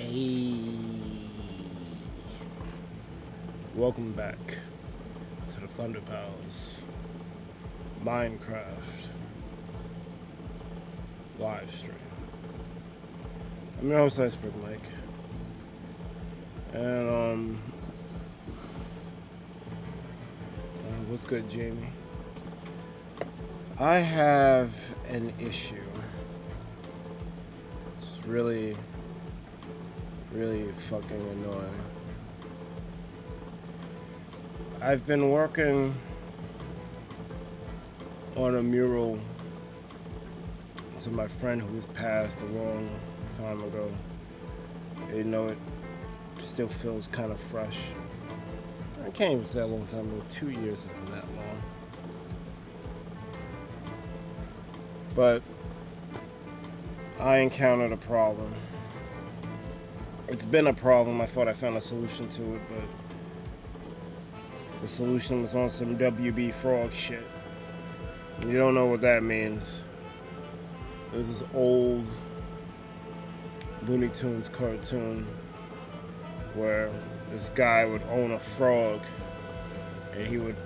Hey, welcome back to the ThunderPals Minecraft live stream. I'm your host, Txbergy Mike, and what's good, Jamie? I have an issue. It's really fucking annoying. I've been working on a mural to my friend who's passed a long time ago. You know, it still feels kind of fresh. I can't even say a long time ago. 2 years isn't that long. But I encountered a problem. It's been a problem. I thought I found a solution to it, but the solution was on some WB frog shit. You don't know what that means. There's this old Looney Tunes cartoon where this guy would own a frog, and he would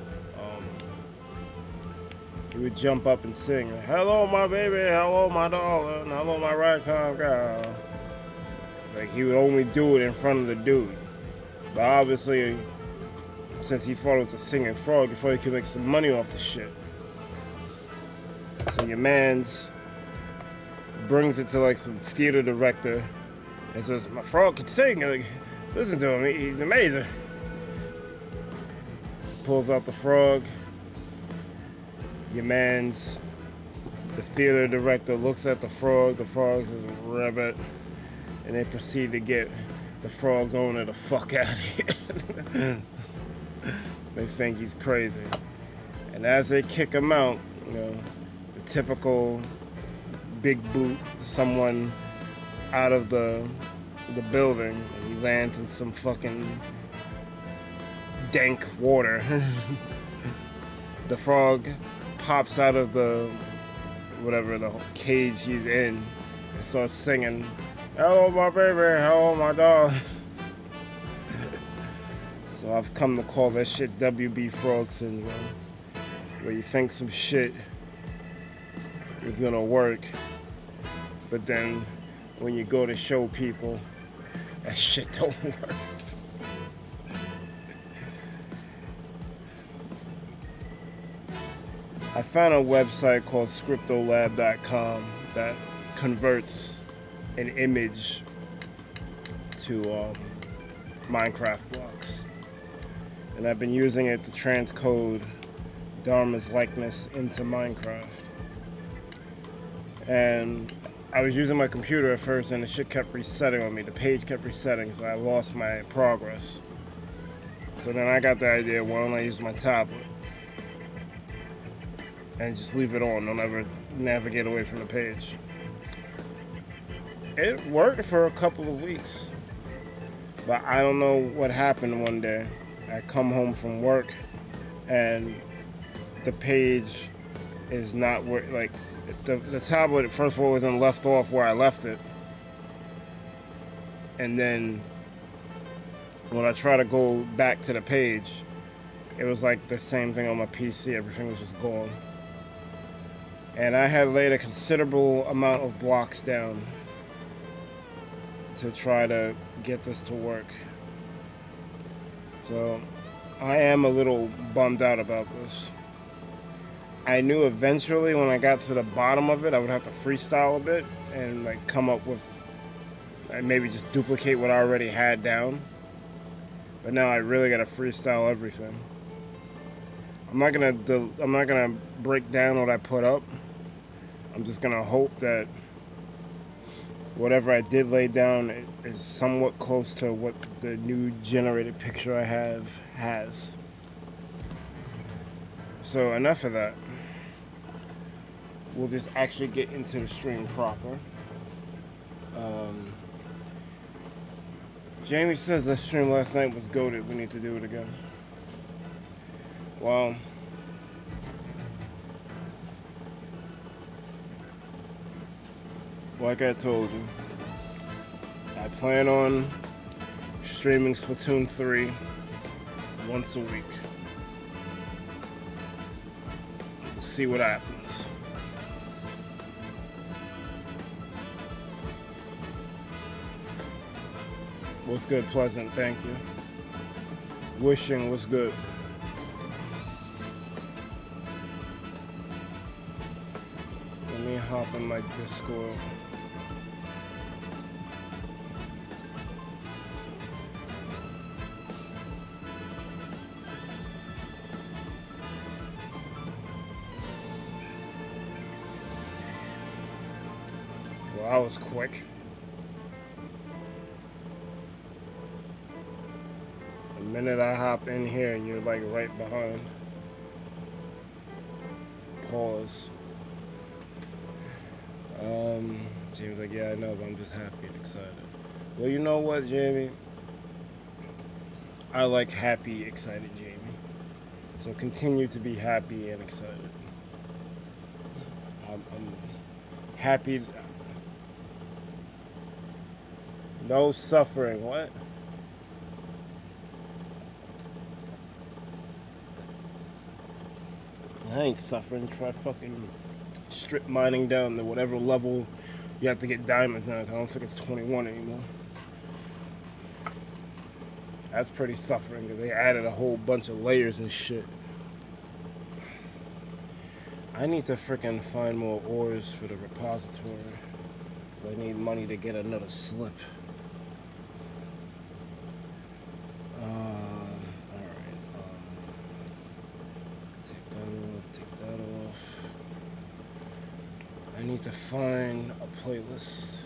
jump up and sing, "Hello, my baby. Hello, my darling. Hello, my ragtime girl." Like, he would only do it in front of the dude. But obviously, since he thought it was a singing frog, he thought he could make some money off the shit. So your mans brings it to like some theater director and says, "My frog can sing. Like, listen to him. He's amazing." Pulls out the frog. Your man's, the theater director, looks at the frog. The frog says, "Rabbit." And they proceed to get the frog's owner the fuck out of here. They think he's crazy. And as they kick him out, you know, the typical big boot someone out of the building, and he lands in some fucking dank water. The frog pops out of the cage he's in and starts singing, "Hello, my baby. Hello, my dog." So I've come to call that shit WB frog syndrome, where you think some shit is gonna work, but then when you go to show people, that shit don't work. I found a website called scriptolab.com that converts an image to Minecraft blocks, and I've been using it to transcode Dharma's likeness into Minecraft. And I was using my computer at first, and the shit kept resetting on me. The page kept resetting, so I lost my progress. So then I got the idea, why don't I use my tablet and just leave it on? Don't ever navigate away from the page. It worked for a couple of weeks, but I don't know what happened one day. I come home from work, and the page is not where, like, the tablet, first of all, wasn't left off where I left it. And then when I try to go back to the page, it was like the same thing on my PC. Everything was just gone. And I had laid a considerable amount of blocks down to try to get this to work. So I am a little bummed out about this. I knew eventually when I got to the bottom of it, I would have to freestyle a bit and like come up with, and maybe just duplicate what I already had down. But now I really gotta freestyle everything. I'm not gonna break down what I put up. I'm just gonna hope that whatever I did lay down is somewhat close to what the new generated picture I have has. So enough of that. We'll just actually get into the stream proper. Jamie says the stream last night was goated. We need to do it again. Well, like I told you, I I plan on streaming Splatoon 3 once a week. We'll see what happens. What's good, Pleasant? Thank you. Wishing was good. Let me hop in my Discord. Well, that was quick. The minute I hop in here, you're like right behind. Pause. Jamie's like, yeah, I know, but I'm just happy and excited. Well, you know what, Jamie? I like happy, excited Jamie. So continue to be happy and excited. I'm happy. No suffering. What? I ain't suffering. Try fucking strip mining down to whatever level you have to get diamonds now. I don't think it's 21 anymore. That's pretty suffering because they added a whole bunch of layers and shit. I need to freaking find more ores for the repository. I need money to get another slip. Alright. Take that off. I need to find a playlist.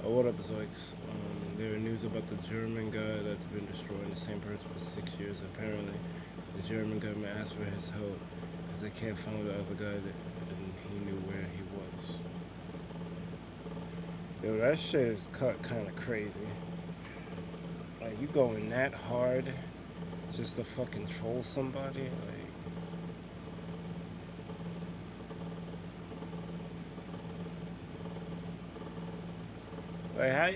Oh, what up, Zoiks? There are news about the German guy that's been destroying the same person for 6 years. Apparently, the German government asked for his help because they can't find the other guy and he knew where he was. Yo, that shit is cut kind of crazy. Like, you going that hard just to fucking troll somebody?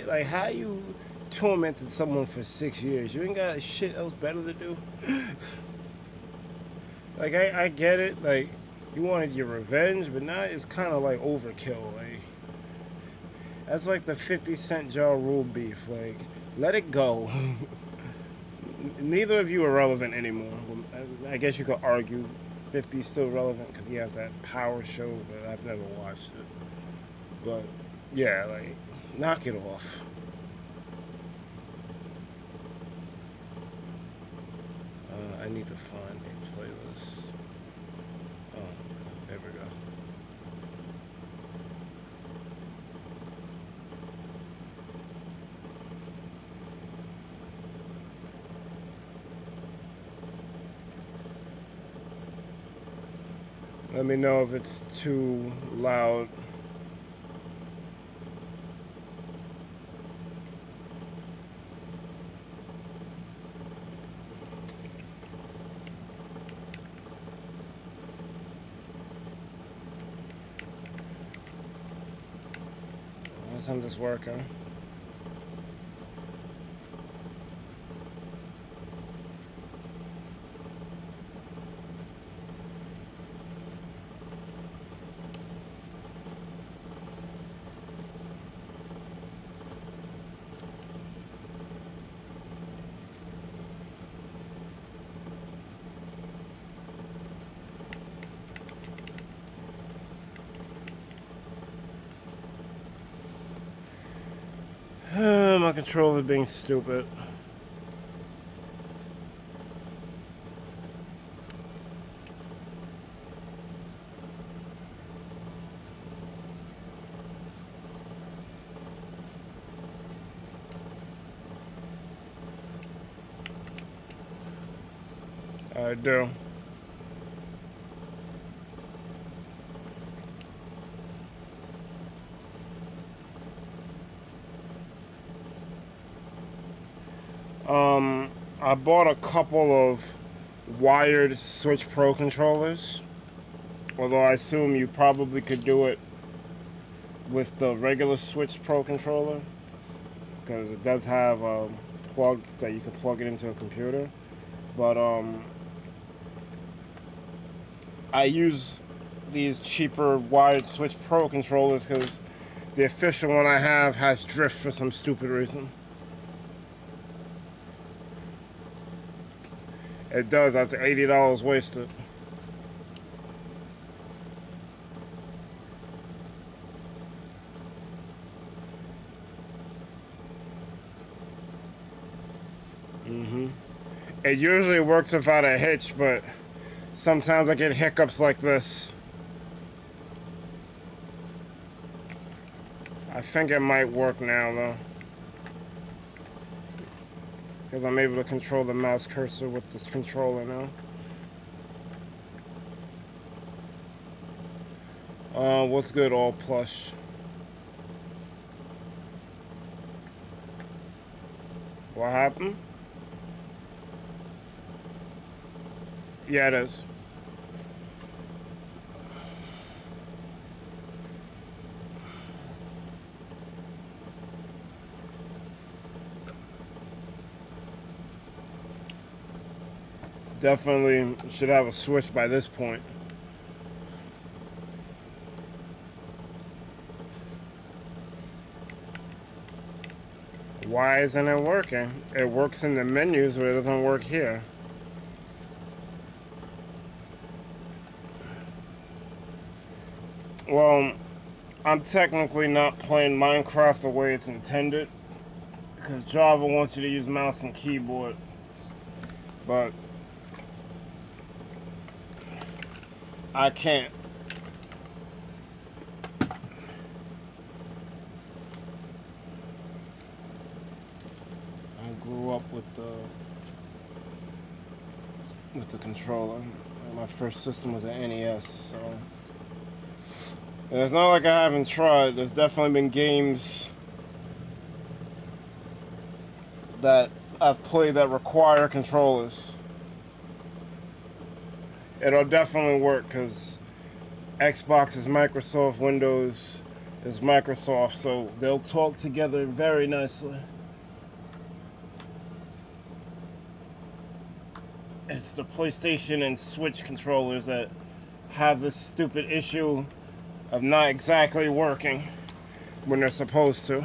Like how you tormented someone for 6 years? You ain't got shit else better to do? Like, I get it. Like, you wanted your revenge, but now it's kind of like overkill. Like, that's like the 50 Cent Ja Rule beef. Like, let it go. Neither of you are relevant anymore. I guess you could argue 50's still relevant because he has that power show, but I've never watched it. But, yeah, like, knock it off. I need to find a playlist. Oh, there we go. Let me know if it's too loud. I'm just working. My controller being stupid. I do. I bought a couple of wired Switch Pro controllers, although I assume you probably could do it with the regular Switch Pro controller, because it does have a plug that you can plug it into a computer. But I use these cheaper wired Switch Pro controllers because the official one I have has drift for some stupid reason. It does. That's $80 wasted. It usually works without a hitch, but sometimes I get hiccups like this. I think it might work now, though, because I'm able to control the mouse cursor with this controller now. What's good, all plush? What happened? Yeah, it is. Definitely should have a switch by this point. Why isn't it working? It works in the menus, but it doesn't work here. Well, I'm technically not playing Minecraft the way it's intended, because Java wants you to use mouse and keyboard. But I can't. I grew up with the controller. My first system was an NES, so and it's not like I haven't tried. There's definitely been games that I've played that require controllers. It'll definitely work because Xbox is Microsoft, Windows is Microsoft, so they'll talk together very nicely. It's the PlayStation and Switch controllers that have this stupid issue of not exactly working when they're supposed to.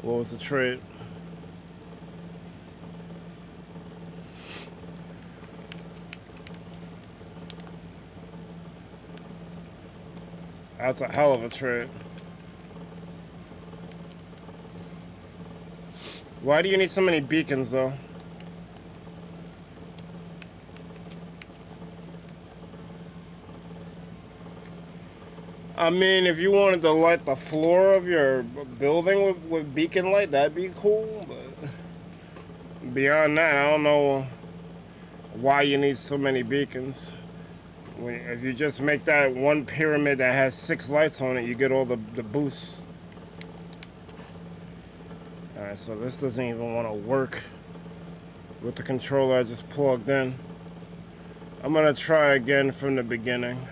What was the trade? That's a hell of a trade. Why do you need so many beacons, though? I mean, if you wanted to light the floor of your building with beacon light, that'd be cool. But beyond that, I don't know why you need so many beacons. If you just make that one pyramid that has 6 lights on it, you get all the boosts. Alright, so this doesn't even want to work with the controller I just plugged in. I'm going to try again from the beginning.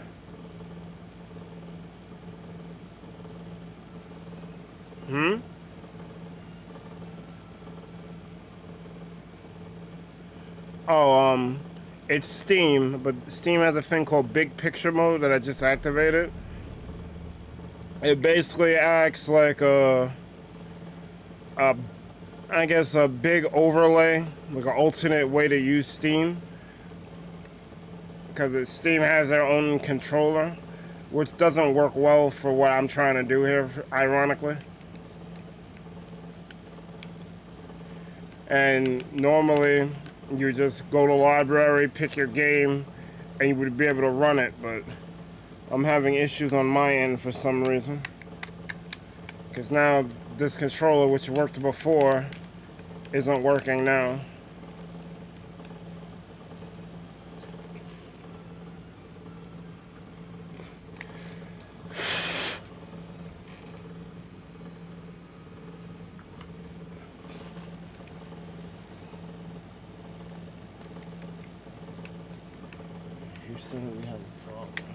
Oh, it's Steam, but Steam has a thing called Big Picture Mode that I just activated. It basically acts like I guess a big overlay, like an alternate way to use Steam. Because Steam has their own controller, which doesn't work well for what I'm trying to do here, ironically. And normally, you just go to the library, pick your game, and you would be able to run it, but I'm having issues on my end for some reason. Because now this controller, which worked before, isn't working now. seem to be having a problem.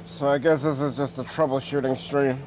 So I guess this is just a troubleshooting stream.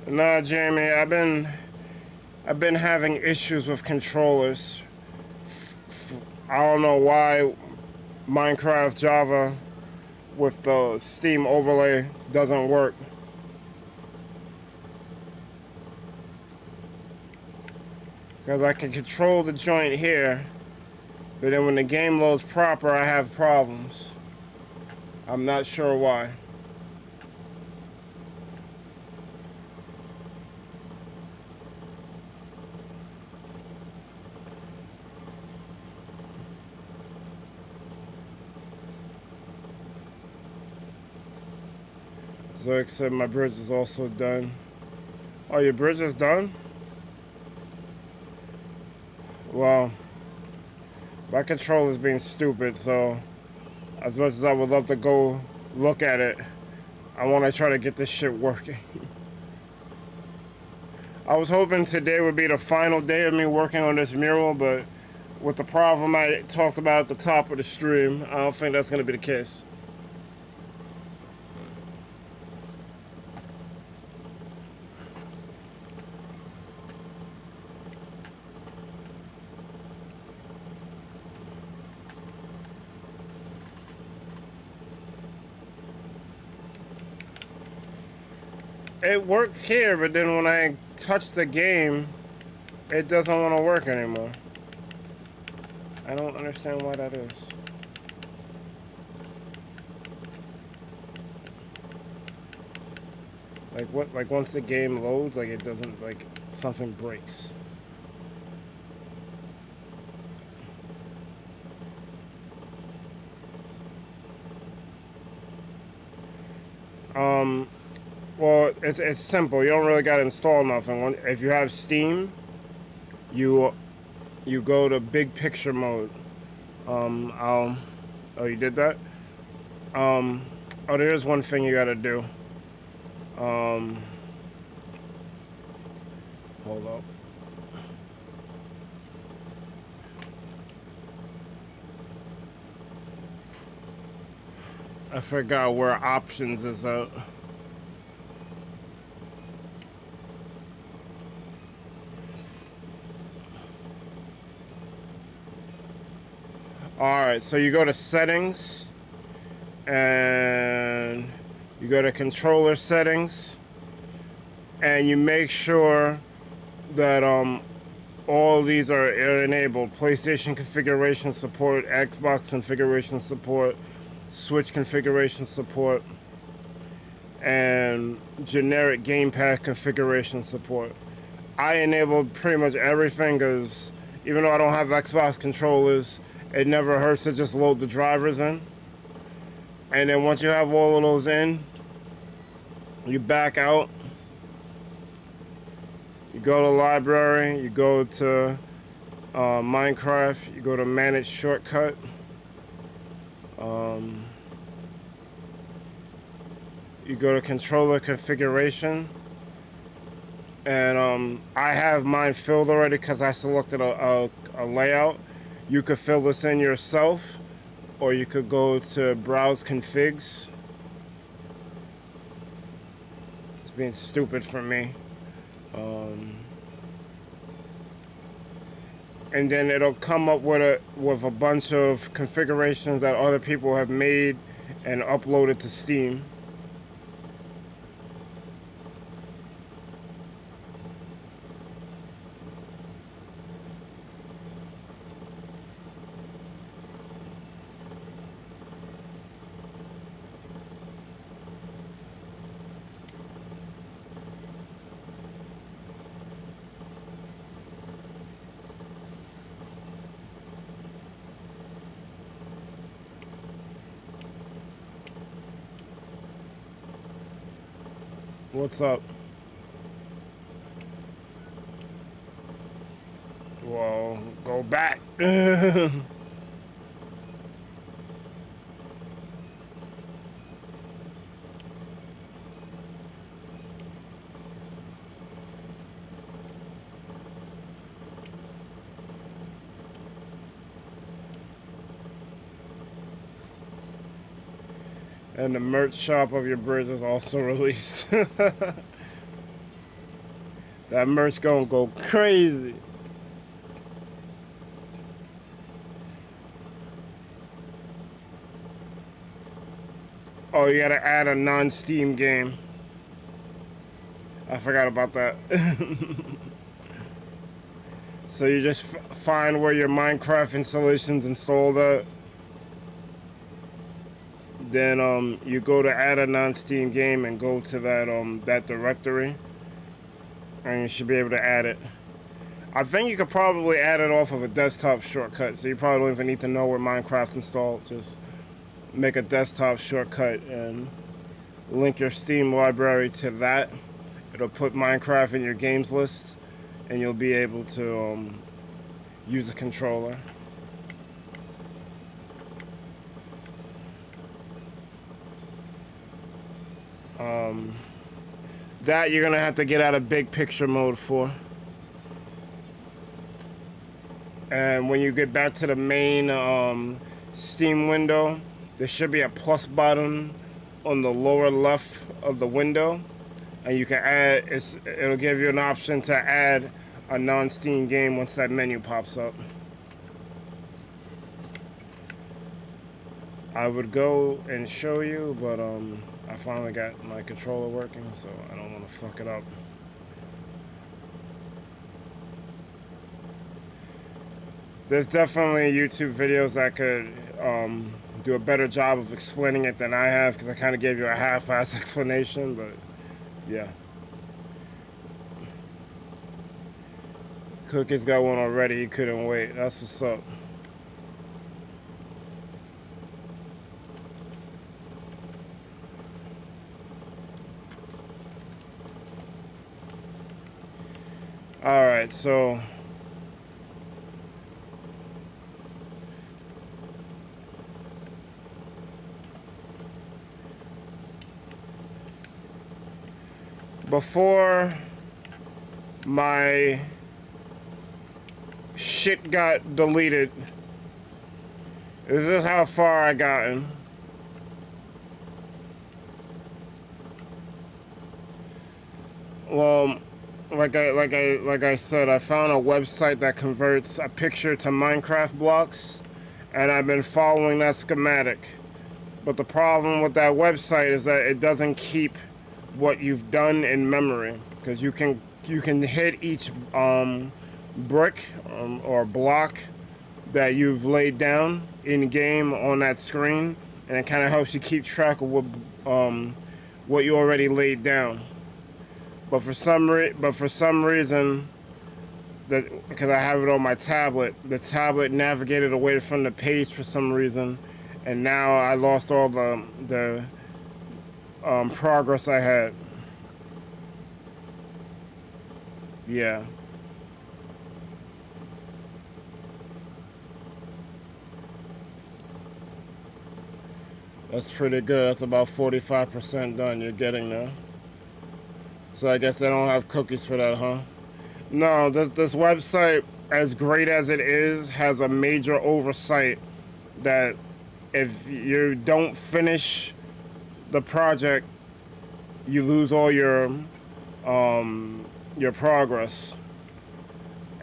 Nah, Jamie, I've been having issues with controllers. I don't know why Minecraft Java with the Steam overlay doesn't work. Because I can control the joint here, but then when the game loads proper, I have problems. I'm not sure why. Zoic said my bridge is also done. Oh, your bridge is done? Well, my controller's being stupid, so as much as I would love to go look at it, I want to try to get this shit working. I was hoping today would be the final day of me working on this mural, but with the problem I talked about at the top of the stream, I don't think that's going to be the case. It works here, but then when I touch the game, it doesn't want to work anymore. I don't understand why that is. Like what? Like once the game loads, like it doesn't, like something breaks. Well, it's simple. You don't really got to install nothing. If you have Steam, you go to big picture mode. Oh, you did that? Oh, there's one thing you got to do. Hold up. I forgot where options is at. Alright, so you go to settings and you go to controller settings and you make sure that all these are enabled. PlayStation configuration support, Xbox configuration support, Switch configuration support, and generic gamepad configuration support. I enabled pretty much everything because even though I don't have Xbox controllers, it never hurts to just load the drivers in. And then once you have all of those in, you back out. You go to library, you go to Minecraft, you go to manage shortcut. You go to controller configuration. And I have mine filled already because I selected a layout. You could fill this in yourself, or you could go to browse configs. It's being stupid for me. And then it'll come up with a bunch of configurations that other people have made and upload it to Steam. What's up? Well, go back. And the merch shop of your bridge is also released. That merch gonna go crazy. Oh, you gotta add a non-Steam game. I forgot about that. So you just find where your Minecraft installation's installed at. Then you go to add a non-Steam game and go to that directory, and you should be able to add it. I think you could probably add it off of a desktop shortcut, so you probably don't even need to know where Minecraft's installed. Just make a desktop shortcut and link your Steam library to that. It'll put Minecraft in your games list, and you'll be able to use a controller. That you're gonna have to get out of big picture mode for. And when you get back to the main Steam window, there should be a plus button on the lower left of the window, and you can add. It'll give you an option to add a non-Steam game once that menu pops up. I would go and show you, but I finally got my controller working, so I don't want to fuck it up. There's definitely YouTube videos that could do a better job of explaining it than I have, because I kind of gave you a half-ass explanation, but yeah. Cookie's got one already, he couldn't wait. That's what's up. Alright, so before my shit got deleted, this is how far I gotten. Well, like I said, I found a website that converts a picture to Minecraft blocks, and I've been following that schematic. But the problem with that website is that it doesn't keep what you've done in memory, because you can hit each brick or block that you've laid down in game on that screen, and it kind of helps you keep track of what you already laid down. But for some reason, because I have it on my tablet, the tablet navigated away from the page for some reason, and now I lost all the progress I had. Yeah. That's pretty good. That's about 45% done. You're getting there. So I guess they don't have cookies for that, huh? No, this website, as great as it is, has a major oversight that if you don't finish the project, you lose all your progress.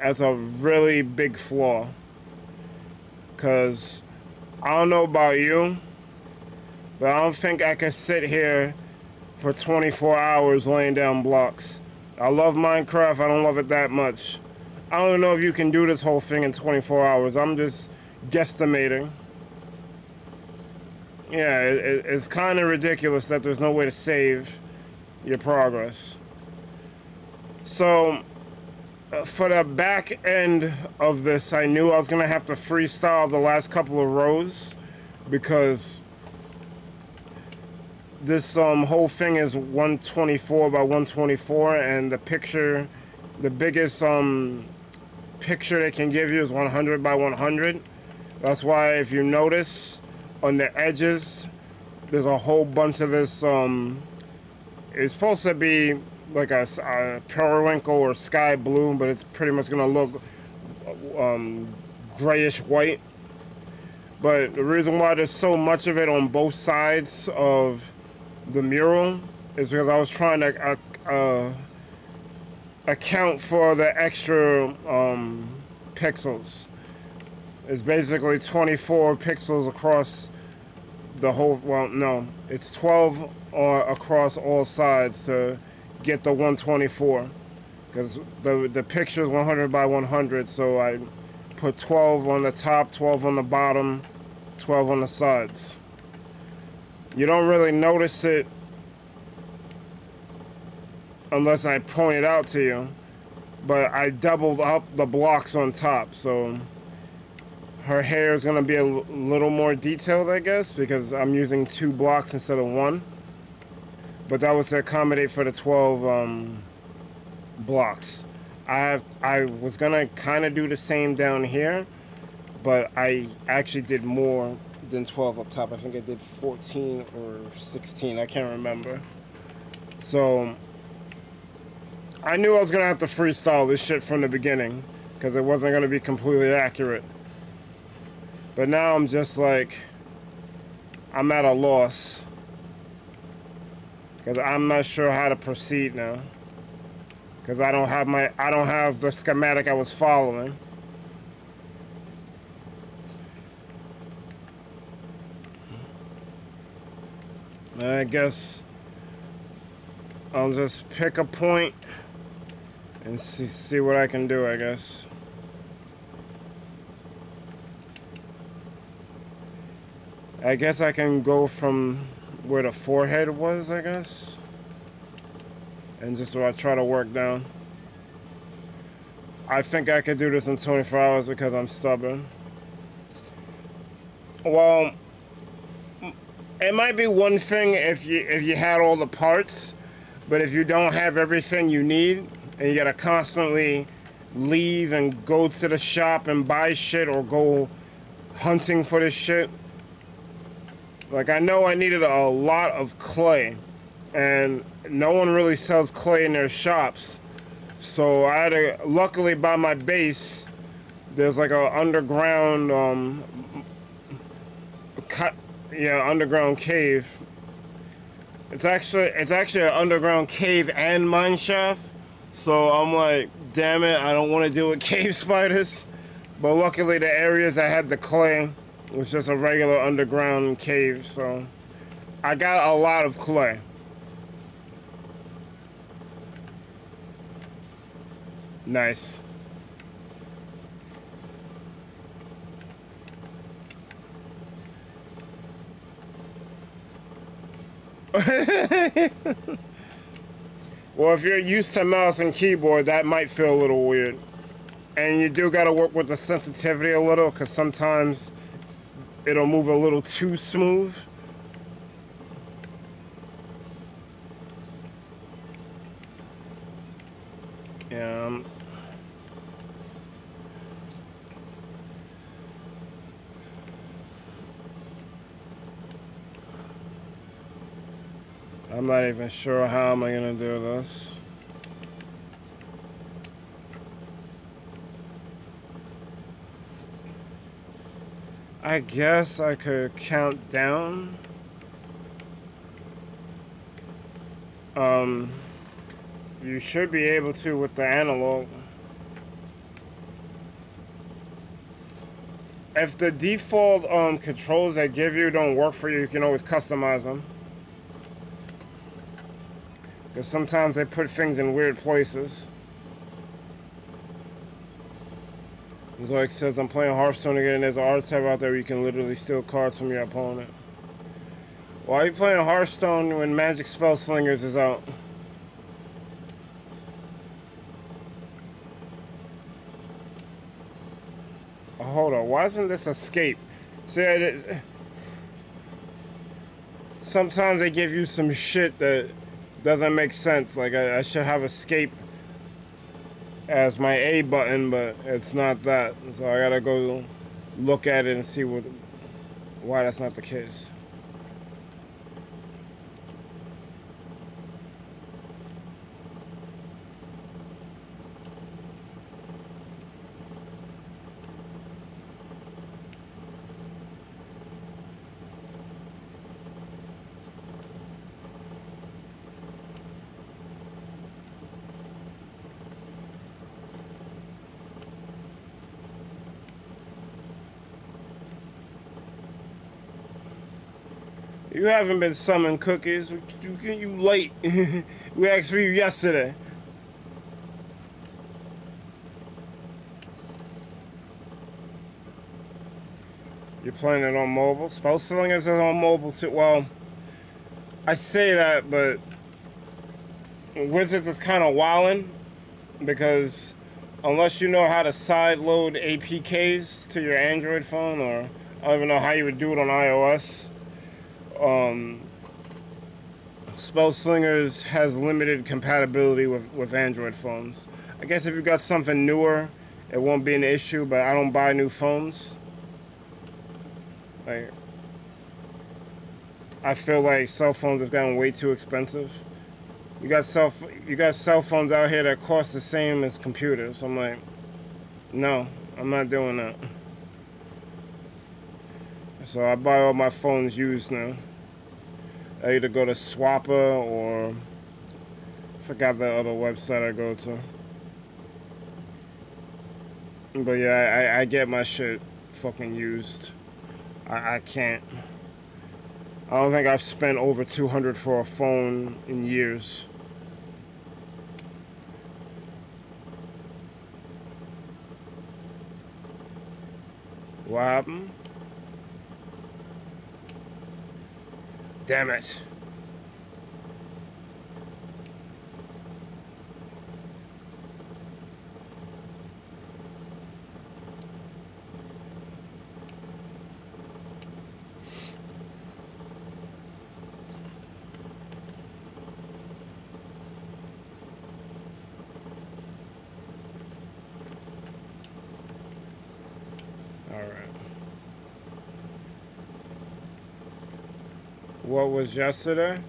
That's a really big flaw. 'Cause I don't know about you, But I don't think I could sit here for 24 hours laying down blocks. I love Minecraft, I don't love it that much. I don't know if you can do this whole thing in 24 hours. I'm just guesstimating. Yeah, it's kind of ridiculous that there's no way to save your progress. So, for the back end of this, I knew I was going to have to freestyle the last couple of rows because this whole thing is 124 by 124, and the picture, the biggest picture they can give you is 100 by 100. That's why if you notice on the edges, there's a whole bunch of this, it's supposed to be like a periwinkle or sky blue, but it's pretty much gonna look grayish white. But the reason why there's so much of it on both sides of the mural is because I was trying to account for the extra pixels. It's basically 24 pixels across the whole, well, no, it's 12 across all sides to get the 124, because the picture is 100 by 100, so I put 12 on the top, 12 on the bottom, 12 on the sides. You don't really notice it unless I point it out to you, but I doubled up the blocks on top, so her hair is going to be a little more detailed, I guess, because I'm using 2 blocks instead of 1. But that was to accommodate for the 12 blocks. I was going to kind of do the same down here, but I actually did more than 12 up top. I think I did 14 or 16. I can't remember. So I knew I was going to have to freestyle this shit from the beginning because it wasn't going to be completely accurate. But now I'm just like, I'm at a loss because I'm not sure how to proceed now, because I don't have the schematic I was following. I guess I'll just pick a point and see what I can do, I guess. I guess I can go from where the forehead was, I guess, and just try to work down. I think I could do this in 24 hours because I'm stubborn. Well, it might be one thing if you had all the parts, but if you don't have everything you need and you gotta constantly leave and go to the shop and buy shit or go hunting for this shit. Like, I know I needed a lot of clay, and no one really sells clay in their shops. So I had to, luckily by my base, there's like a underground, underground cave. It's actually an underground cave and mine shaft. So I'm like, damn it, I don't want to deal with cave spiders. But luckily the areas that had the clay, it was just a regular underground cave, so I got a lot of clay. Nice. Well, if you're used to mouse and keyboard, that might feel a little weird. And you do gotta work with the sensitivity a little, because sometimes it'll move a little too smooth. Yeah. I'm not even sure how am I gonna do this. I guess I could count down. You should be able to with the analog. If the default controls they give you don't work for you, you can always customize them. Because sometimes they put things in weird places. Like says, I'm playing Hearthstone again, and there's an art tab out there where you can literally steal cards from your opponent. Why are you playing Hearthstone when Magic Spell Slingers is out? Oh, hold on, why isn't this escape? See, sometimes they give you some shit that doesn't make sense. Like, I should have escape as my A button, but it's not that. So I gotta go look at it and see why that's not the case. You haven't been summoned, Cookies. You late. We asked for you yesterday. You're playing it on mobile? Spell Slingers is on mobile too. Well, I say that, but Wizards is kind of wildin' because unless you know how to side load APKs to your Android phone, or I don't even know how you would do it on iOS. Spell Slingers has limited compatibility with Android phones. I guess if you got something newer, it won't be an issue, but I don't buy new phones. Like, I feel like cell phones have gotten way too expensive. You got cell phones out here that cost the same as computers. I'm like, no, I'm not doing that. So I buy all my phones used now. I either go to Swapper or I forgot the other website I go to. But yeah, I get my shit fucking used. I can't. I don't think I've spent over $200 for a phone in years. What happened? Damn it. What was yesterday?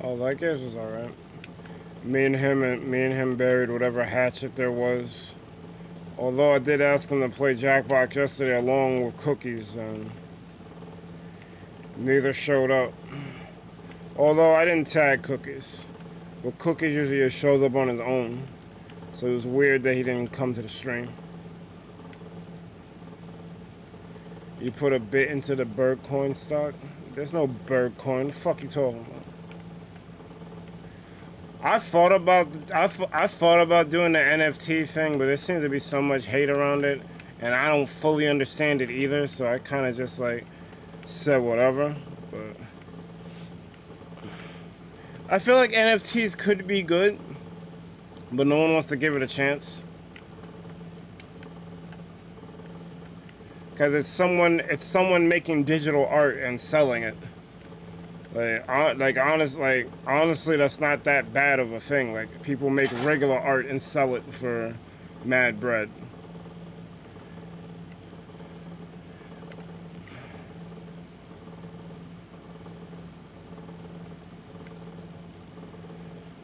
Oh, that guess was alright. Me and him buried whatever hatchet there was. Although I did ask him to play Jackbox yesterday along with Cookies, and neither showed up. Although I didn't tag Cookies. But Cookies usually just shows up on his own. So it was weird that he didn't come to the stream. You put a bit into the bird coin stock? There's no bird coin. What the fuck you talking about? I thought about doing the NFT thing, but there seems to be so much hate around it, and I don't fully understand it either. So I kind of just like said whatever. But I feel like NFTs could be good, but no one wants to give it a chance. Because it's someone making digital art and selling it. Honestly, that's not that bad of a thing. Like, people make regular art and sell it for mad bread.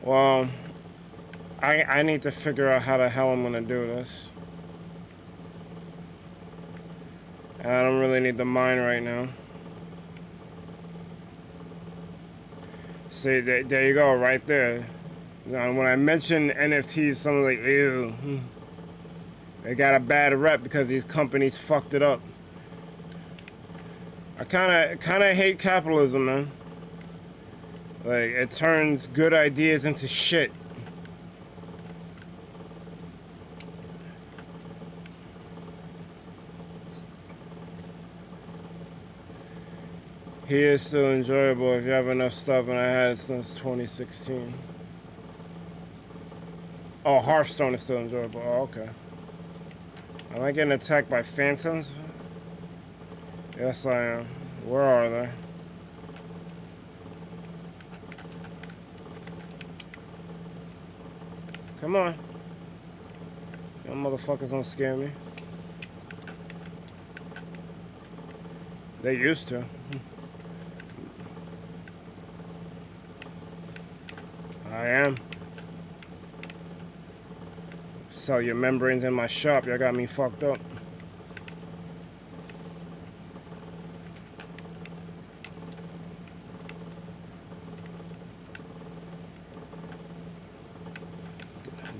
Well, I need to figure out how the hell I'm gonna do this. And I don't really need the mine right now. See, there you go, right there. Now, when I mentioned NFTs, someone's like, ew. They got a bad rep because these companies fucked it up. I kind of hate capitalism, man. Like, it turns good ideas into shit. He is still enjoyable if you have enough stuff, and I had it since 2016. Oh, Hearthstone is still enjoyable. Oh, okay. Am I getting attacked by phantoms? Yes, I am. Where are they? Come on. Y'all motherfuckers don't scare me. They used to. I am. Sell your membranes in my shop. Y'all got me fucked up.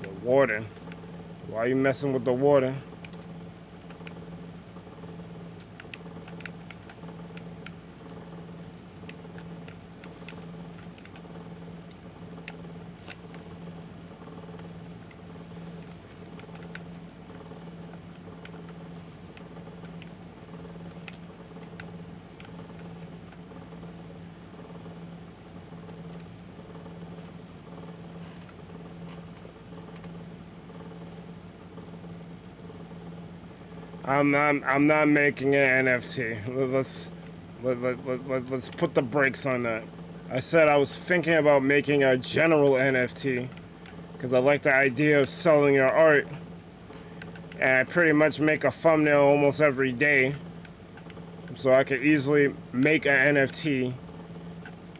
The warden. Why are you messing with the warden? I'm not making an NFT. Let's put the brakes on that. I said I was thinking about making a general NFT because I like the idea of selling your art, and I pretty much make a thumbnail almost every day, so I could easily make an NFT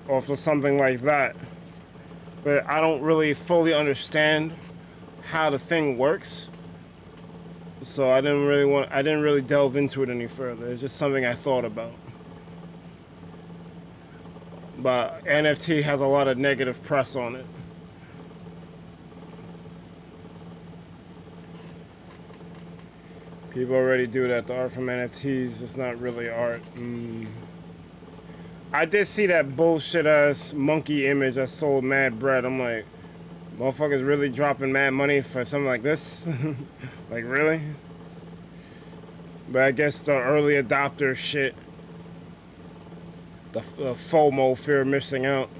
off of something like that. But I don't really fully understand how the thing works. So I didn't really delve into it any further. It's just something I thought about. But NFT has a lot of negative press on it. People already do that. The art from NFTs is not really art. I did see that bullshit ass monkey image that sold mad bread. I'm like, motherfuckers really dropping mad money for something like this? Like, really? But I guess the early adopter shit, the FOMO, fear of missing out.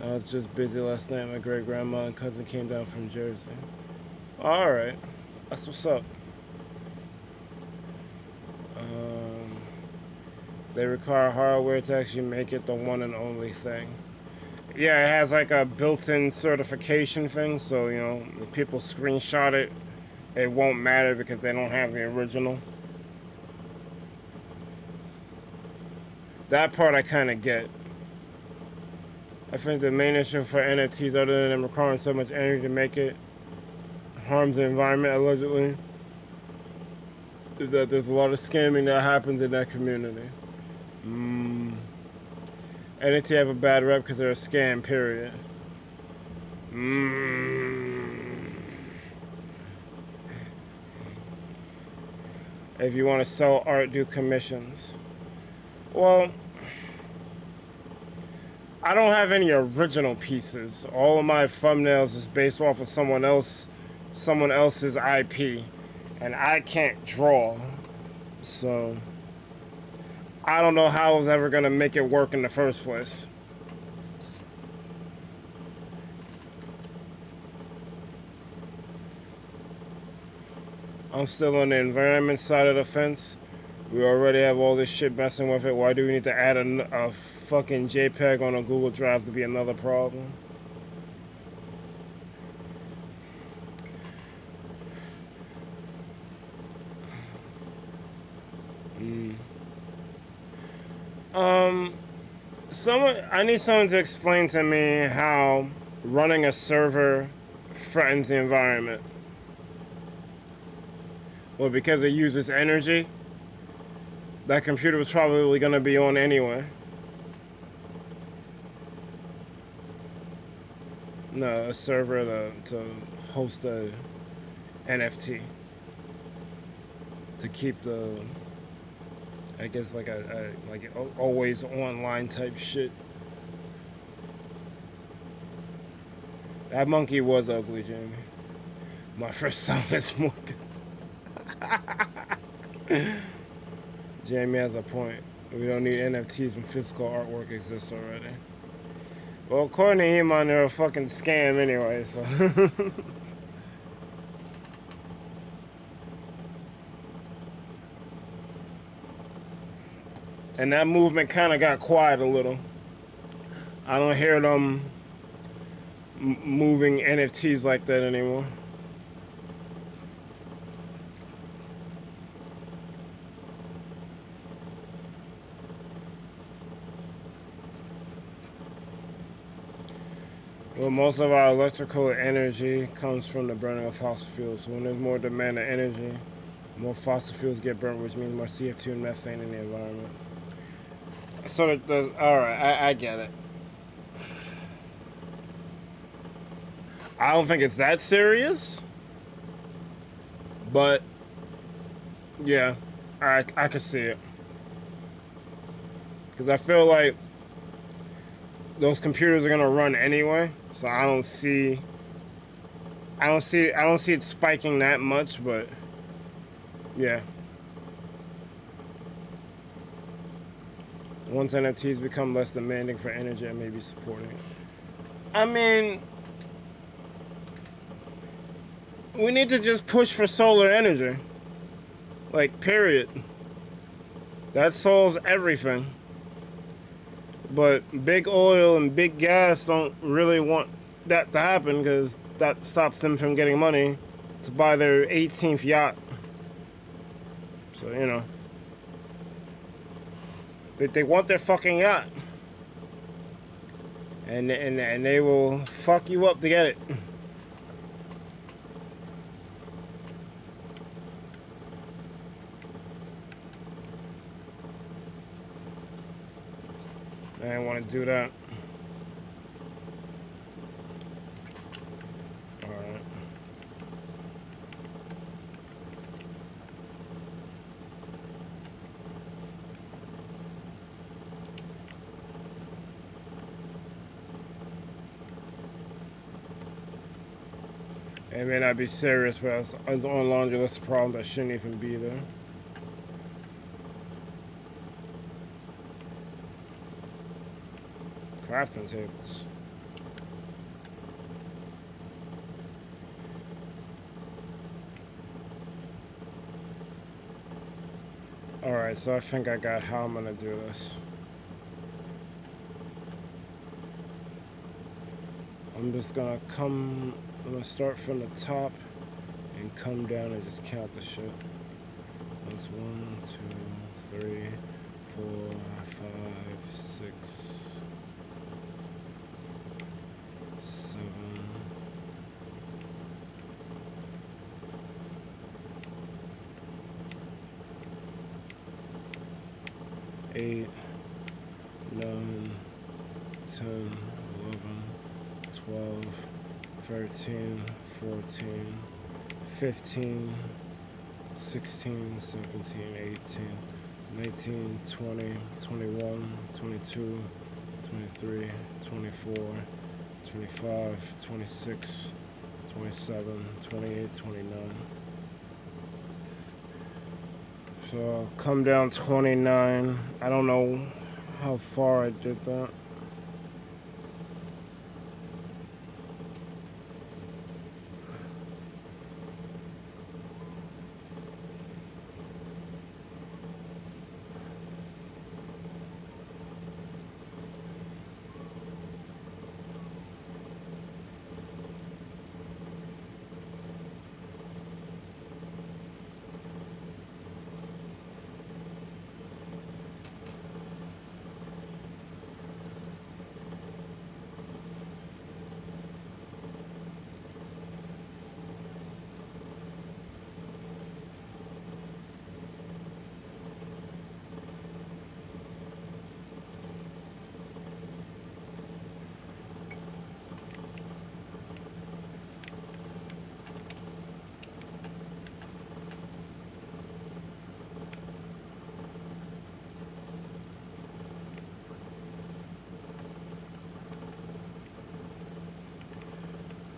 I was just busy last night. My great grandma and cousin came down from Jersey. Alright. That's what's up. They require hardware to actually make it the one and only thing. Yeah, it has like a built-in certification thing, so, you know, if people screenshot it, it won't matter because they don't have the original. That part I kind of get. I think the main issue for NFTs, other than requiring so much energy to make it, harms the environment, allegedly, is that there's a lot of scamming that happens in that community. NFT have a bad rep because they're a scam, period. If you want to sell art, do commissions. Well, I don't have any original pieces. All of my thumbnails is based off of someone else's IP, and I can't draw, so I don't know how I was ever gonna make it work in the first place. I'm still on the environment side of the fence. We already have all this shit messing with it. Why do we need to add a fucking JPEG on a Google Drive to be another problem? I need someone to explain to me how running a server threatens the environment. Well, because it uses energy, that computer was probably going to be on anyway. No, a server to host a NFT. To keep the, I guess like a like always online type shit. That monkey was ugly, Jamie. My first song is monkey. Jamie has a point. We don't need NFTs when physical artwork exists already. Well, according to him, they're a fucking scam anyway, so. And that movement kind of got quiet a little. I don't hear them moving NFTs like that anymore. Well, most of our electrical energy comes from the burning of fossil fuels. So when there's more demand of energy, more fossil fuels get burnt, which means more CO2 and methane in the environment. So, alright, I get it. I don't think it's that serious. But, yeah, I could see it. Because I feel like those computers are going to run anyway. So I don't see it spiking that much, but yeah. Once NFTs become less demanding for energy, I may be supporting it. I mean, we need to just push for solar energy. Like, period. That solves everything. But big oil and big gas don't really want that to happen because that stops them from getting money to buy their 18th yacht. So, you know. They want their fucking yacht. And they will fuck you up to get it. I didn't want to do that. Alright. It may not be serious, but it's on laundry list of problems that shouldn't even be there. Crafting tables. Alright, so I think I got how I'm gonna do this. I'm gonna start from the top and come down and just count the shit. That's 1, 2, 3, 4, 5, 6. 7, 8, 9, 10, 11, 12, 13, 14, 15, 16, 17, 18, 19, 20, 21, 22, 23, 24, 25, 26, 27, 28, 29. So I'll come down 29. I don't know how far I did that.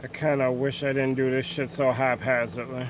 I kind of wish I didn't do this shit so haphazardly.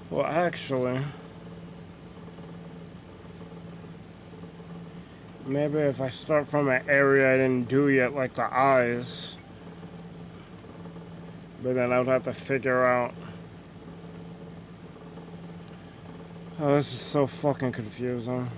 Well, actually, maybe if I start from an area I didn't do yet, like the eyes, but then I would have to figure out. Oh, this is so fucking confusing.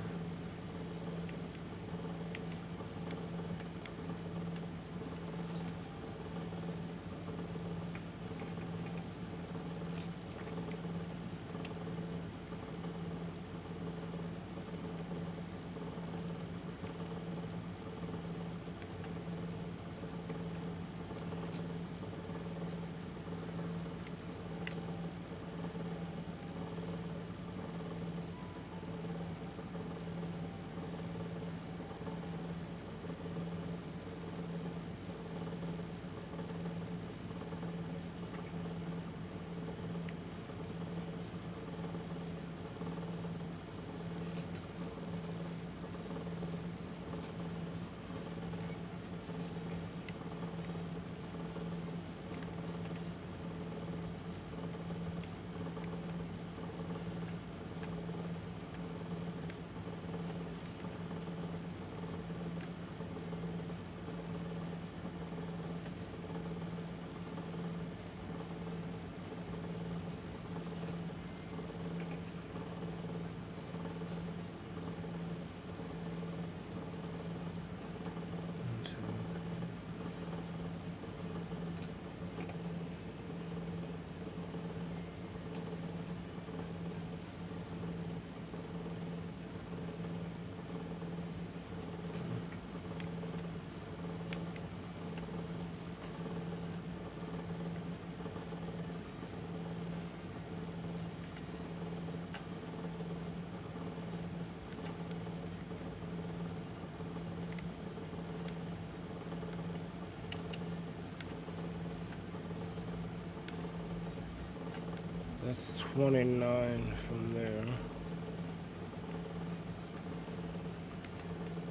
That's 29 from there.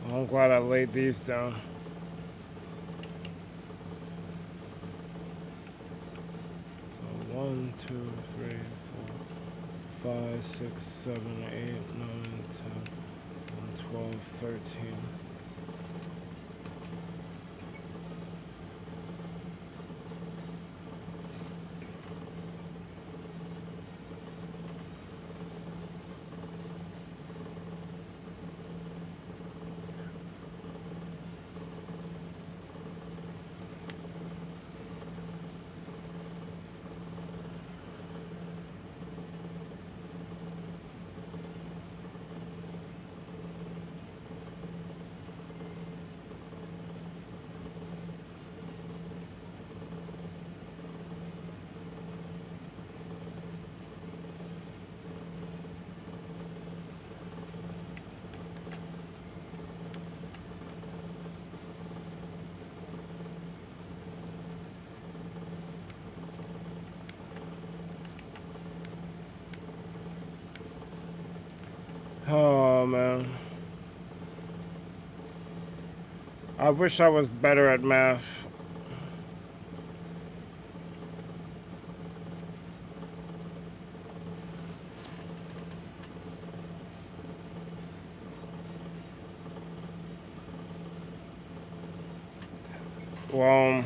Oh, I'm glad I laid these down. So 1, 2, 3, 4, 5, 6, 7, 8, 9, 10, 11, 12, 13. Oh, man. I wish I was better at math. Well,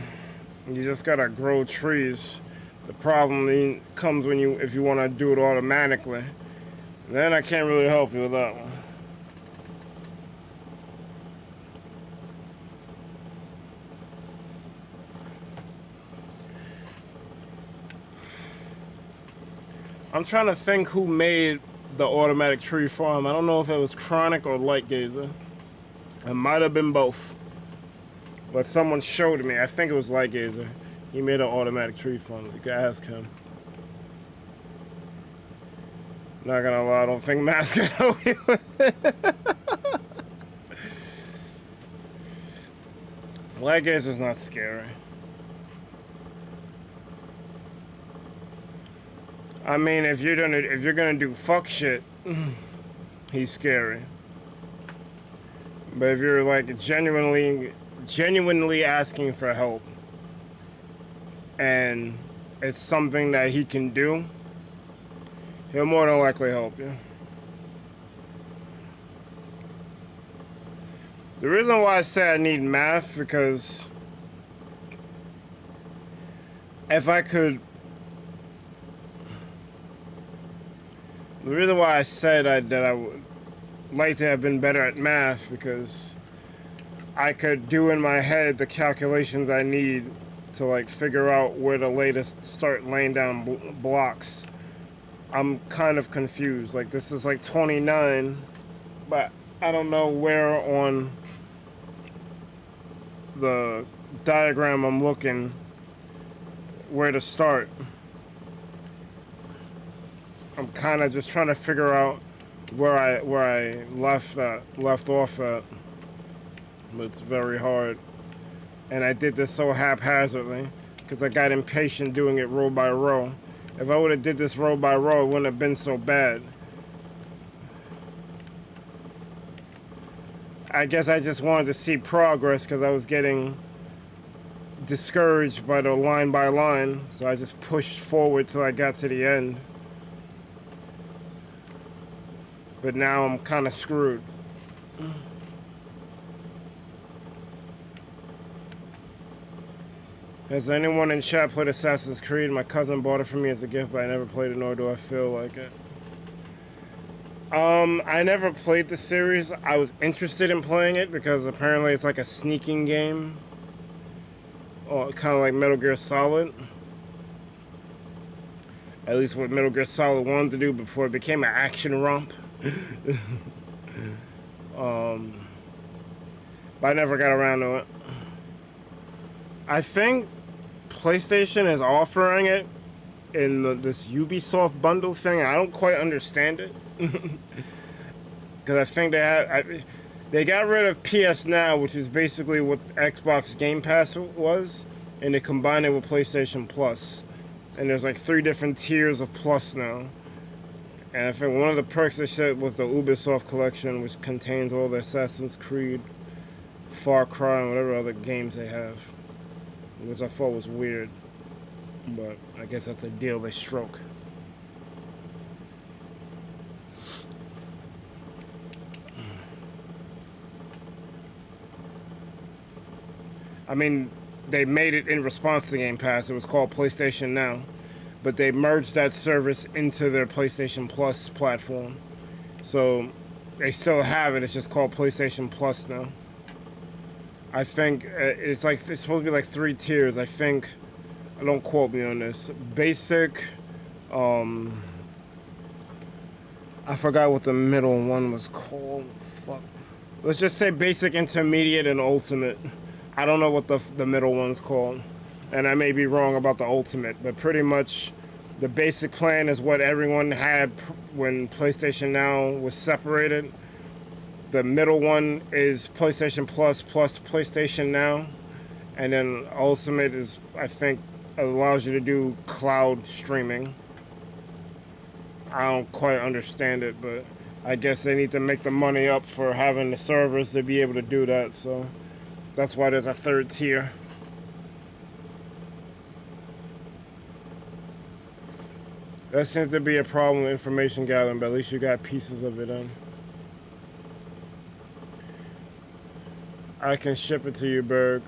you just gotta grow trees. The problem comes when if you want to do it automatically. Then I can't really help you with that one. I'm trying to think who made the automatic tree farm. I don't know if it was Chronic or Light Gazer. It might have been both. But someone showed me. I think it was Light Gazer. He made an automatic tree farm. You can ask him. Not gonna lie, I don't think Mask can help you with it. Light Gazer's not scary. I mean, if you're gonna do fuck shit, he's scary. But if you're like genuinely asking for help, and it's something that he can do, he'll more than likely help you. The reason why I say I need math, because if I could... The reason why I said that I would like to have been better at math, because I could do in my head the calculations I need to like figure out where to start laying down blocks. I'm kind of confused. Like, this is like 29, but I don't know where on the diagram I'm looking where to start. I'm kind of just trying to figure out where I left off at. But it's very hard. And I did this so haphazardly because I got impatient doing it row by row. If I would have did this row by row, it wouldn't have been so bad. I guess I just wanted to see progress because I was getting discouraged by the line by line. So I just pushed forward till I got to the end. But now I'm kind of screwed. Has anyone in chat played Assassin's Creed? My cousin bought it for me as a gift, but I never played it, nor do I feel like it. I never played the series. I was interested in playing it because apparently it's like a sneaking game. Or kind of like Metal Gear Solid. At least what Metal Gear Solid wanted to do before it became an action romp. But I never got around to it. I think PlayStation is offering it in this Ubisoft bundle thing. I don't quite understand it. Because I think they got rid of PS Now, which is basically what Xbox Game Pass was, and they combined it with PlayStation Plus. And there's like 3 different tiers of Plus now. And I think one of the perks they said was the Ubisoft collection, which contains all the Assassin's Creed, Far Cry, and whatever other games they have. Which I thought was weird. But I guess that's a deal they stroke. I mean, they made it in response to Game Pass. It was called PlayStation Now. But they merged that service into their PlayStation Plus platform. So they still have it. It's just called PlayStation Plus now. I think it's supposed to be like 3 tiers. I think, don't quote me on this. Basic, I forgot what the middle one was called. Fuck. Let's just say basic, intermediate, and ultimate. I don't know what the middle one's called. And I may be wrong about the ultimate, but pretty much the basic plan is what everyone had when PlayStation Now was separated. The middle one is PlayStation Plus plus PlayStation Now. And then ultimate is, I think, allows you to do cloud streaming. I don't quite understand it, but I guess they need to make the money up for having the servers to be able to do that. So that's why there's a 3rd tier. That seems to be a problem with information gathering, but at least you got pieces of it in. I can ship it to you, Berg.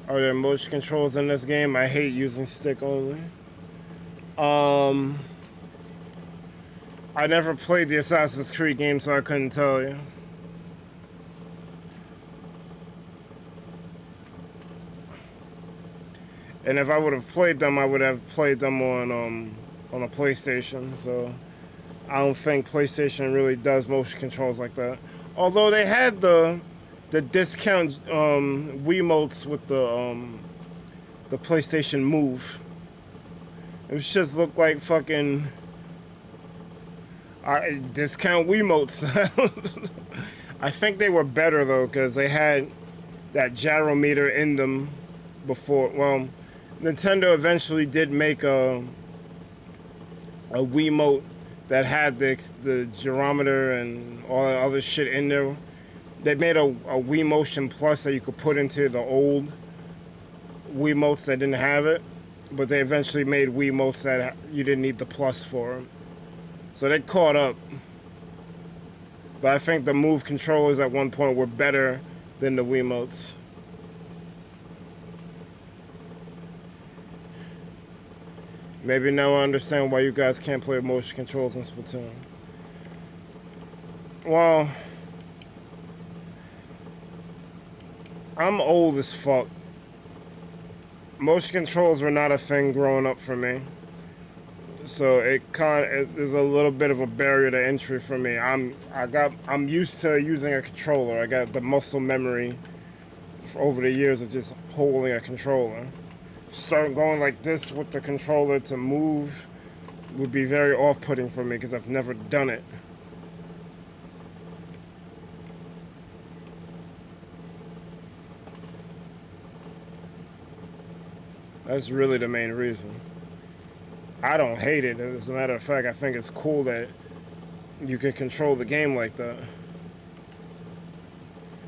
Are there motion controls in this game? I hate using stick only. I never played the Assassin's Creed game, so I couldn't tell you. And if I would have played them, I would have played them on on a PlayStation, so I don't think PlayStation really does motion controls like that. Although they had the discount Wiimotes with the PlayStation Move. It just looked like fucking discount Wiimotes. I think they were better though, because they had that gyrometer in them before. Well, Nintendo eventually did make a Wiimote that had the gyrometer and all that other shit in there. They made a Wii Motion Plus that you could put into the old Wiimotes that didn't have it, but they eventually made Wiimotes that you didn't need the Plus for. So they caught up. But I think the Move controllers at one point were better than the Wiimotes. Maybe now I understand why you guys can't play motion controls in Splatoon. Well, I'm old as fuck. Motion controls were not a thing growing up for me. So there's a little bit of a barrier to entry for me. I'm used to using a controller. I got the muscle memory over the years of just holding a controller. Start going like this with the controller to move would be very off-putting for me because I've never done it. That's really the main reason. I don't hate it. As a matter of fact, I think it's cool that you can control the game like that.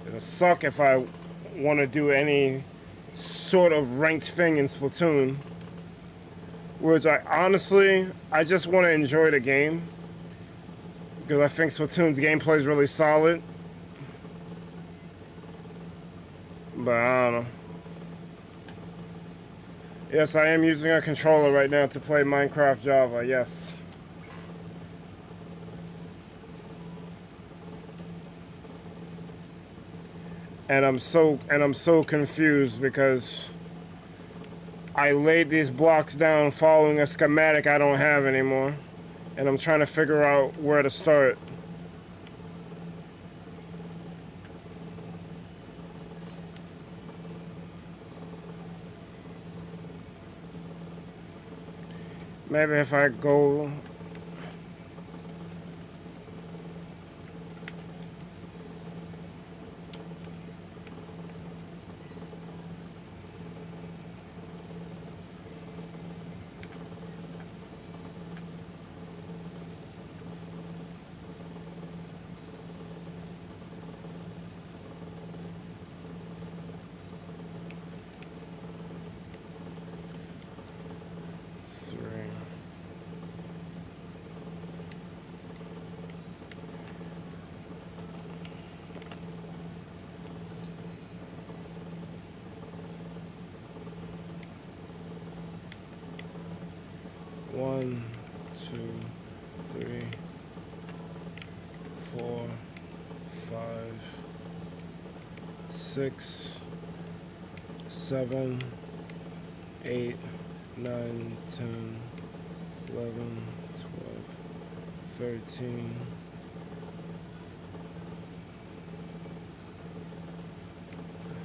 It'll suck if I want to do any sort of ranked thing in Splatoon, which I just want to enjoy the game because I think Splatoon's gameplay is really solid, but I don't know. Yes, I am using a controller right now to play Minecraft Java, yes. And I'm so confused because I laid these blocks down following a schematic I don't have anymore. And I'm trying to figure out where to start. Maybe if I go... One, two, three, 4, 5, 6, 7, 8, 9, 10, 11, 12, 13,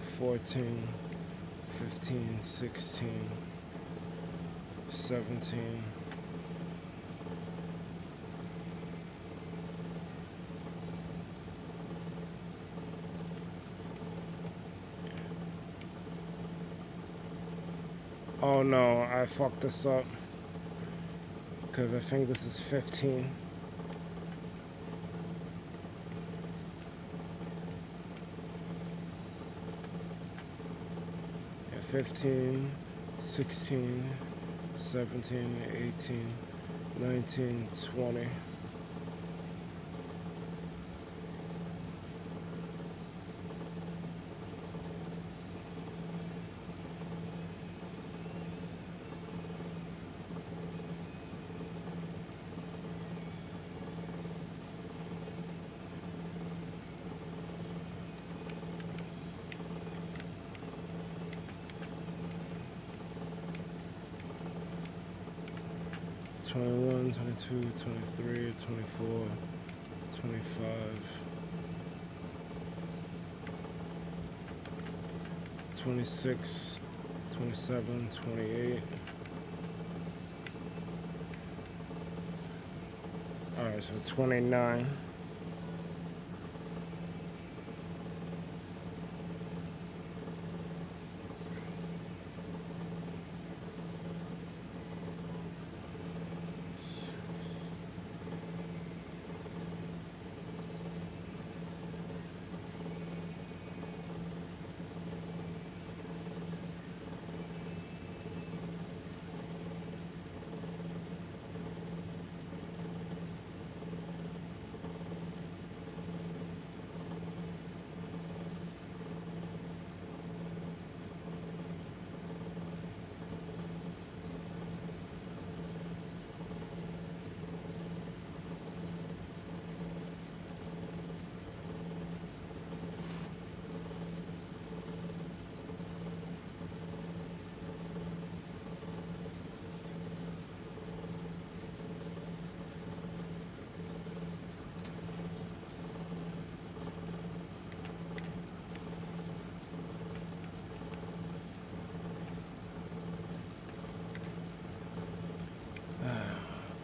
14, 15, 16, 17. Oh no, I fucked this up. Because I think this is 15. Yeah, 15, 16, 17, 18, 19, 20. 21, 22, 23, 24, 25. 26, 27, 28. Alright, so 29.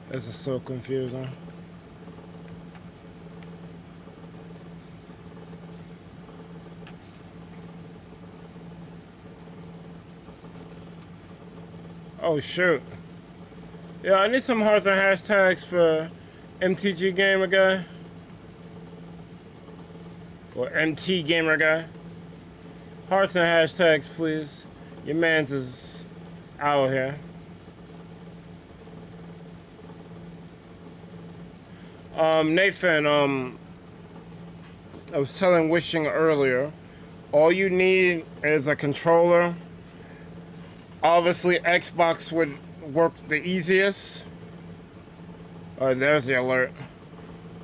This is so confusing. Oh shoot. Yeah, I need some hearts and hashtags for MTG Gamer Guy. Or MT Gamer Guy. Hearts and hashtags, please. Your man's is out here. Nathan, I was telling Wishing earlier, all you need is a controller. Obviously, Xbox would work the easiest. There's the alert.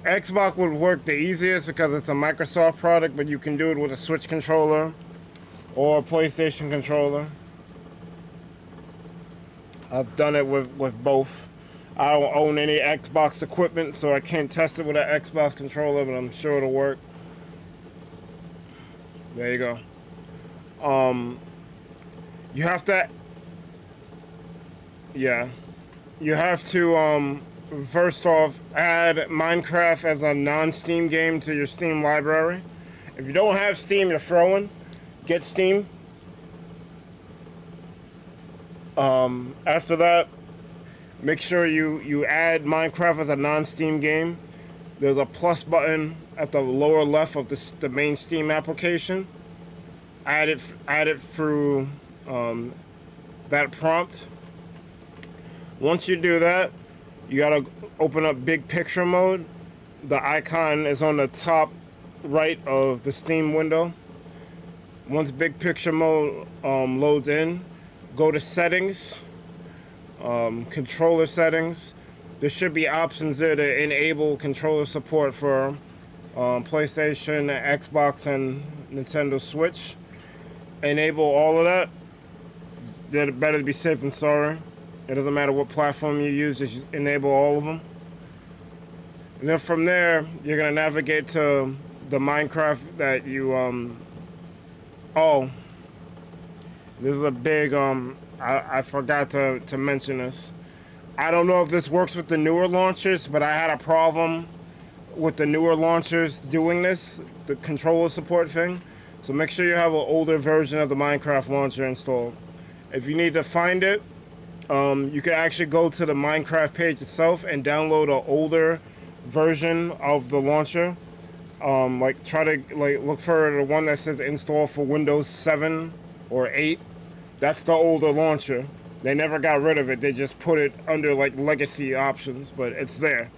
Xbox would work the easiest because it's a Microsoft product, but you can do it with a Switch controller or a PlayStation controller. I've done it with both. I don't own any Xbox equipment, so I can't test it with an Xbox controller, but I'm sure it'll work. There you go. You have to... Yeah. You have to, first off, add Minecraft as a non-Steam game to your Steam library. If you don't have Steam, you're throwing. Get Steam. After that, make sure you add Minecraft as a non-Steam game. There's a plus button at the lower left of the main Steam application. Add it through that prompt. Once you do that, you gotta open up big picture mode. The icon is on the top right of the Steam window. Once big picture mode loads in, go to settings. Controller settings. There should be options there to enable controller support for PlayStation, Xbox, and Nintendo Switch. Enable all of that. Better to be safe than sorry. It doesn't matter what platform you use, just enable all of them. And then from there, you're gonna navigate to the Minecraft that you oh, this is a big I forgot to mention this. I don't know if this works with the newer launchers, but I had a problem with the newer launchers doing this, the controller support thing. So make sure you have an older version of the Minecraft launcher installed. If you need to find it, you can actually go to the Minecraft page itself and download an older version of the launcher. Try to look for the one that says install for Windows 7 or 8. That's the older launcher. They never got rid of it. They just put it under legacy options, but it's there.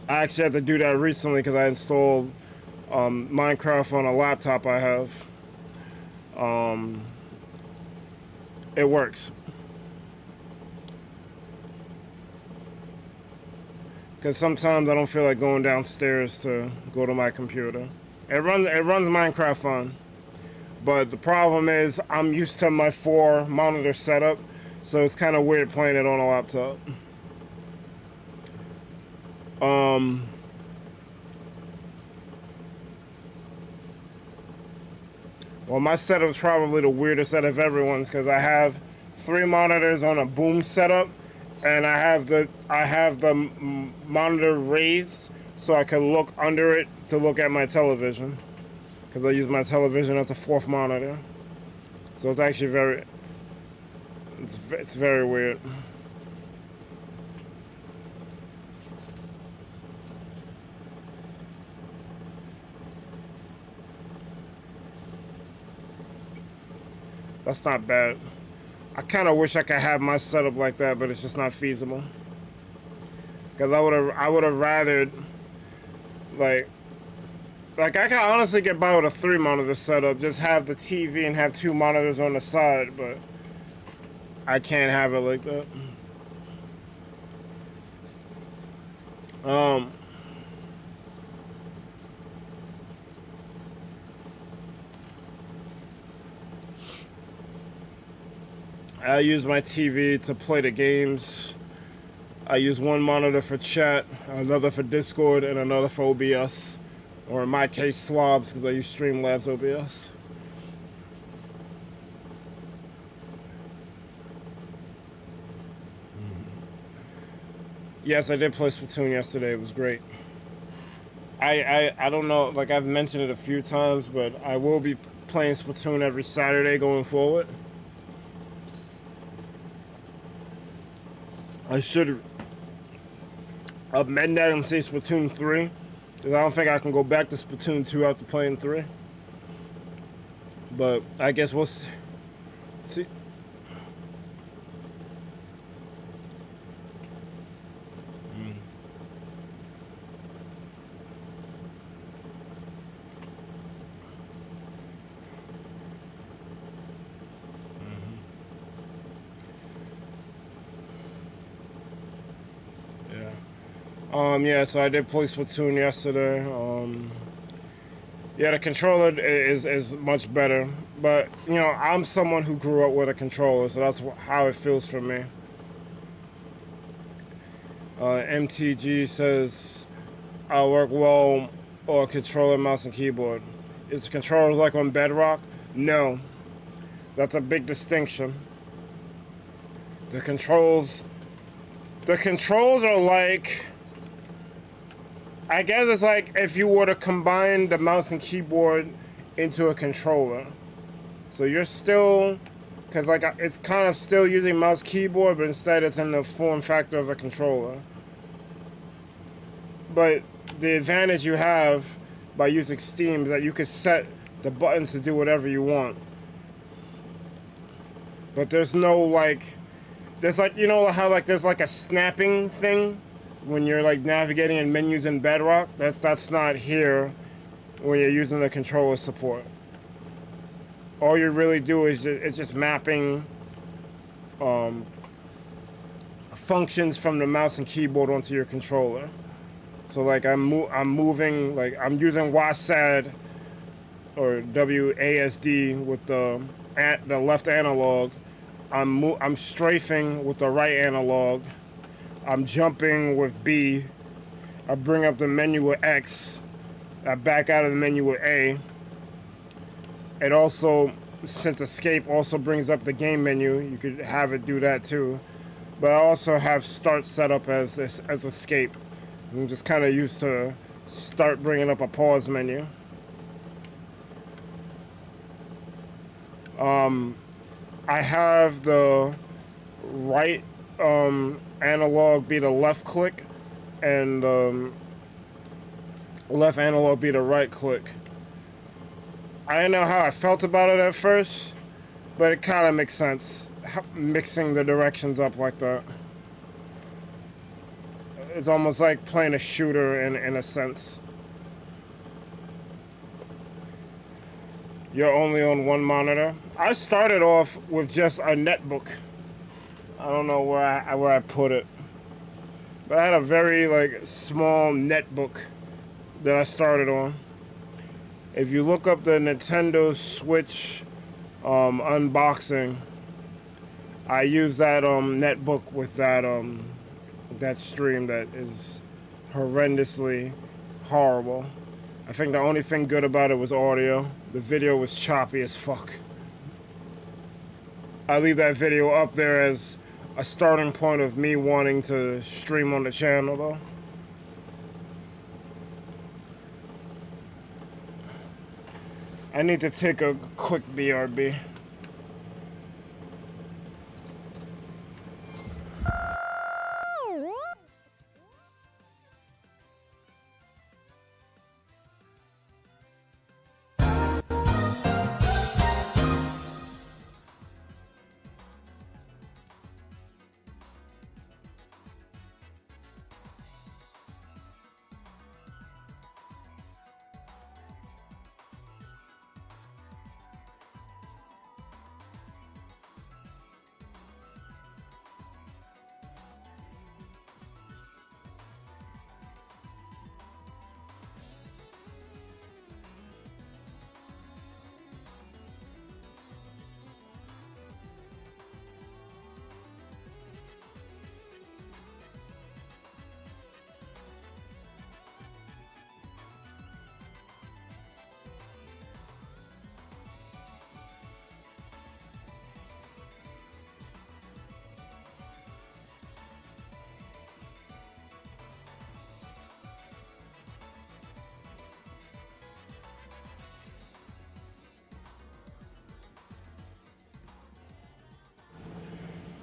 I actually had to do that recently because I installed Minecraft on a laptop I have. It works. Because sometimes I don't feel like going downstairs to go to my computer. It runs Minecraft fine. But the problem is I'm used to my 4 monitor setup, so it's kind of weird playing it on a laptop. Um, well, my setup is probably the weirdest out of everyone's because I have 3 monitors on a boom setup, and I have the monitor raised so I can look under it to look at my television because I use my television as the 4th monitor. So it's actually it's very weird. That's not bad. I kind of wish I could have my setup like that, but it's just not feasible. Because I would have rathered, like I can honestly get by with a 3 monitor setup, just have the TV and have 2 monitors on the side, but I can't have it like that. I use my TV to play the games. I use 1 monitor for chat, another for Discord, and another for OBS. Or in my case, Slobs, because I use Streamlabs OBS. Yes, I did play Splatoon yesterday. It was great. I don't know, like I've mentioned it a few times, but I will be playing Splatoon every Saturday going forward. I should amend that and say Splatoon 3. Because I don't think I can go back to Splatoon 2 after playing 3. But I guess we'll see. Yeah, so I did play Splatoon yesterday. Yeah, the controller is much better. But, you know, I'm someone who grew up with a controller, so that's how it feels for me. MTG says, I'll work well or a controller, mouse, and keyboard. Is the controller like on Bedrock? No. That's a big distinction. The controls are like, I guess it's like if you were to combine the mouse and keyboard into a controller. So you're still, because like it's kind of still using mouse keyboard, but instead it's in the form factor of a controller. But the advantage you have by using Steam is that you could set the buttons to do whatever you want. But there's no like, there's like, you know how like there's like a snapping thing when you're like navigating in menus in Bedrock? That's not here when you're using the controller support. All you really do is just mapping functions from the mouse and keyboard onto your controller. So like I'm moving, like I'm using WASD or WASD with the left analog. I'm strafing with the right analog. I'm jumping with B. I bring up the menu with X. I back out of the menu with A. It also, since escape also brings up the game menu, you could have it do that too. But I also have start set up as escape. I'm just kind of used to start bringing up a pause menu. I have the right analog be the left click and left analog be the right click. I didn't know how I felt about it at first, but it kind of makes sense, mixing the directions up like that. It's almost like playing a shooter in a sense. You're only on 1 monitor. I started off with just a netbook. I don't know where I put it, but I had a very like small netbook that I started on. If you look up the Nintendo Switch unboxing, I use that netbook with that that stream that is horrendously horrible. I think the only thing good about it was audio. The video was choppy as fuck. I leave that video up there as a starting point of me wanting to stream on the channel though. I need to take a quick BRB.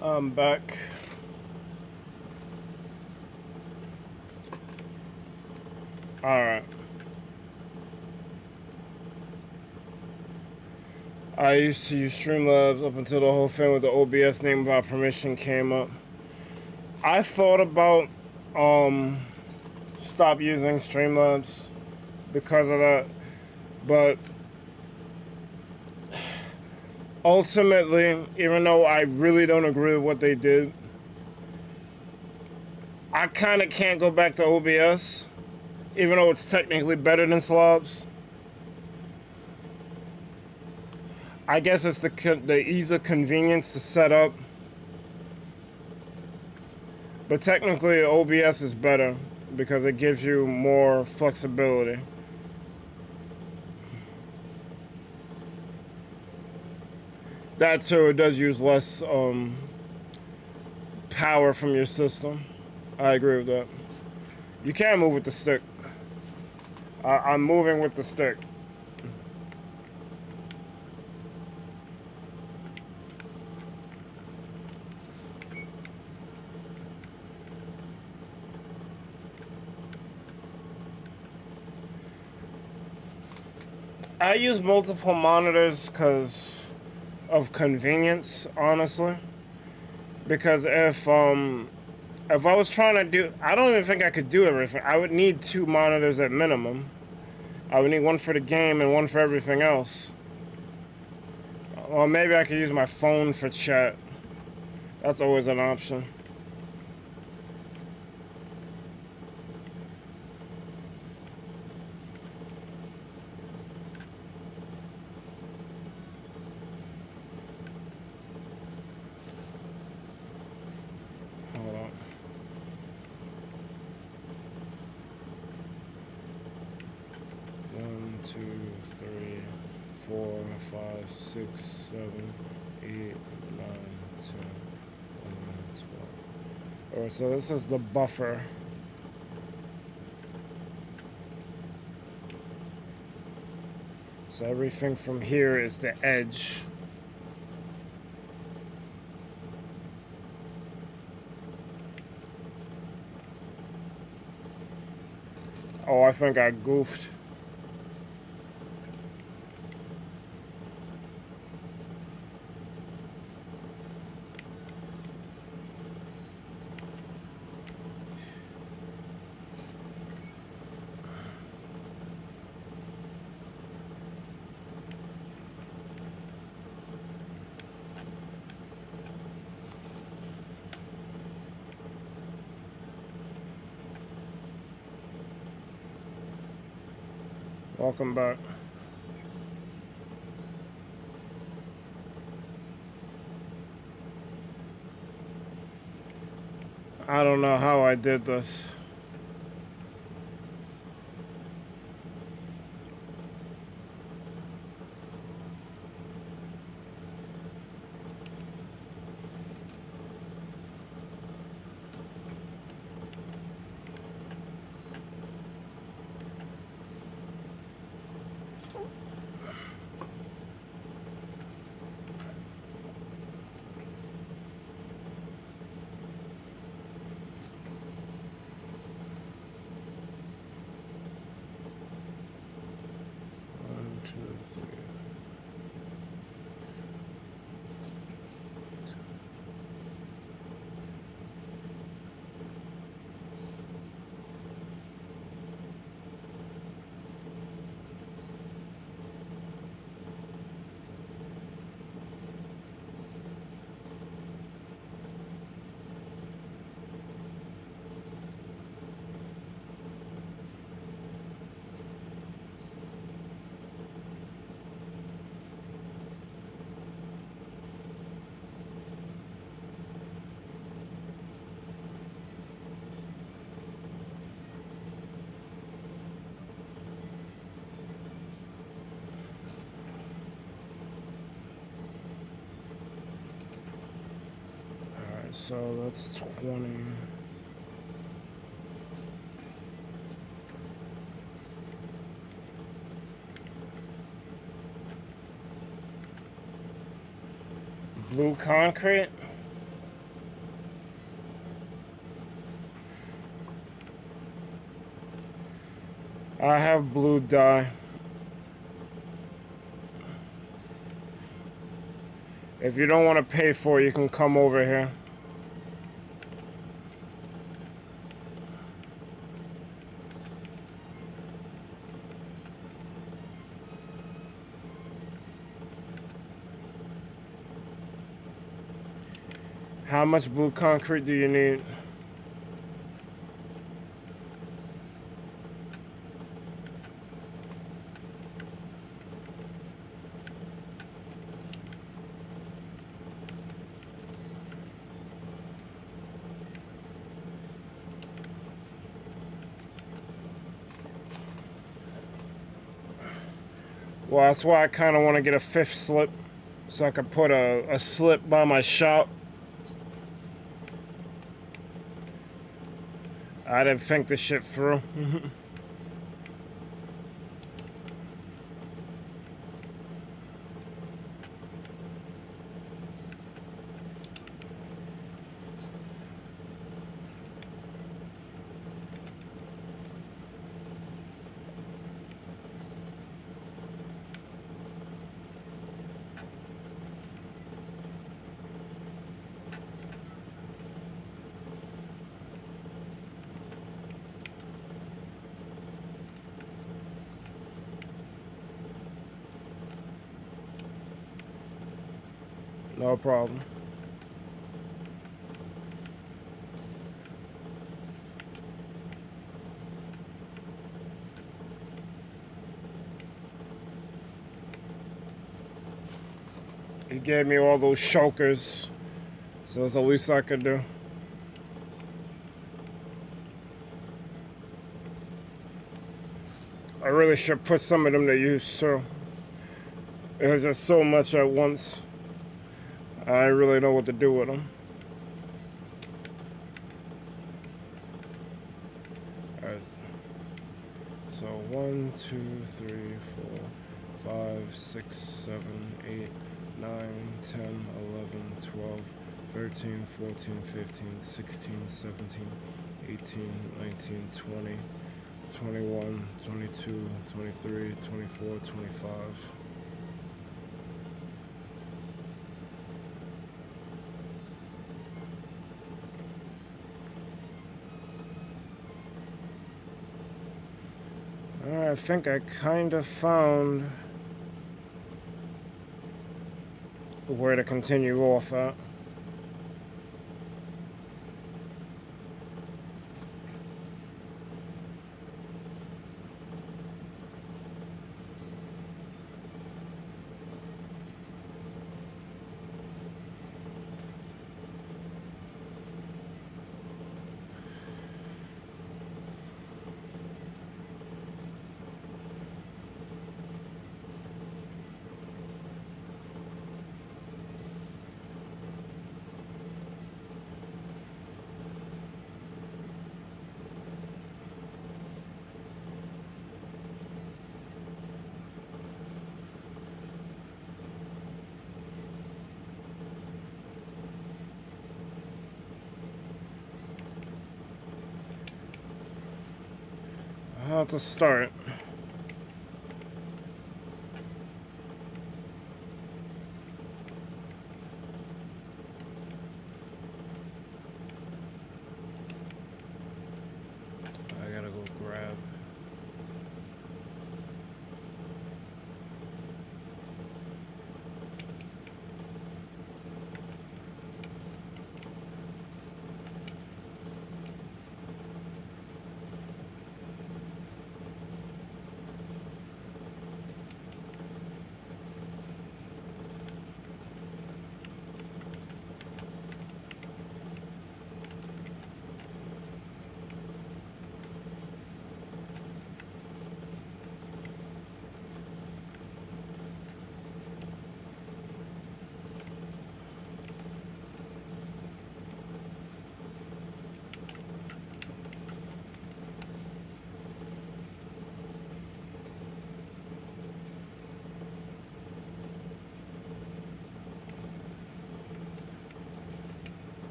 I'm back. Alright. I used to use Streamlabs up until the whole thing with the OBS name without permission came up. I thought about stop using Streamlabs because of that, but ultimately, even though I really don't agree with what they did, I kind of can't go back to OBS, even though it's technically better than Slobs. I guess it's the ease of convenience to set up. But technically, OBS is better because it gives you more flexibility. That too, it does use less power from your system. I agree with that. You can move with the stick. I'm moving with the stick. I use multiple monitors because of convenience, honestly. Because if I was trying to do, I don't even think I could do everything. I would need 2 monitors at minimum. I would need one for the game and one for everything else. Or maybe I could use my phone for chat. That's always an option. Hold on. One, 2, 3, 4, 5, 6, 7, 8, 9, 10, 11, 12. Alright, so this is the buffer. So everything from here is the edge. Oh, I think I goofed. Welcome back. I don't know how I did this. So that's 20. Blue concrete. I have blue dye. If you don't want to pay for it, you can come over here. How much blue concrete do you need? Well, that's why I kind of want to get a 5th slip, so I could put a slip by my shop. I didn't think this shit through. No problem. He gave me all those shulkers, so that's the least I could do. I really should put some of them to use too. It was just so much at once. I really know what to do with them. Alright. So 1, 2, 3, 4, 5, 6, 7, 8, 9, 10, 11, 12, 13, 14, 15, 16, 17, 18, 19, 20, 21, 22, 23, 24, 25. I think I kind of found where to continue off at. How to start? I gotta go grab.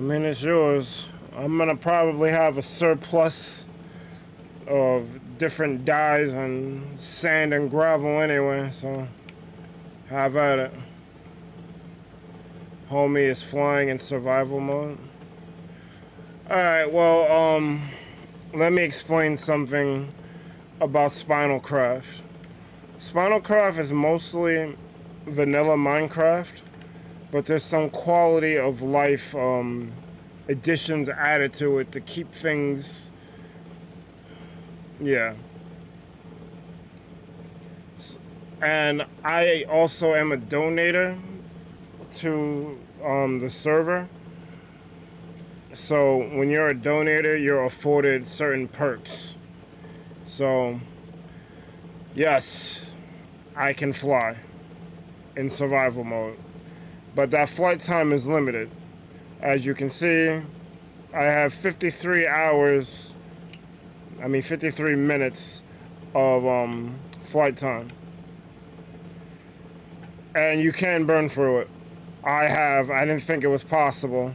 mean, it's yours. I'm gonna probably have a surplus of different dyes and sand and gravel anyway, so have at it. Homie is flying in survival mode. Alright, well, let me explain something about Spinalcraft. Spinalcraft is mostly vanilla Minecraft, but there's some quality of life additions added to it to keep things, yeah. And I also am a donator to the server. So when you're a donator, you're afforded certain perks. So yes, I can fly in survival mode, but that flight time is limited. As you can see, I have 53 minutes of flight time. And you can burn through it. I didn't think it was possible.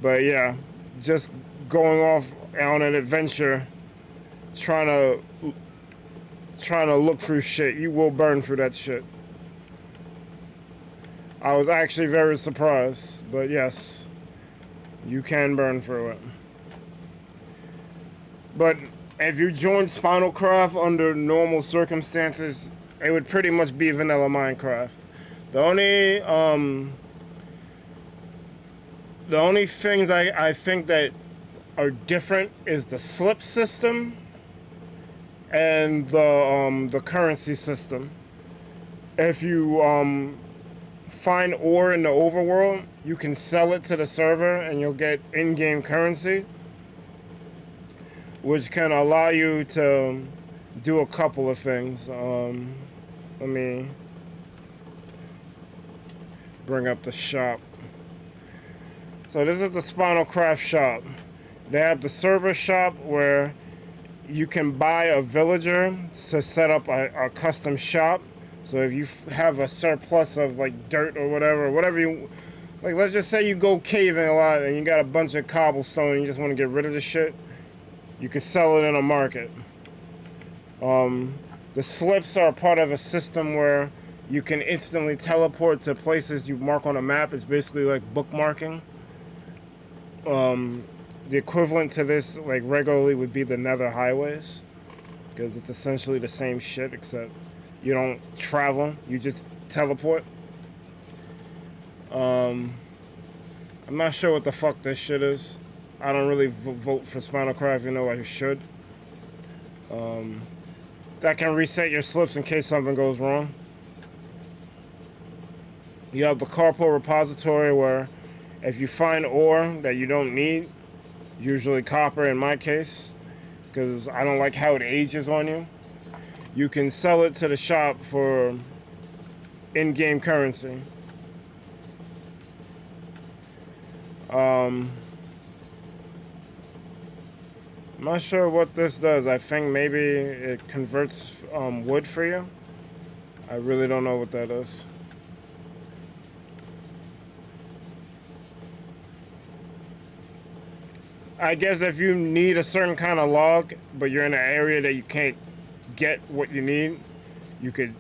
But yeah, just going off on an adventure, trying to look through shit, you will burn through that shit. I was actually very surprised, but yes, you can burn through it. But if you joined Spinalcraft under normal circumstances, it would pretty much be vanilla Minecraft. The only things I think that are different is the slip system and the currency system. If you find ore in the overworld, you can sell it to the server and you'll get in-game currency, which can allow you to do a couple of things. Let me bring up the shop. So this is the Spinalcraft shop. They have the server shop where you can buy a villager to set up a custom shop. So if you have a surplus of like dirt or whatever you, like let's just say you go caving a lot and you got a bunch of cobblestone and you just want to get rid of the shit, you can sell it in a market. The slips are part of a system where you can instantly teleport to places you mark on a map. It's basically like bookmarking. The equivalent to this, like regularly, would be the Nether highways, because it's essentially the same shit, except you don't travel, you just teleport. I'm not sure what the fuck this shit is. I don't really vote for Spinalcraft, even though I should. That can reset your slips in case something goes wrong. You have the carpal repository where if you find ore that you don't need, usually copper in my case, because I don't like how it ages on you, you can sell it to the shop for in-game currency. I'm not sure what this does. I think maybe it converts wood for you. I really don't know what that is. I guess if you need a certain kind of log, but you're in an area that you can't get what you need, you could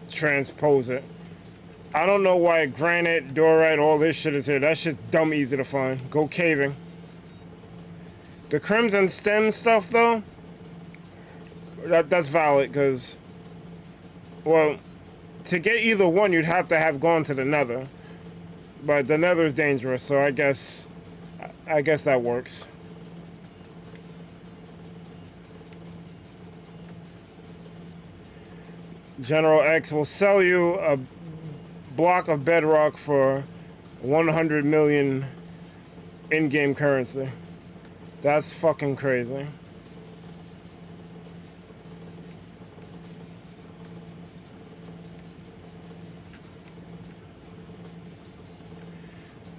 transpose it. I don't know why granite, diorite, all this shit is here. That shit's dumb easy to find. Go caving. The crimson stem stuff, though, that's valid, because, well, to get either one, you'd have to have gone to the nether. But the nether is dangerous, so I guess that works. General X will sell you a block of bedrock for 100 million in-game currency. That's fucking crazy.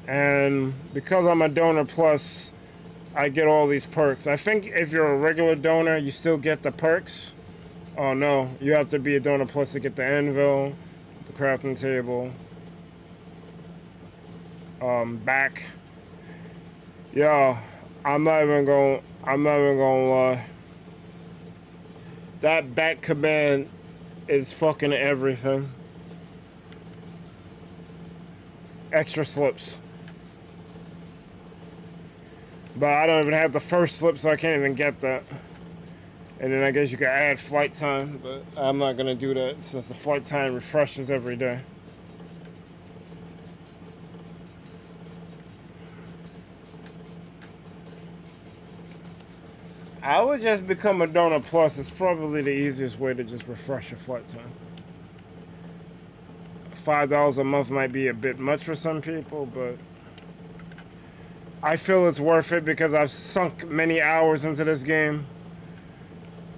And because I'm a donor plus, I get all these perks. I think if you're a regular donor, you still get the perks. Oh no, you have to be a donor plus to get the anvil, the crafting table, back Yeah, I'm not even gonna lie. That back command is fucking everything. Extra slips. But I don't even have the first slip, so I can't even get that. And then I guess you can add flight time, but I'm not gonna do that since the flight time refreshes every day. I would just become a donor plus. It's probably the easiest way to just refresh your flight time. $5 a month might be a bit much for some people, but I feel it's worth it because I've sunk many hours into this game,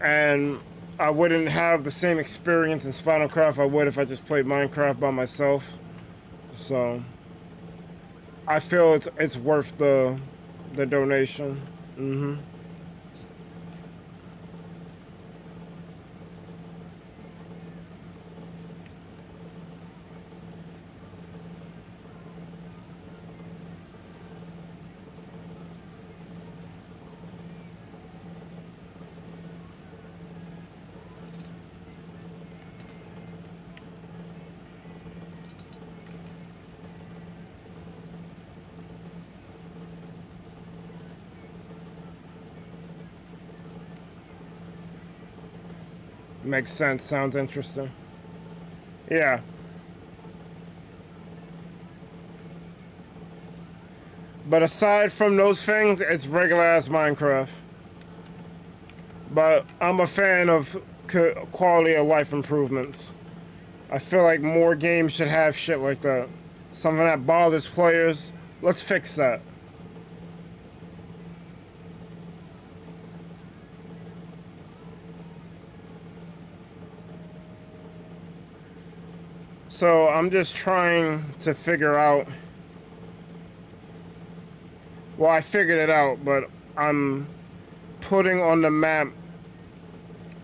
and I wouldn't have the same experience in Spinalcraft I would if I just played Minecraft by myself. So I feel it's worth the donation. Mm-hmm. Makes sense. Sounds interesting. Yeah. But aside from those things, it's regular ass Minecraft. But I'm a fan of quality of life improvements. I feel like more games should have shit like that. Something that bothers players. Let's fix that. So I'm just trying to figure out. Well, I figured it out, but I'm putting on the map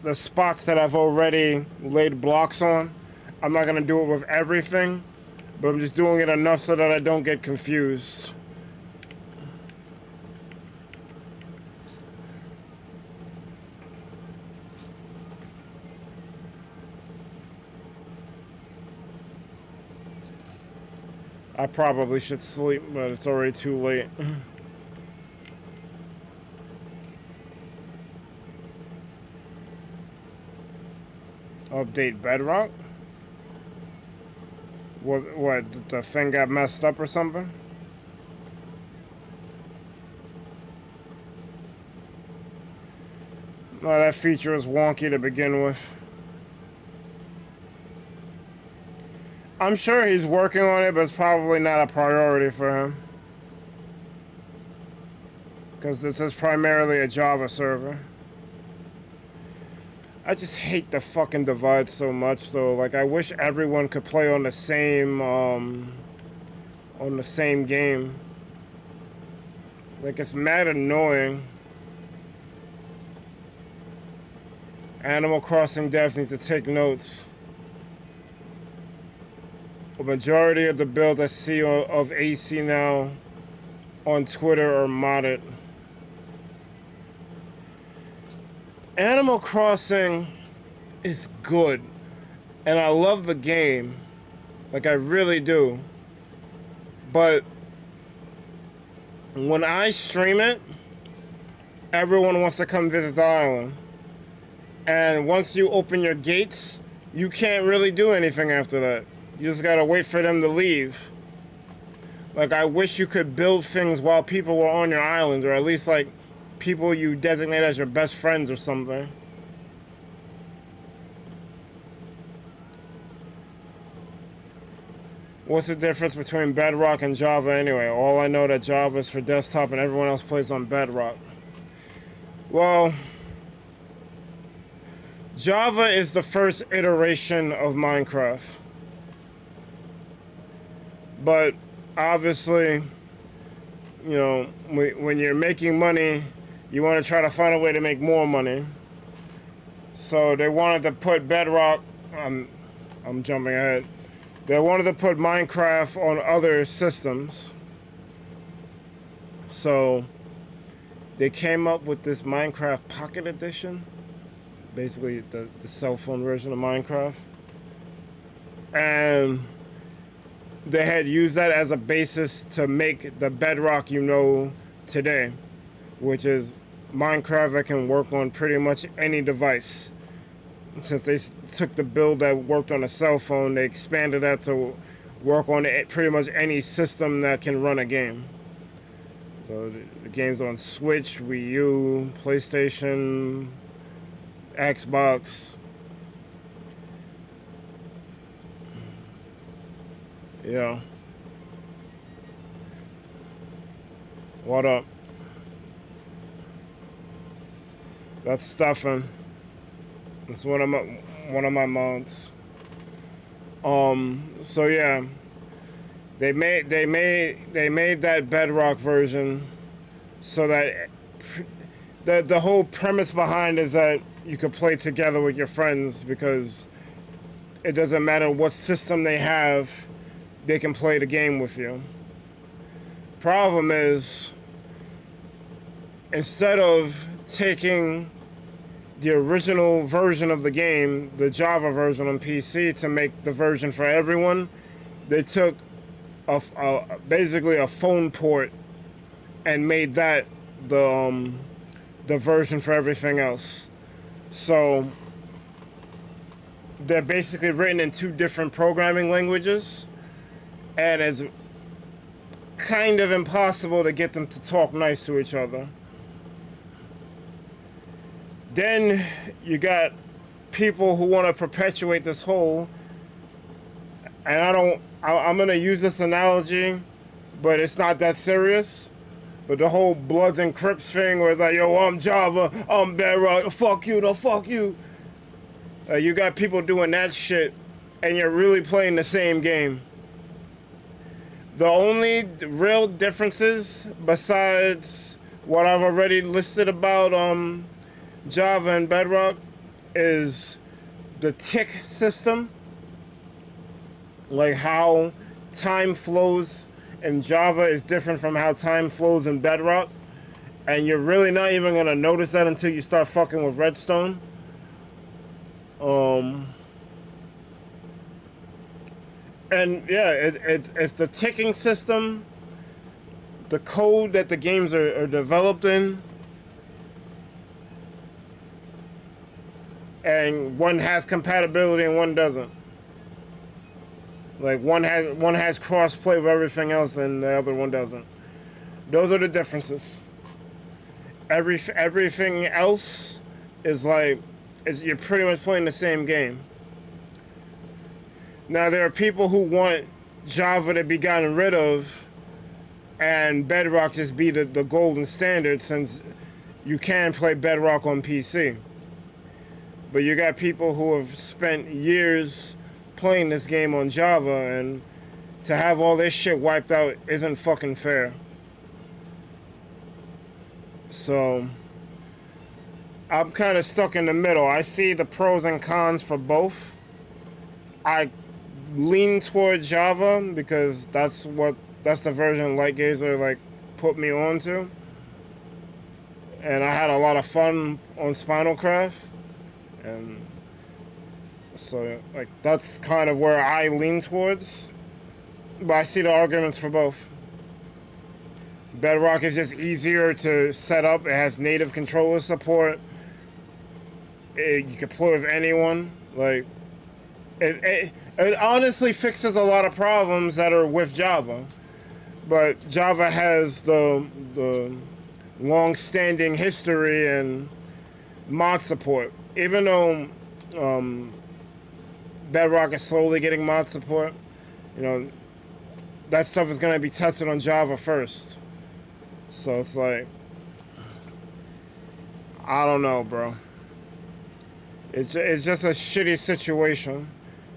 the spots that I've already laid blocks on. I'm not gonna do it with everything, but I'm just doing it enough so that I don't get confused. I probably should sleep, but it's already too late. Update Bedrock? What, the thing got messed up or something? No, that feature is wonky to begin with. I'm sure he's working on it, but it's probably not a priority for him. Because this is primarily a Java server. I just hate the fucking divide so much, though. Like, I wish everyone could play on the same game. Like, it's mad annoying. Animal Crossing devs need to take notes. The majority of the builds I see of AC now on Twitter are modded. Animal Crossing is good, and I love the game, like I really do. But when I stream it, everyone wants to come visit the island. And once you open your gates, you can't really do anything after that. You just gotta wait for them to leave. Like, I wish you could build things while people were on your island, or at least, like, people you designate as your best friends or something. What's the difference between Bedrock and Java anyway? All I know that Java is for desktop and everyone else plays on Bedrock. Well, Java is the first iteration of Minecraft. But obviously, you know, when you're making money, you want to try to find a way to make more money. So they wanted to put Bedrock, I'm jumping ahead. They wanted to put Minecraft on other systems. So they came up with this Minecraft Pocket Edition, basically the cell phone version of Minecraft. And they had used that as a basis to make the Bedrock you know today, which is Minecraft that can work on pretty much any device. Since they took the build that worked on a cell phone, they expanded that to work on pretty much any system that can run a game. So the game's on Switch, Wii U, PlayStation, Xbox. Yeah. What up? That's stuffing. It's one of my mods. So yeah. They made that Bedrock version so that the whole premise behind is that you could play together with your friends, because it doesn't matter what system they have, they can play the game with you. Problem is, instead of taking the original version of the game, the Java version on PC, to make the version for everyone, they took basically a phone port and made that the version for everything else. So they're basically written in two different programming languages, and it's kind of impossible to get them to talk nice to each other. Then you got people who want to perpetuate this whole, and I'm going to use this analogy, but it's not that serious. But the whole Bloods and Crips thing where it's like, yo, I'm Java, I'm Bedrock, fuck you, no, fuck you. You got people doing that shit, and you're really playing the same game. The only real differences, besides what I've already listed about Java and Bedrock, is the tick system. Like how time flows in Java is different from how time flows in Bedrock. And you're really not even going to notice that until you start fucking with Redstone. And yeah, it's the ticking system, the code that the games are developed in. And one has compatibility and one doesn't. Like one has cross-play with everything else and the other one doesn't. Those are the differences. Everything else is you're pretty much playing the same game. Now there are people who want Java to be gotten rid of and Bedrock just be the golden standard, since you can play Bedrock on PC. But you got people who have spent years playing this game on Java, and to have all this shit wiped out isn't fucking fair. So I'm kind of stuck in the middle. I see the pros and cons for both. I lean toward Java because that's the version Lightgazer put me on to. And I had a lot of fun on Spinalcraft. And so that's kind of where I lean towards. But I see the arguments for both. Bedrock is just easier to set up. It has native controller support. You can play with anyone. It honestly fixes a lot of problems that are with Java. But Java has the long-standing history and mod support. Even though Bedrock is slowly getting mod support, that stuff is going to be tested on Java first. So it's I don't know, bro. It's just a shitty situation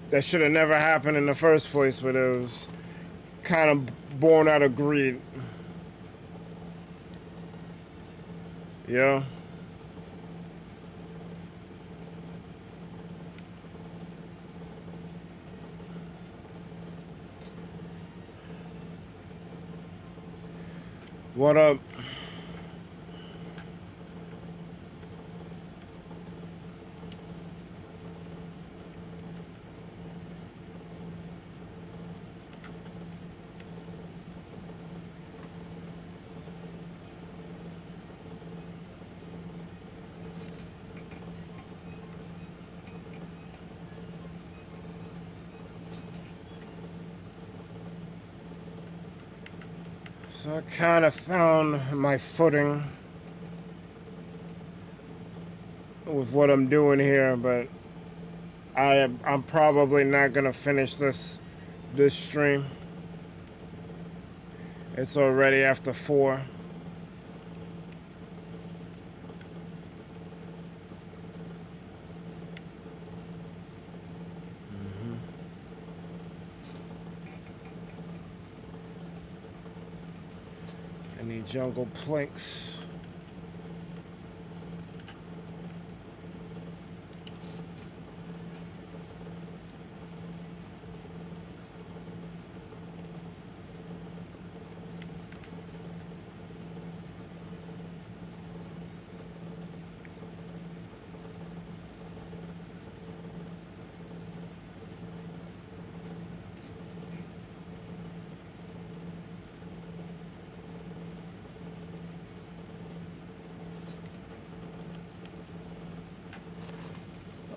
that should have never happened in the first place, but it was kind of born out of greed. Yeah. What up? So I kind of found my footing with what I'm doing here, but I'm probably not gonna finish this stream. It's already after 4. I need jungle planks.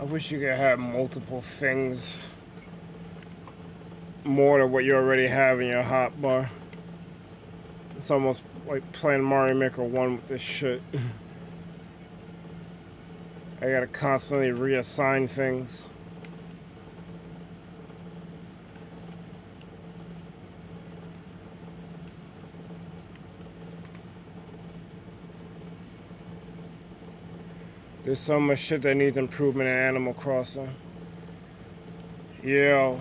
I wish you could have multiple things, more than what you already have in your hotbar. It's almost like playing Mario Maker 1 with this shit. I gotta constantly reassign things. There's so much shit that needs improvement in Animal Crossing. Yo.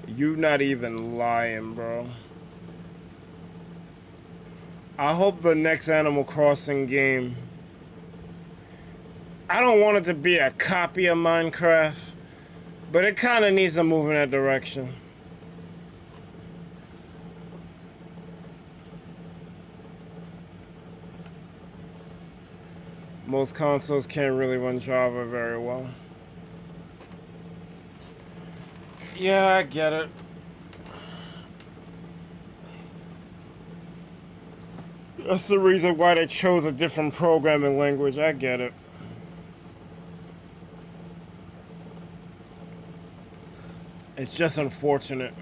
You not even lying, bro. I hope the next Animal Crossing game, I don't want it to be a copy of Minecraft, but it kind of needs to move in that direction. Most consoles can't really run Java very well. Yeah, I get it. That's the reason why they chose a different programming language. I get it. It's just unfortunate.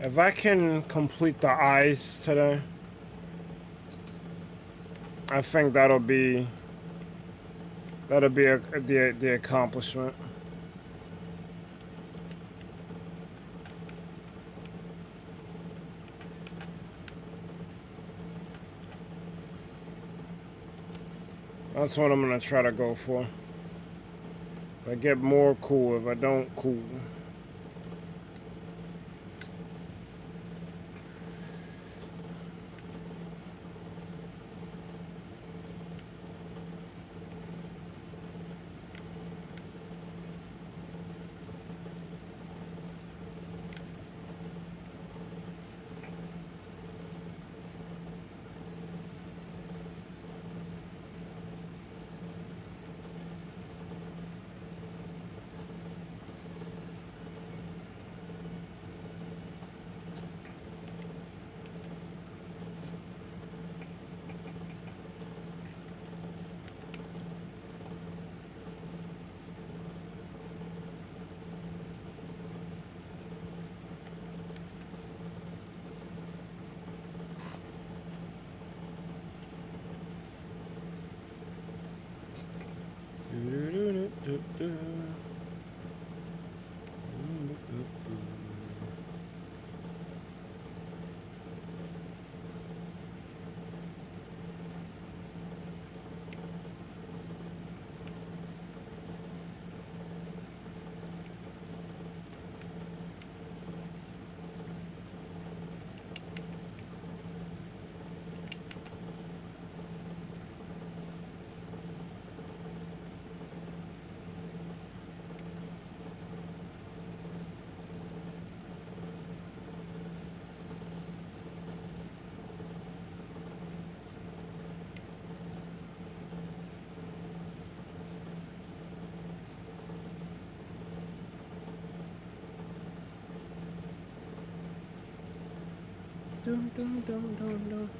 If I can complete the eyes today, I think that'll be the accomplishment. That's what I'm gonna try to go for. If I get more, cool. If I don't, cool. Dum, dum, dum, dum, dum.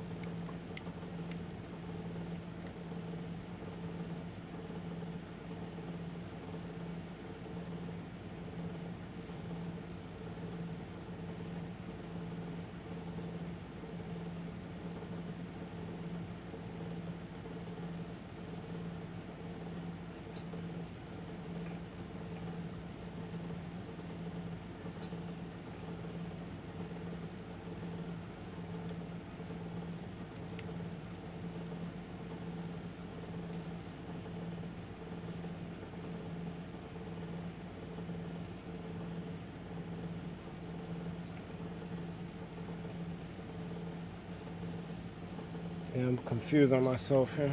Yeah, I'm confused on myself here.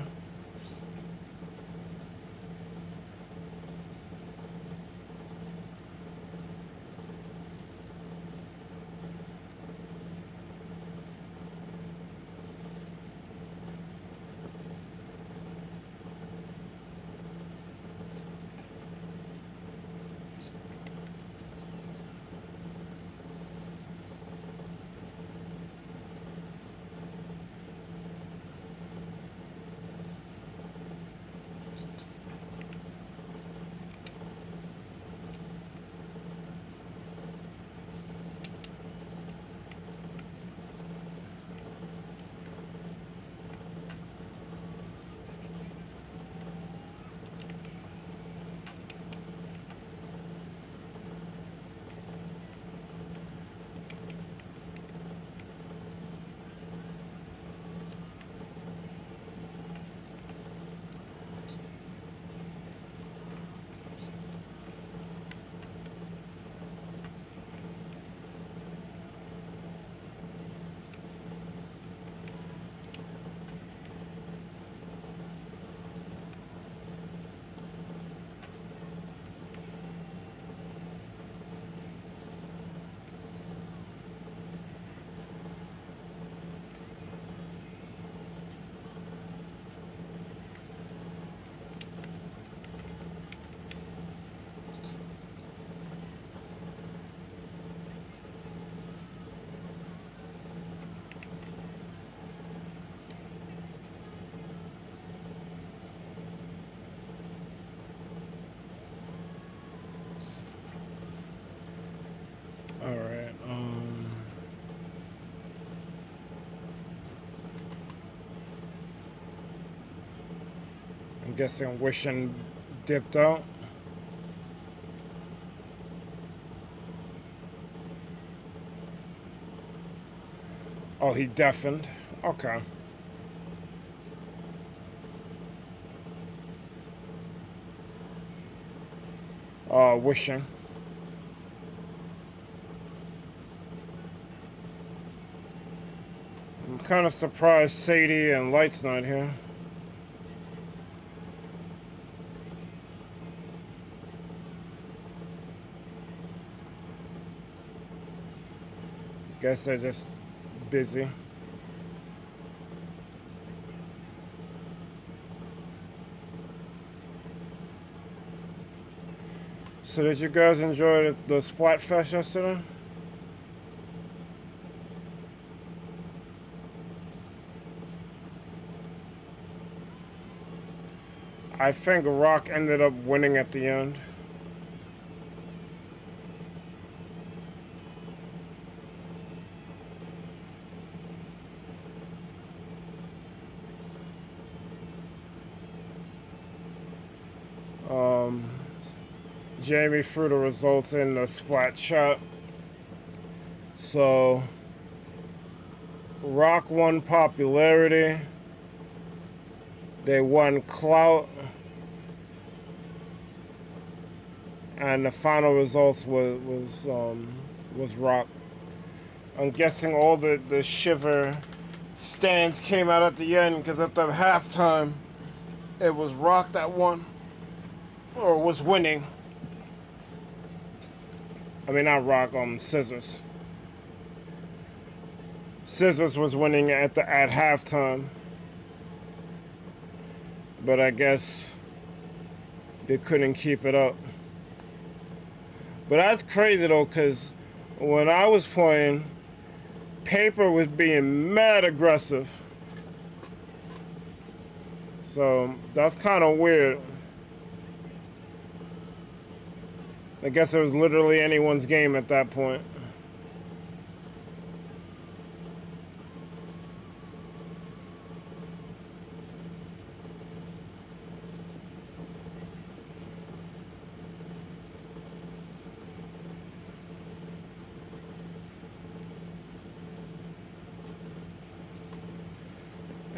All right. I'm guessing Wishing dipped out. Oh, he deafened. Okay. Wishing. I'm kind of surprised Sadie and Light's not here. Guess they're just busy. So did you guys enjoy the Splatfest yesterday? I think Rock ended up winning at the end. Jamie threw the results in the splat shot. So Rock won popularity. They won clout. And the final results was Rock. I'm guessing all the Shiver stands came out at the end, because at the halftime it was Rock that won, or was winning. I mean, not Rock, Scissors. Scissors was winning at halftime, but I guess they couldn't keep it up. But that's crazy though, because when I was playing, Paper was being mad aggressive. So that's kind of weird. I guess it was literally anyone's game at that point.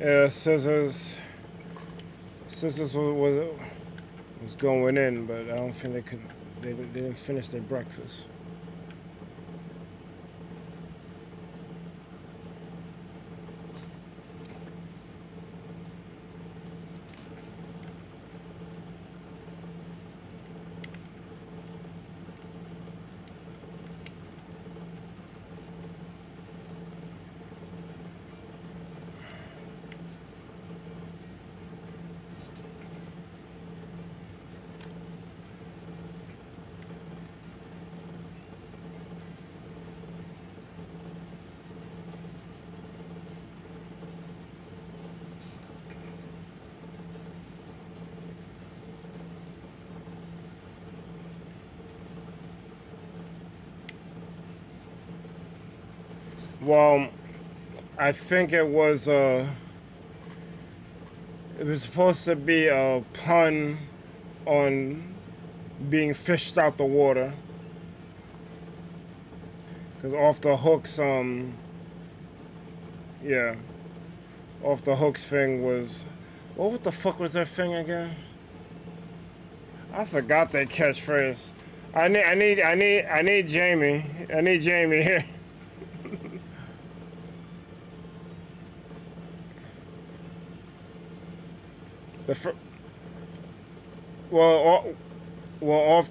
Yeah, Scissors was going in, but I don't think they could. They didn't finish their breakfast. Well, I think it was supposed to be a pun on being fished out the water. Cause off the hooks, yeah, off the hooks thing was, what the fuck was their thing again? I forgot their catchphrase. I need Jamie. I need Jamie here. Well, off.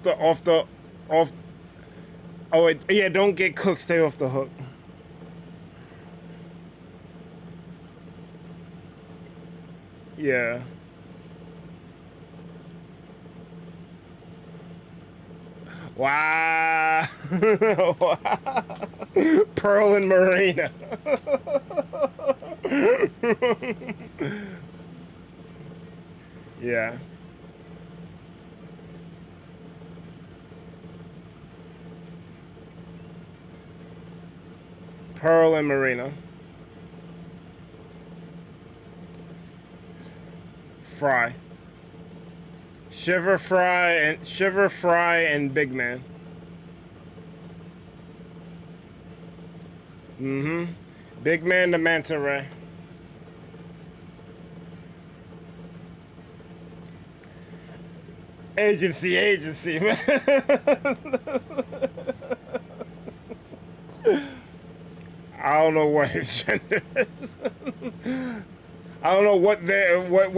Oh wait, yeah, don't get cooked. Stay off the hook. Yeah. Wow. Pearl and Marina. Yeah. Pearl and Marina. Fry. Shiver, Fry, and Big Man. Mm-hmm. Big Man, the Manta Ray. Agency, man. I don't know what his gender is. I don't know what what.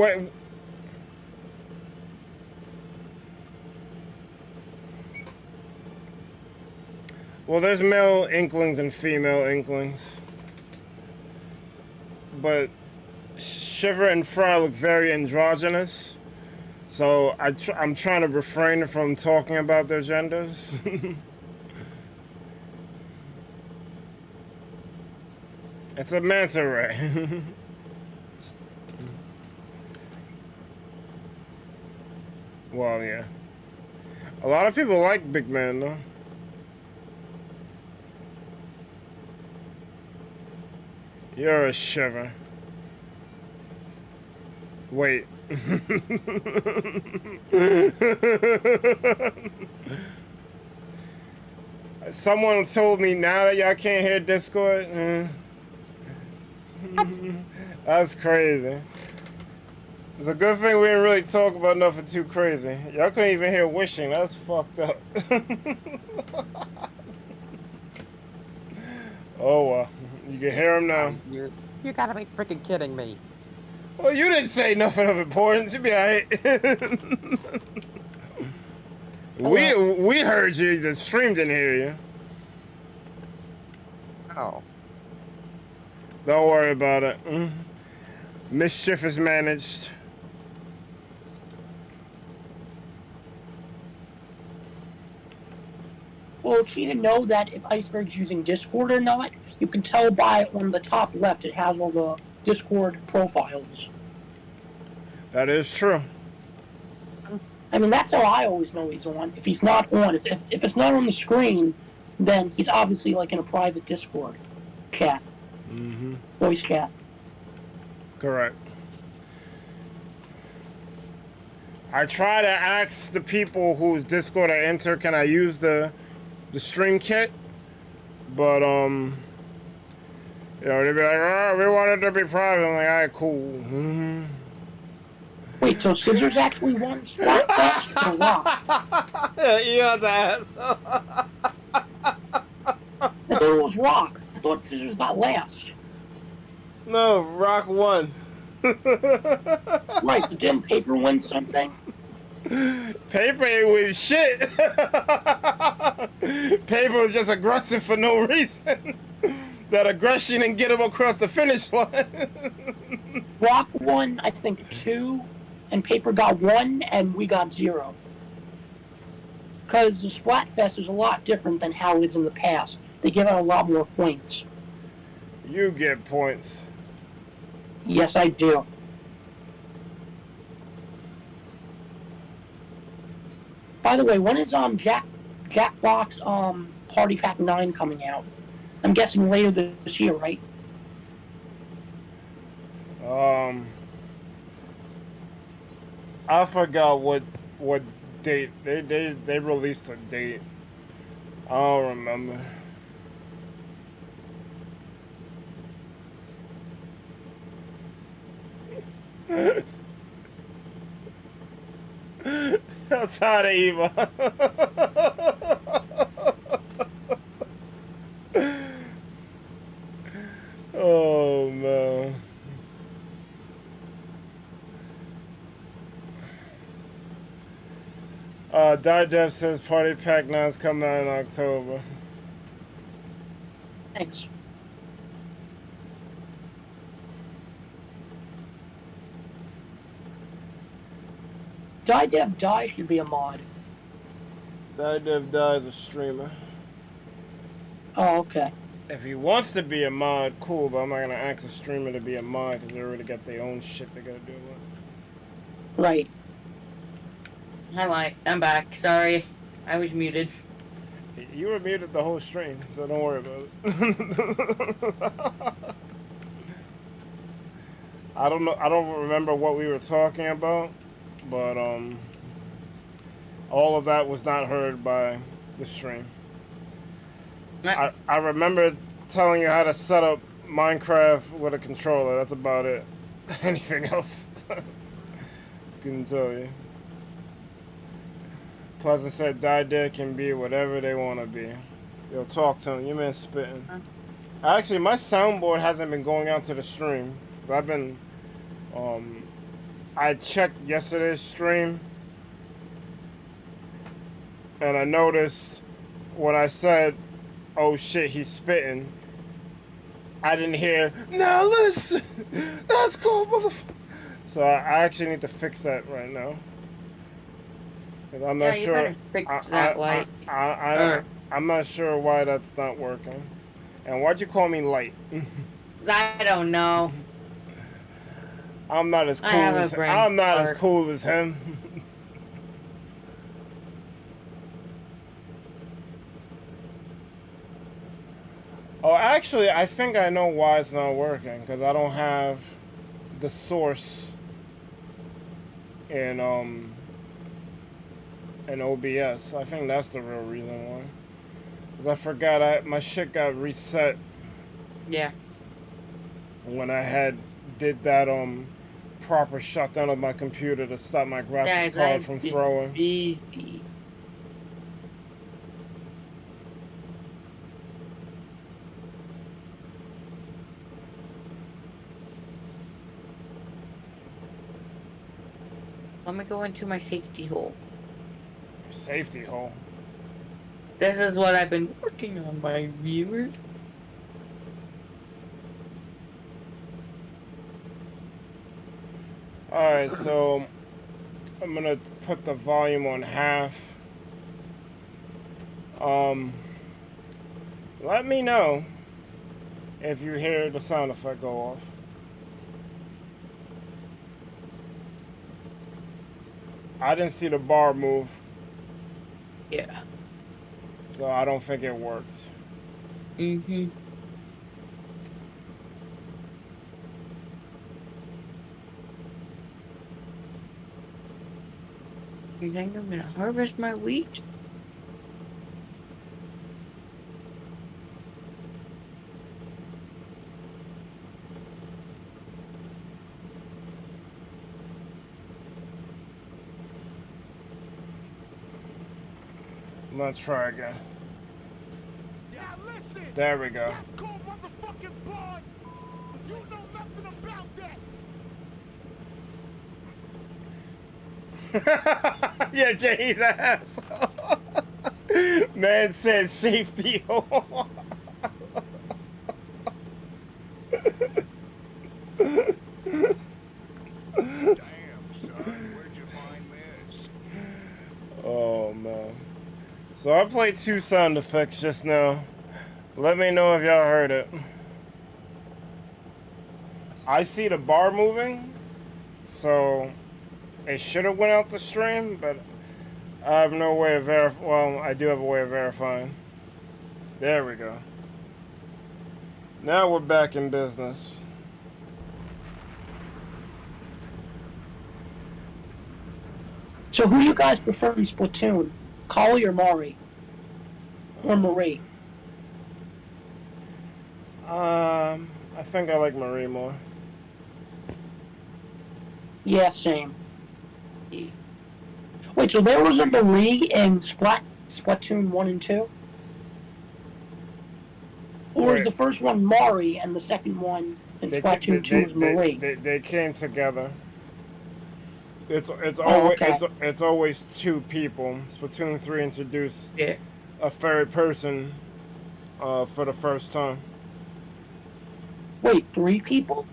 Well, there's male Inklings and female Inklings, but Shiver and Fry look very androgynous. So I'm trying to refrain from talking about their genders. It's a manta ray. Well, yeah. A lot of people like Big Man, though. You're a shiver. Wait. Someone told me now that y'all can't hear Discord. That's crazy. It's a good thing we didn't really talk about nothing too crazy. Y'all couldn't even hear wishing. That's fucked up. Oh, well. You can hear him now. You gotta be freaking kidding me. Well, you didn't say nothing of importance. You'll be alright. We heard you. The stream didn't hear you. Oh. Don't worry about it. Mischief is managed. Well, if you didn't know that if Iceberg's using Discord or not, you can tell by on the top left it has all the Discord profiles. That is true. I mean, that's how I always know he's on. If he's not on, if it's not on the screen, then he's obviously like in a private Discord chat. Mm-hmm. Voice chat. Correct. I try to ask the people whose Discord I enter, can I use the stream kit? But you know, they'd be like, oh, we want it to be private. I'm like, all right, cool. Mm-hmm. Wait, so Scissors actually won Splatfest or Rock? You have to ask. I thought it was Rock. I thought Scissors got last. No, Rock won. Right, but didn't Paper win something? Paper ain't with shit. Paper was just aggressive for no reason. That aggression didn't get him across the finish line. Rock won, I think, 2, and Paper got 1, and we got 0. Because the Splatfest is a lot different than how it is in the past. They give out a lot more points. You get points. Yes, I do. By the way, when is Jackbox Party Pack 9 coming out? I'm guessing later this year, right? I forgot what date they released a date. I don't remember. Outside of Eva. Oh man. Die Dev says Party Pack 9 is coming out in October. Thanks. Die Dev Die should be a mod. Die Dev Die is a streamer. Oh, okay. If he wants to be a mod, cool, but I'm not gonna ask a streamer to be a mod because they already got their own shit they gotta do with. Right. Hi, I'm back. Sorry, I was muted. You were muted the whole stream, so don't worry about it. I don't know. I don't remember what we were talking about, but all of that was not heard by the stream. I remember telling you how to set up Minecraft with a controller. That's about it. Anything else? Couldn't tell you. Plus, I said Die Dead can be whatever they want to be. Yo, talk to him. You man spitting. Actually, my soundboard hasn't been going out to the stream. I've been, I checked yesterday's stream, and I noticed when I said, oh shit, he's spitting, I didn't hear, now listen, that's cool, motherfucker. So I actually need to fix that right now. Cause I'm not sure. Better fix that light. I'm not sure why that's not working. And why'd you call me light? I don't know. I'm not as cool as him. Oh, actually, I think I know why it's not working. Because I don't have the source in OBS. I think that's the real reason why. 'Cause I forgot my shit got reset Yeah. when I did that proper shutdown of my computer to stop my graphics Guys, card I've from been throwing. busy. Let me go into my safety hole. Safety hole. This is what I've been working on, my viewers. Alright, so I'm gonna put the volume on half. Let me know if you hear the sound effect go off. I didn't see the bar move, Yeah. so I don't think it worked. Mm-hmm. You think I'm gonna harvest my wheat? Let's try again. Yeah, listen. There we go. That's called motherfucking blood. You know nothing about that. Yeah, Jay's ass. Man said safety hole. Damn, son, where'd you find this? Oh man. So I played 2 sound effects just now. Let me know if y'all heard it. I see the bar moving, so it should have went out the stream, but I have no way of well, I do have a way of verifying. There we go. Now we're back in business. So who you guys prefer in Splatoon? Kali or Mari? Or Marie? I think I like Marie more. Yeah, same. Wait, so there was a Marie in Splatoon 1 and 2? Or was Wait. the first one Mari and the second one in Splatoon 2 was Marie? They came together. It's okay. it's always 2 people. Splatoon 3 introduced Yeah. a third person for the first time. Wait, 3 people?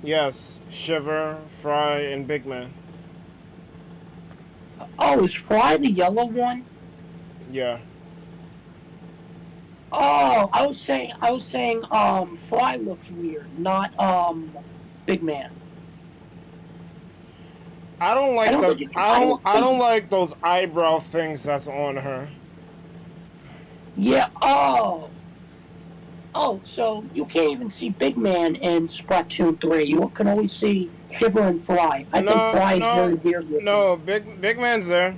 Yes, Shiver, Fry, and Big Man. Oh, is Fry the yellow one? Yeah. Oh, I was saying, Fry looks weird, not, Big Man. I don't like I don't like those eyebrow things that's on her. Yeah, oh, so you can't even see Big Man in Splatoon 3. You can only see Shiver and Fry. I think Fry is very weird looking. No, Big Man's there.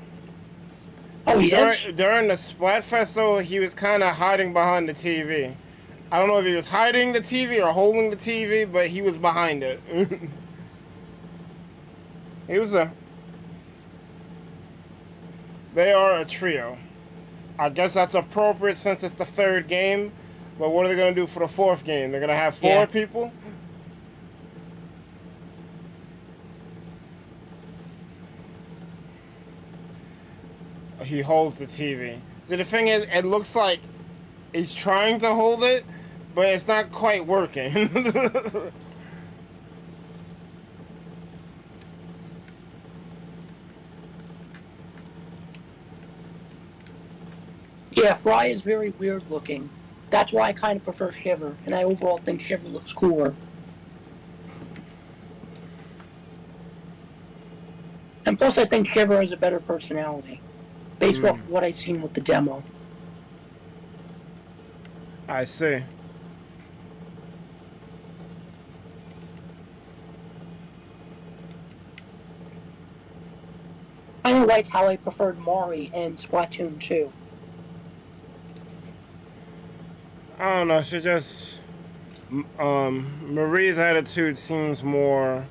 Oh, he is? During the Splatfest, though, he was kind of hiding behind the TV. I don't know if he was hiding the TV or holding the TV, but he was behind it. He was there. They are a trio. I guess that's appropriate since it's the 3rd game. But what are they going to do for the 4th game? They're going to have 4 people? He holds the TV. So the thing is, it looks like he's trying to hold it, but it's not quite working. Yeah, Fry is very weird looking. That's why I kind of prefer Shiver, and I overall think Shiver looks cooler. And plus, I think Shiver has a better personality, based off of what I've seen with the demo. I see. kind of like how I preferred Mari in Splatoon 2. I don't know. She just Marie's attitude seems more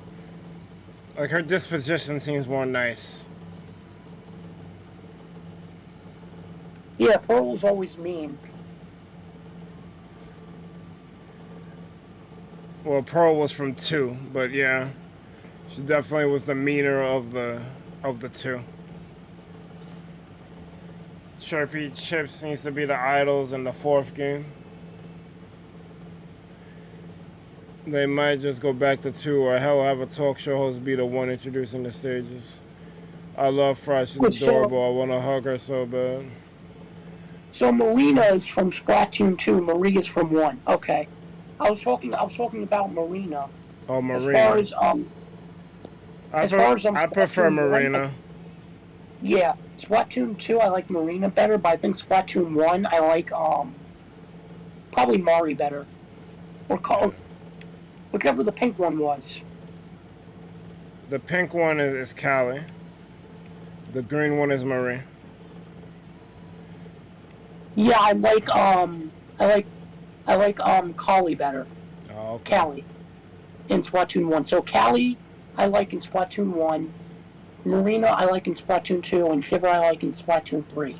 like her disposition seems more nice. Yeah, Pearl's always mean. Well, Pearl was from 2, but yeah, she definitely was the meaner of the two. Chirpy Chips needs to be the idols in the 4th game. They might just go back to 2, or hell, have a talk show host be the one introducing the stages. I love Fry. She's adorable. I want to hug her so bad. So Marina is from Splatoon 2. Marie is from 1. Okay. I was talking about Marina. Oh, Marina. As far as I prefer Marina. 1, yeah, Splatoon 2 I like Marina better, but I think Splatoon 1 I like probably Mari better. Or whichever the pink one was. The pink one is Callie. The green one is Marie. Yeah, I like Callie better. Oh, okay. Callie in Splatoon 1. So Callie I like in Splatoon 1. Marina I like in Splatoon 2, and Shiver I like in Splatoon 3.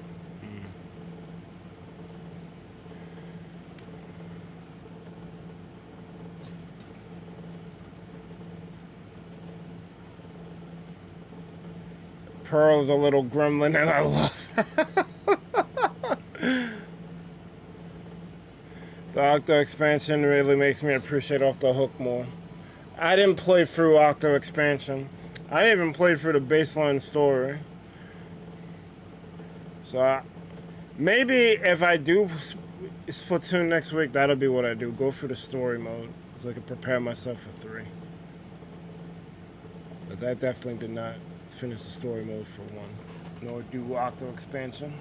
Pearl is a little gremlin, and I love the Octo expansion really makes me appreciate Off the Hook more. I didn't play through Octo expansion. I didn't even play through the baseline story. So maybe if I do Splatoon next week, that'll be what I do. Go through the story mode so I can prepare myself for 3. But I definitely did not finish the story mode for 1, nor do Octo expansion.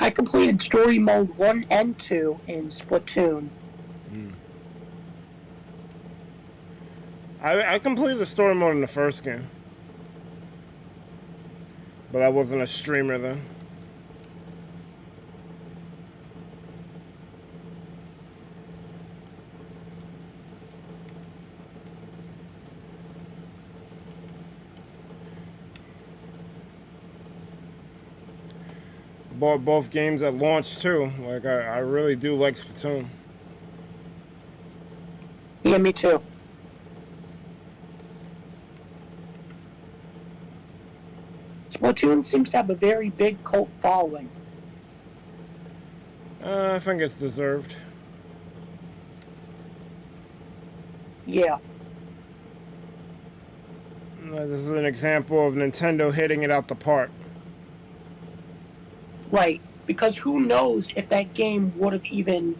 I completed story mode 1 and 2 in Splatoon. I completed the story mode in the 1st game, but I wasn't a streamer then. Bought both games at launch too. Like I really do like Splatoon. Yeah, me too. Splatoon seems to have a very big cult following. I think it's deserved. Yeah. This is an example of Nintendo hitting it out the park. Right. Because who knows if that game would have even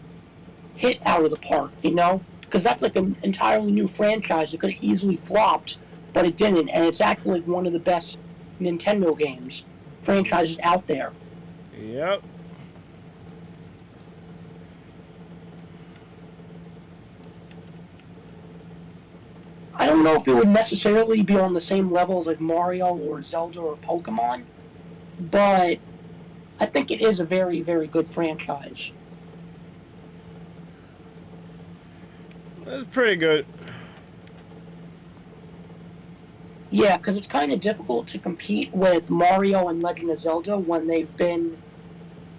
hit out of the park, you know? Because that's like an entirely new franchise. It could have easily flopped, but it didn't. And it's actually one of the best Nintendo games, franchises out there. Yep. I don't know if it would necessarily be on the same level as like Mario or Zelda or Pokemon, but I think it is a very, very good franchise. It's pretty good. Yeah, because it's kind of difficult to compete with Mario and Legend of Zelda when they've been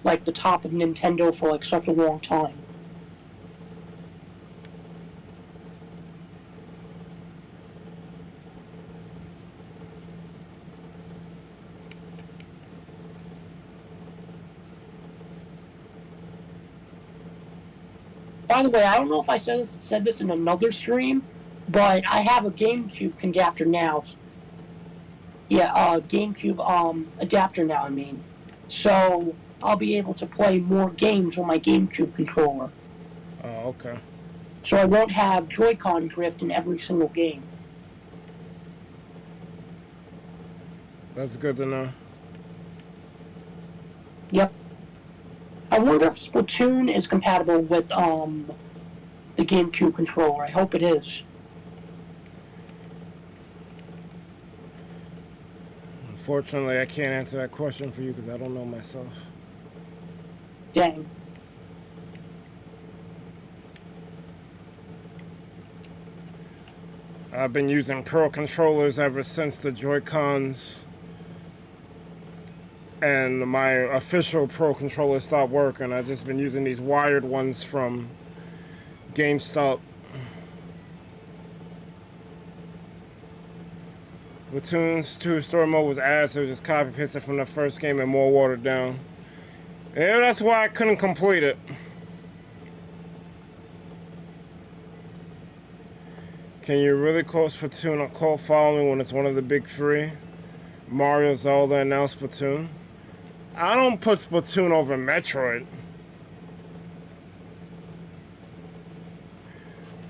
like the top of Nintendo for like such a long time. By the way, I don't know if I said this in another stream, but I have a GameCube adapter now. Yeah, GameCube adapter now, I mean. So I'll be able to play more games on my GameCube controller. Oh, okay. So I won't have Joy-Con drift in every single game. That's good to know. Yep. I wonder if Splatoon is compatible with the GameCube controller. I hope it is. Unfortunately, I can't answer that question for you because I don't know myself. Dang. I've been using Pro controllers ever since the Joy-Cons and my official Pro controller stopped working. I've just been using these wired ones from GameStop. Splatoon 2 story mode was ass, so it was just copy pasted from the first game and more watered down. Yeah, that's why I couldn't complete it. Can you really call Splatoon a cult following when it's one of the big three? Mario, Zelda, and now Splatoon? I don't put Splatoon over Metroid.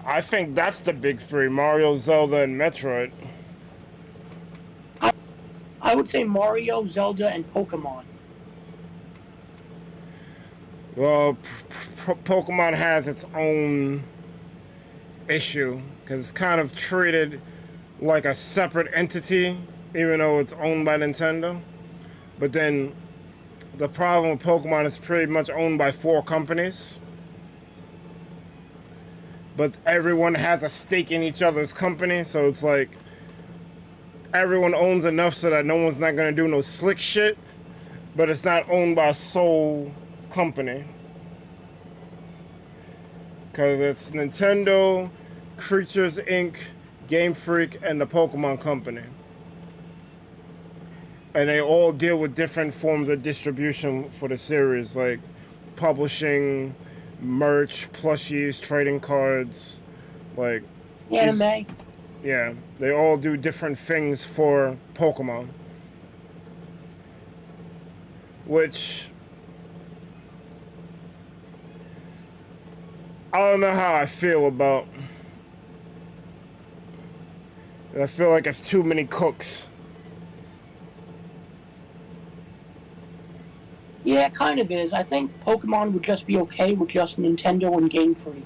I think that's the big three, Mario, Zelda, and Metroid. I would say Mario, Zelda, and Pokemon. Well, Pokemon has its own issue because it's kind of treated like a separate entity, even though it's owned by Nintendo. But then the problem with Pokemon is pretty much owned by 4 companies. But everyone has a stake in each other's company, so it's like everyone owns enough so that no one's not gonna do no slick shit, but it's not owned by a sole company. Because it's Nintendo, Creatures Inc., Game Freak, and the Pokemon Company. And they all deal with different forms of distribution for the series, like publishing, merch, plushies, trading cards, like Anime. yeah, they all do different things for Pokemon. Which I don't know how I feel about. I feel like it's too many cooks. Yeah, it kind of is. I think Pokemon would just be okay with just Nintendo and Game Freak.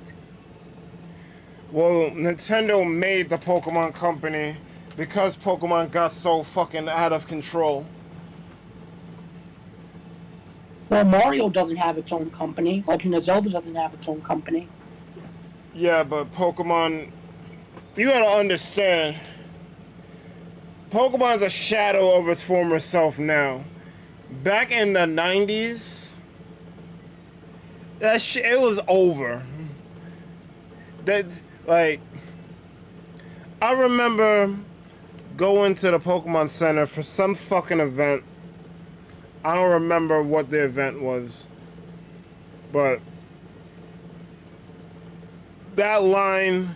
Well, Nintendo made the Pokemon Company because Pokemon got so fucking out of control. Well, Mario doesn't have its own company. Legend of Zelda doesn't have its own company. Yeah, but Pokemon, you gotta understand, Pokemon's a shadow of its former self now. Back in the 90s, that shit, it was over. That, like, I remember going to the Pokemon Center for some fucking event. I don't remember what the event was, but that line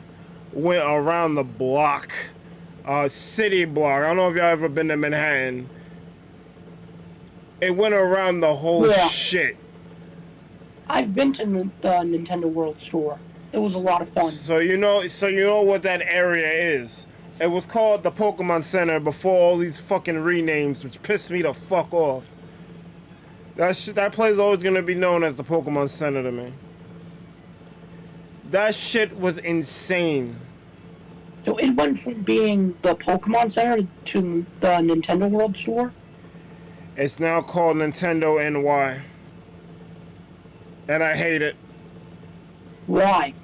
went around the block, city block. I don't know if y'all ever been to Manhattan. It went around the whole shit. I've been to the Nintendo World Store. It was a lot of fun. So you know what that area is. It was called the Pokemon Center before all these fucking renames, which pissed me the fuck off. That place is always gonna be known as the Pokemon Center to me. That shit was insane. So it went from being the Pokemon Center to the Nintendo World Store? It's now called Nintendo NY. And I hate it. Why?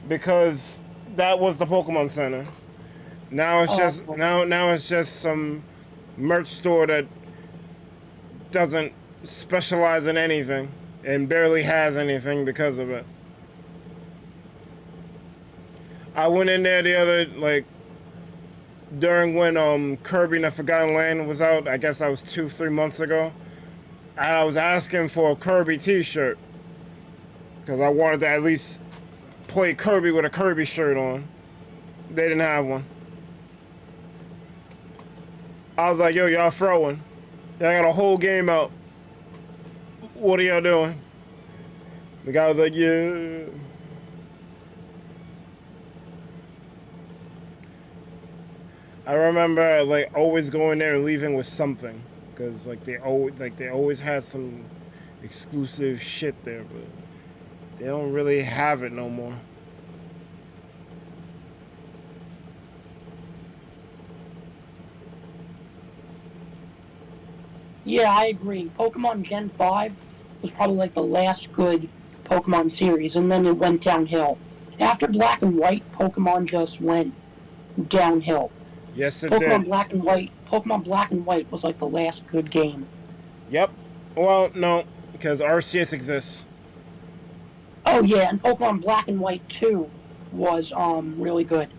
Because that was the Pokemon Center. Now it's now it's just some merch store that doesn't specialize in anything and barely has anything because of it. I went in there the other, like, during when Kirby and the Forgotten Land was out. I guess that was 2-3 months ago. I was asking for a Kirby t-shirt because I wanted to at least play Kirby with a Kirby shirt on. They didn't have one. I was like, yo, y'all throwing. Y'all got a whole game out. What are y'all doing? The guy was like, yeah. I remember like always going there and leaving with something, because like they always had some exclusive shit there, but they don't really have it no more. Yeah, I agree. Pokemon Gen 5 was probably like the last good Pokemon series, and then it went downhill. After Black and White, Pokemon just went downhill. Yes, it did. Pokemon Black and White was like the last good game. Yep. Well, no, because RCS exists. Oh yeah, and Pokemon Black and White 2 was really good.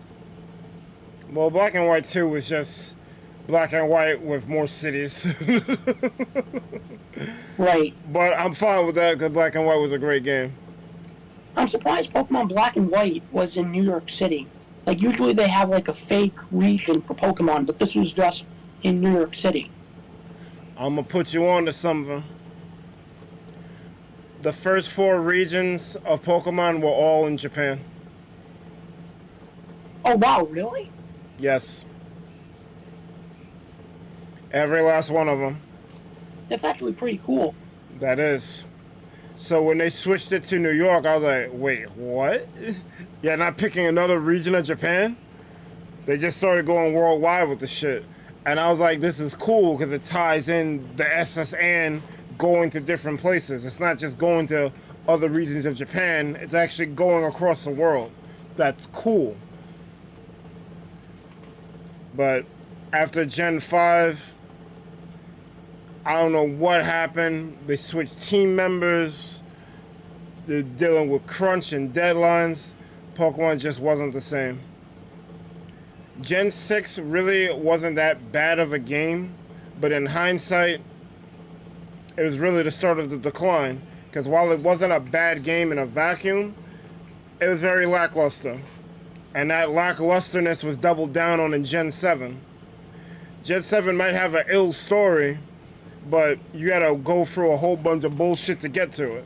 Well, Black and White 2 was just Black and White with more cities. Right. But I'm fine with that because Black and White was a great game. I'm surprised Pokemon Black and White was in New York City. Like, usually they have, like, a fake region for Pokemon, but this was just in New York City. I'm going to put you on to something. The first 4 regions of Pokemon were all in Japan. Oh, wow, really? Yes. Every last one of them. That's actually pretty cool. That is. So when they switched it to New York, I was like, wait, what? Yeah, not picking another region of Japan? They just started going worldwide with the shit. And I was like, this is cool because it ties in the SSN going to different places. It's not just going to other regions of Japan. It's actually going across the world. That's cool. But after Gen 5, I don't know what happened. They switched team members. They're dealing with crunch and deadlines. Pokemon just wasn't the same. Gen 6 really wasn't that bad of a game, but in hindsight, it was really the start of the decline. Because while it wasn't a bad game in a vacuum, it was very lackluster. And that lacklusterness was doubled down on in Gen 7. Gen 7 might have an ill story, but you gotta go through a whole bunch of bullshit to get to it.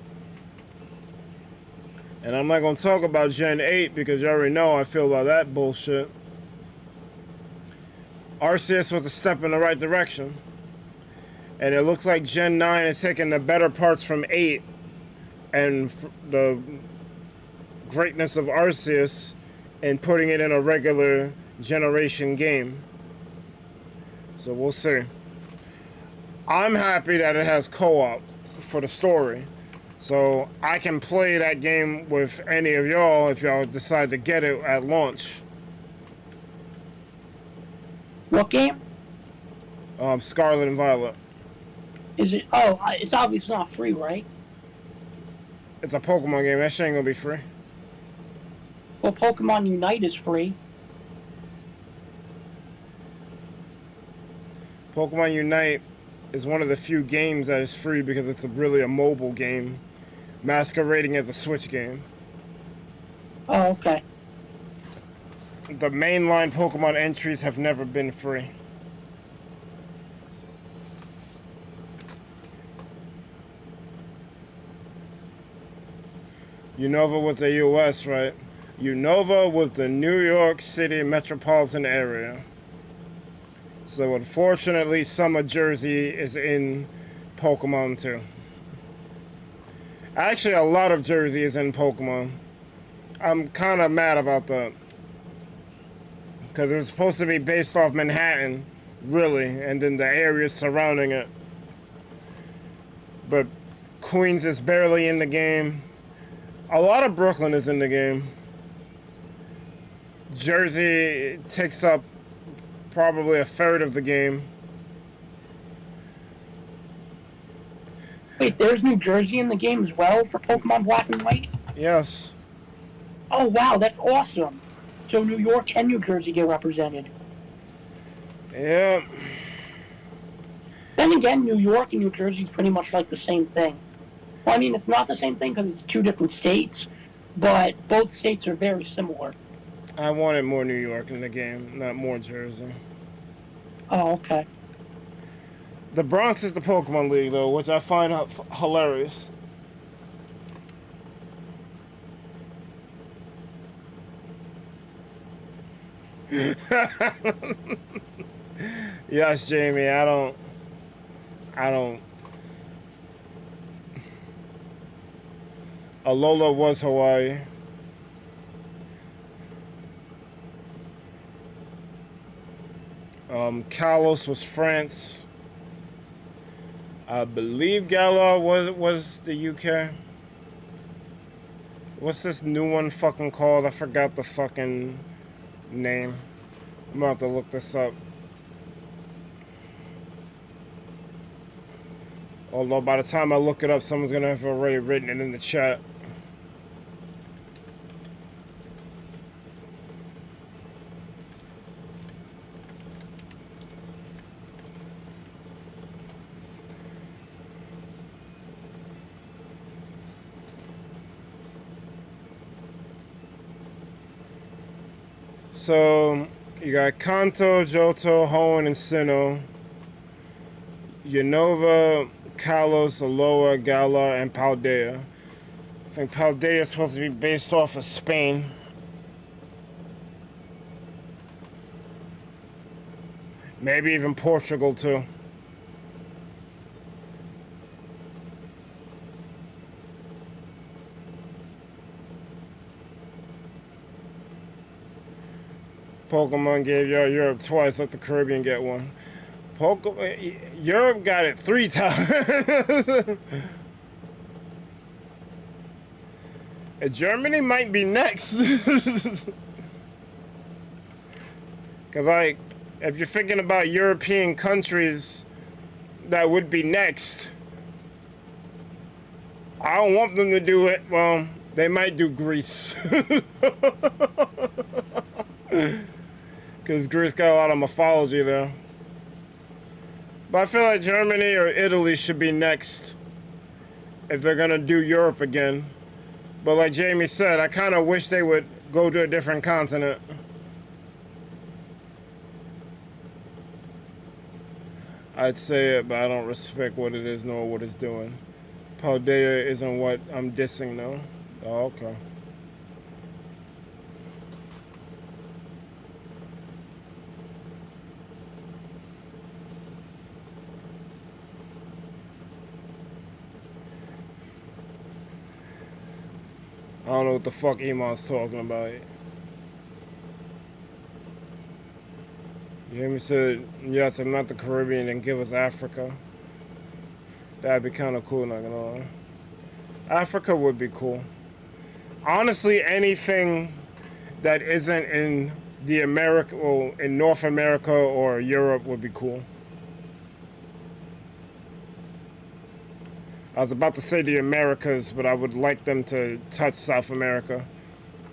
And I'm not gonna talk about Gen 8 because you already know how I feel about that bullshit. RCS was a step in the right direction. And it looks like Gen 9 is taking the better parts from 8 and the greatness of Arceus and putting it in a regular generation game. So we'll see. I'm happy that it has co-op for the story. So I can play that game with any of y'all if y'all decide to get it at launch. What game? Scarlet and Violet. Is it? Oh, it's obviously not free, right? It's a Pokemon game. That shit ain't gonna be free. Well, Pokemon Unite is free. Pokemon Unite is one of the few games that is free because it's really a mobile game masquerading as a Switch game. Oh, okay. The mainline Pokemon entries have never been free. Unova was the US, right? Unova was the New York City metropolitan area. So unfortunately, some of Jersey is in Pokemon too. Actually, a lot of Jersey is in Pokemon. I'm kind of mad about that. Because it was supposed to be based off Manhattan, really, and then the areas surrounding it. But Queens is barely in the game. A lot of Brooklyn is in the game. Jersey takes up probably a third of the game. Wait, there's New Jersey in the game as well for Pokemon Black and White? Yes. Oh, wow, that's awesome. So New York and New Jersey get represented. Yeah. Then again, New York and New Jersey is pretty much like the same thing. Well, I mean, it's not the same thing because it's two different states, but both states are very similar. I wanted more New York in the game, not more Jersey. Oh, okay. The Bronx is the Pokemon League, though, which I find hilarious. Yes, Jamie, I don't. Alola was Hawaii. Kalos was France. I believe Galar was the UK. What's this new one fucking called? I forgot the fucking name. I'm gonna have to look this up. Although by the time I look it up, someone's gonna have already written it in the chat. So, you got Kanto, Johto, Hoenn, and Sinnoh. Unova, Kalos, Alola, Galar, and Paldea. I think Paldea is supposed to be based off of Spain. Maybe even Portugal, too. Pokemon gave y'all Europe twice, let the Caribbean get one. Europe got it 3 times. And Germany might be next. Because, like, if you're thinking about European countries that would be next, I don't want them to do it. Well, they might do Greece. Because Greece got a lot of mythology there. But I feel like Germany or Italy should be next if they're going to do Europe again. But like Jamie said, I kind of wish they would go to a different continent. I'd say it, but I don't respect what it is nor what it's doing. Paldea isn't what I'm dissing, though. Oh, okay. I don't know what the fuck Emon's talking about. Jamie said, yes, I'm not the Caribbean, and give us Africa. That'd be kind of cool, not gonna lie. Africa would be cool. Honestly, anything that isn't in the in North America or Europe would be cool. I was about to say the Americas, but I would like them to touch South America.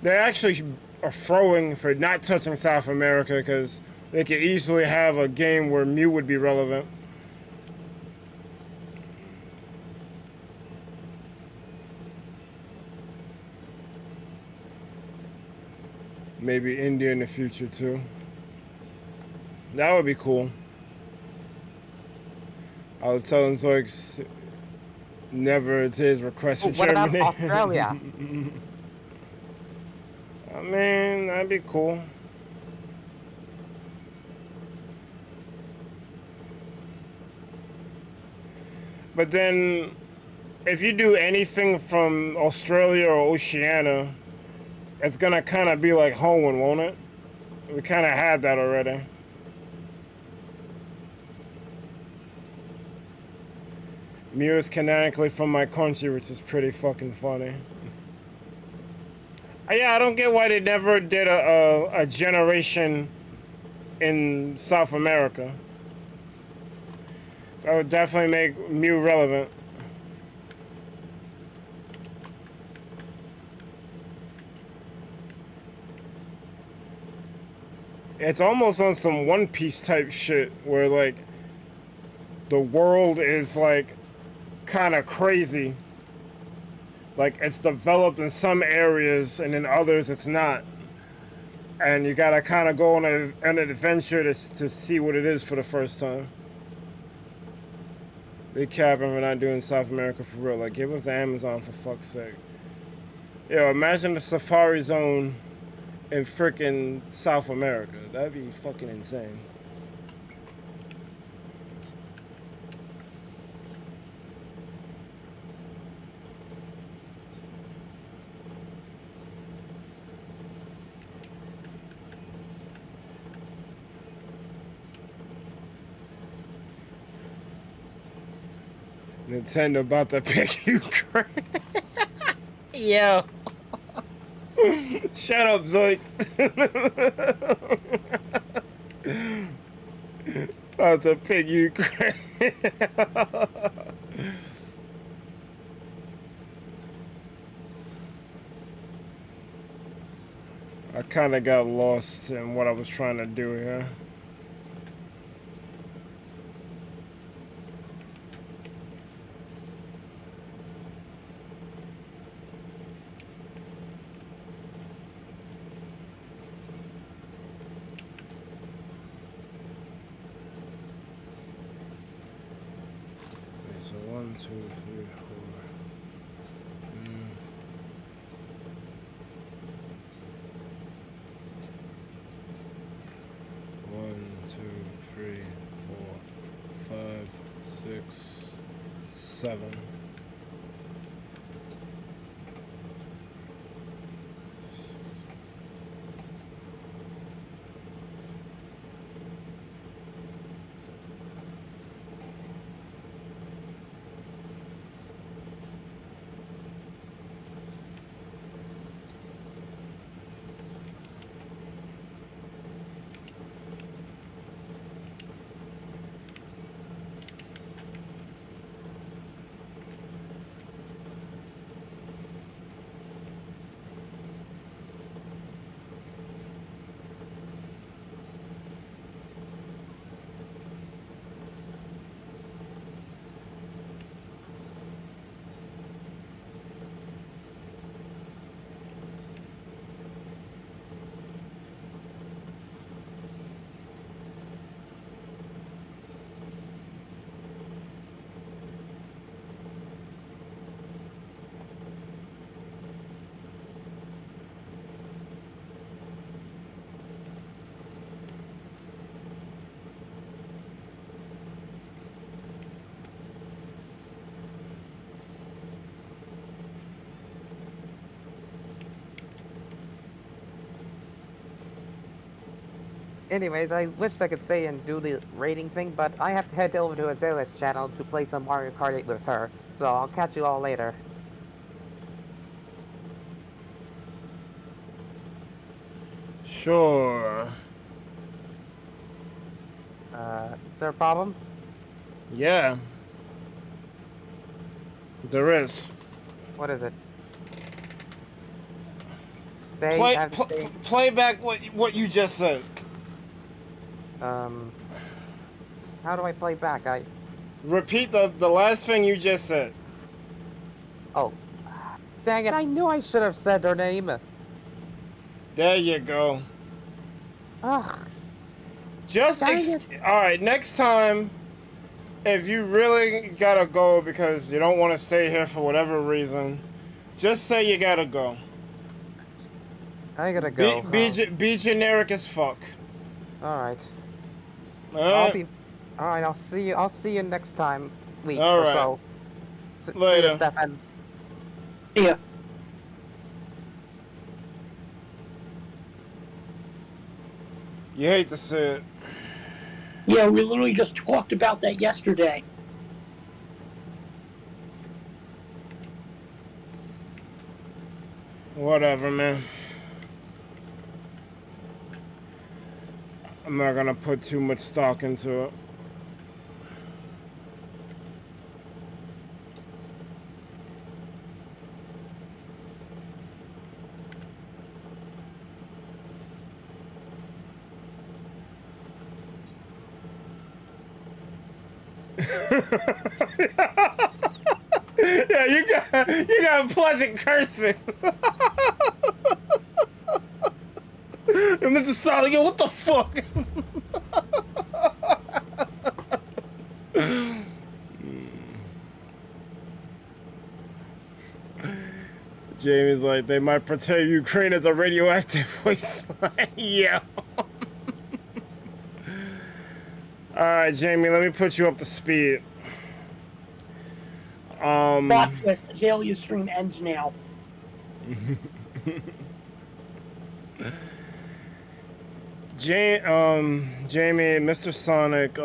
They actually are throwing for not touching South America because they could easily have a game where Mew would be relevant. Maybe India in the future too. That would be cool. I was telling Zoix never to his request for What about Germany. Australia? I mean, that'd be cool. But then, if you do anything from Australia or Oceania, it's gonna kind of be like Hoenn, won't it? We kind of had that already. Mew is canonically from my country, which is pretty fucking funny. Yeah, I don't get why they never did a generation in South America. That would definitely make Mew relevant. It's almost on some One Piece type shit where like the world is like kind of crazy. Like it's developed in some areas and in others it's not. And you gotta kind of go on an adventure to see what it is for the first time. They capping for not doing South America for real. Like give us the Amazon for fuck's sake. Yo, imagine the Safari Zone in frickin' South America. That'd be fucking insane. Nintendo about to pick Ukraine. Yo. Shut up, Zoiks. About to pick Ukraine. I kind of got lost in what I was trying to do here. Okay, so 1, 2, 3, 4. 6, 7. Anyways, I wish I could stay and do the rating thing, but I have to head over to Azalea's channel to play some Mario Kart 8 with her. So I'll catch you all later. Sure. Is there a problem? Yeah. There is. What is it? They have to stay. Play back what you just said. How do I play back? Repeat the last thing you just said. Oh. Dang it, I knew I should have said her name. There you go. Ugh. Just alright, next time, if you really gotta go because you don't want to stay here for whatever reason, just say you gotta go. I gotta go. Be generic as fuck. Alright. Alright. Alright, I'll see you next time week All or right. so. Later. See you, Stefan. Yeah. You hate to see it. Yeah, we literally just talked about that yesterday. Whatever, man. I'm not gonna put too much stock into it. Yeah, you got pleasant cursing. And Mr. Sonic, yo, what the fuck? Jamie's like, they might portray Ukraine as a radioactive wasteland. Yeah. Alright, Jamie, let me put you up to speed. Plot twist, Azalea's stream ends now. Jamie, Mr. Sonic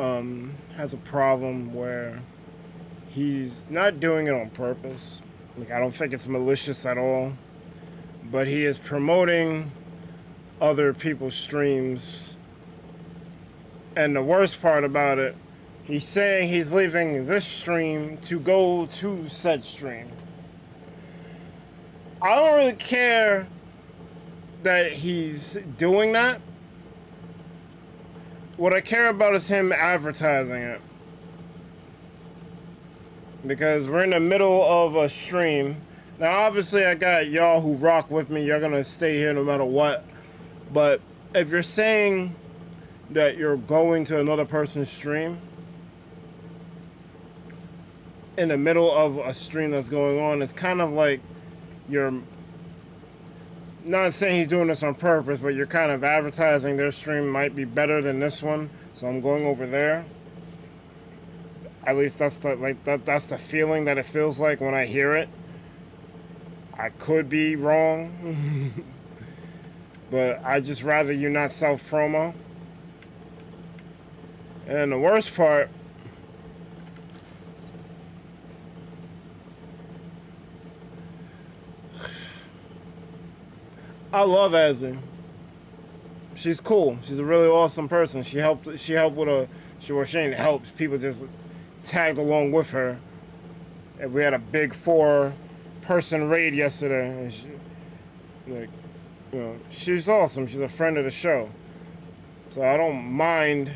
has a problem where he's not doing it on purpose. Like, I don't think it's malicious at all. But he is promoting other people's streams. And the worst part about it, he's saying he's leaving this stream to go to said stream. I don't really care that he's doing that. What I care about is him advertising it. Because we're in the middle of a stream. Now, obviously, I got y'all who rock with me. You're going to stay here no matter what. But if you're saying that you're going to another person's stream in the middle of a stream that's going on, it's kind of like you're not saying he's doing this on purpose, but you're kind of advertising their stream might be better than this one, so I'm going over there. At least that's the feeling that it feels like when I hear it. I could be wrong, but I just rather you not self-promo. And the worst part, I love Azzy. She's cool. She's a really awesome person. She helped with she didn't help. People just tagged along with her. And we had a big 4-person raid yesterday. And she's awesome. She's a friend of the show. So I don't mind.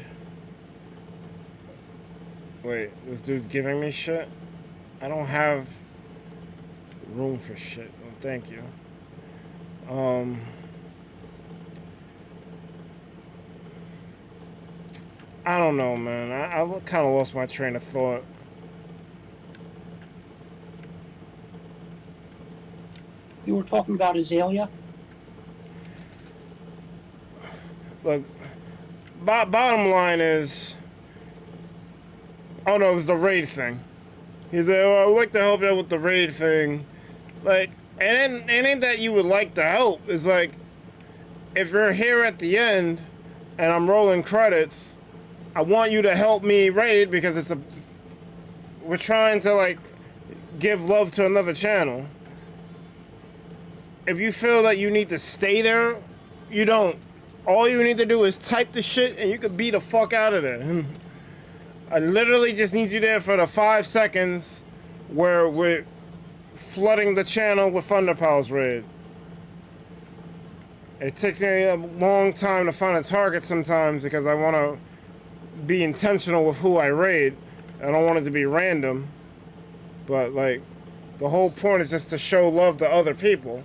Wait, this dude's giving me shit? I don't have room for shit. Well, thank you. I don't know, man. I kind of lost my train of thought. You were talking about Azalea? Look, bottom line is, oh no, it was the raid thing. He said, "Oh, I would like to help you out with the raid thing." Like, and it ain't that you would like to help. It's like, if you're here at the end and I'm rolling credits, I want you to help me raid because we're trying to like give love to another channel. If you feel that you need to stay there, you don't. All you need to do is type the shit and you can be the fuck out of there. I literally just need you there for the 5 seconds where we're flooding the channel with ThunderPals raid. It takes me a long time to find a target sometimes because I want to be intentional with who I raid. I don't want it to be random. But like, the whole point is just to show love to other people.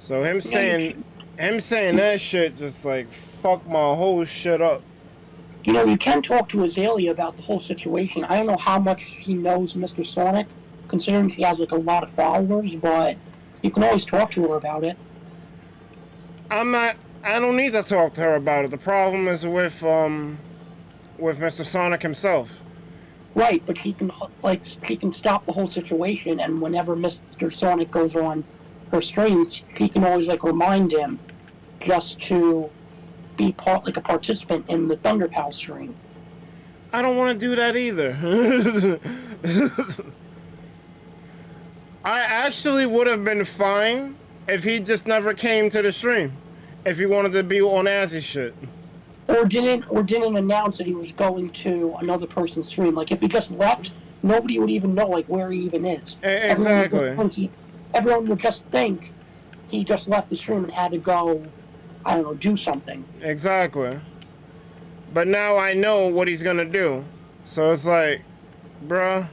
So him saying that shit just like fucked my whole shit up. You know, you can talk to Azalea about the whole situation. I don't know how much he knows Mr. Sonic, considering he has like a lot of followers, but you can always talk to her about it. I don't need to talk to her about it. The problem is with Mr. Sonic himself. Right, but he can stop the whole situation, and whenever Mr. Sonic goes on her streams, he can always like remind him just to be like a participant in the ThunderPals stream. I don't want to do that either. I actually would have been fine if he just never came to the stream. If he wanted to be on Azzy shit. Or didn't announce that he was going to another person's stream. Like if he just left, nobody would even know like where he even is. Exactly. Everyone would just think he just left the stream and had to go, I don't know, do something. Exactly. But now I know what he's gonna do. So it's like, bruh.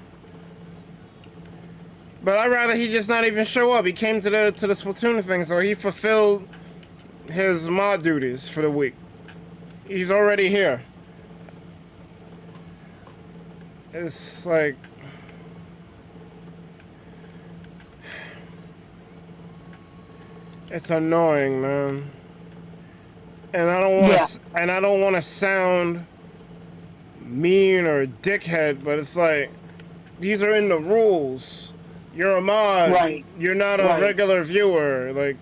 But I'd rather he just not even show up. He came to the Splatoon thing, so he fulfilled his mod duties for the week. He's already here. It's like, it's annoying, man. And I don't want to sound mean or dickhead, but it's like, these are in the rules. You're a mod. Right. You're not a regular viewer. Like,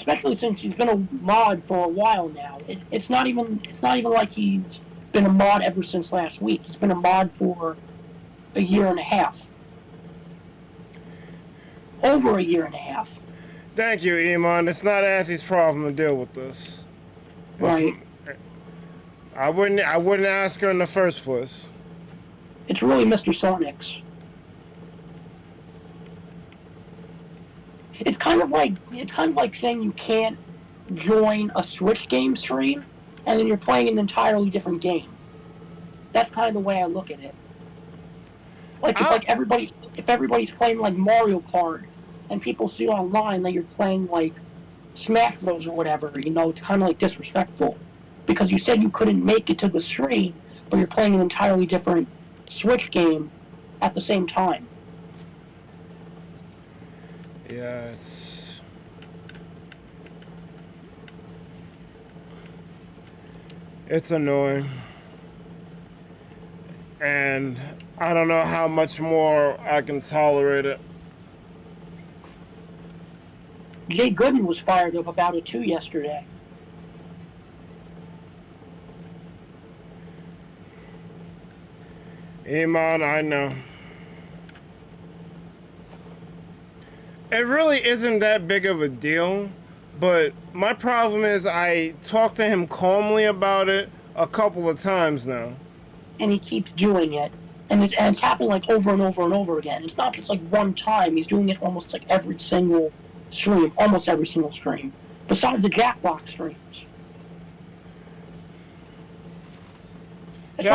especially since he's been a mod for a while now. It's not even like he's been a mod ever since last week. He's been a mod for a year and a half. Over a year and a half. Thank you, Iman. It's not Assie's problem to deal with this. Right. I wouldn't ask her in the first place. It's really Mr. Sonic's. It's kind of like saying you can't join a Switch game stream and then you're playing an entirely different game. That's kind of the way I look at it. Like if everybody's playing like Mario Kart and people see online that you're playing like Smash Bros or whatever, you know, it's kind of like disrespectful because you said you couldn't make it to the stream, but you're playing an entirely different Switch game at the same time. Yeah, it's annoying. And I don't know how much more I can tolerate it. Jay Gooden was fired up about it too yesterday. Iman, I know. It really isn't that big of a deal, but my problem is I talked to him calmly about it a couple of times now. And he keeps doing it. And it's happening like over and over and over again. It's not just like one time. He's doing it almost like every single stream. Almost every single stream. Besides the Jackbox streams. It's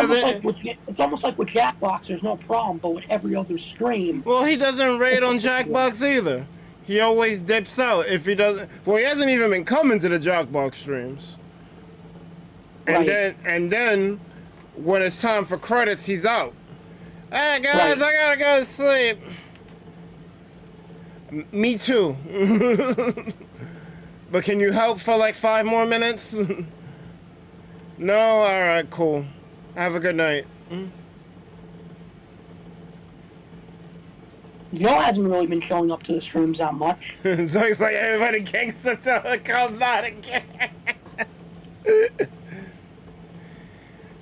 almost like with Jackbox, there's no problem, but with every other stream... Well, he doesn't raid on Jackbox either. He always dips out if he doesn't... Well, he hasn't even been coming to the Jackbox streams. And Right. then, when it's time for credits, he's out. Hey, guys, Right. I gotta go to sleep. Me too. But can you help for like 5 more minutes? No? Alright, cool. Have a good night. Joe hasn't really been showing up to the streams that much. So he's like, everybody gangster till it comes out again.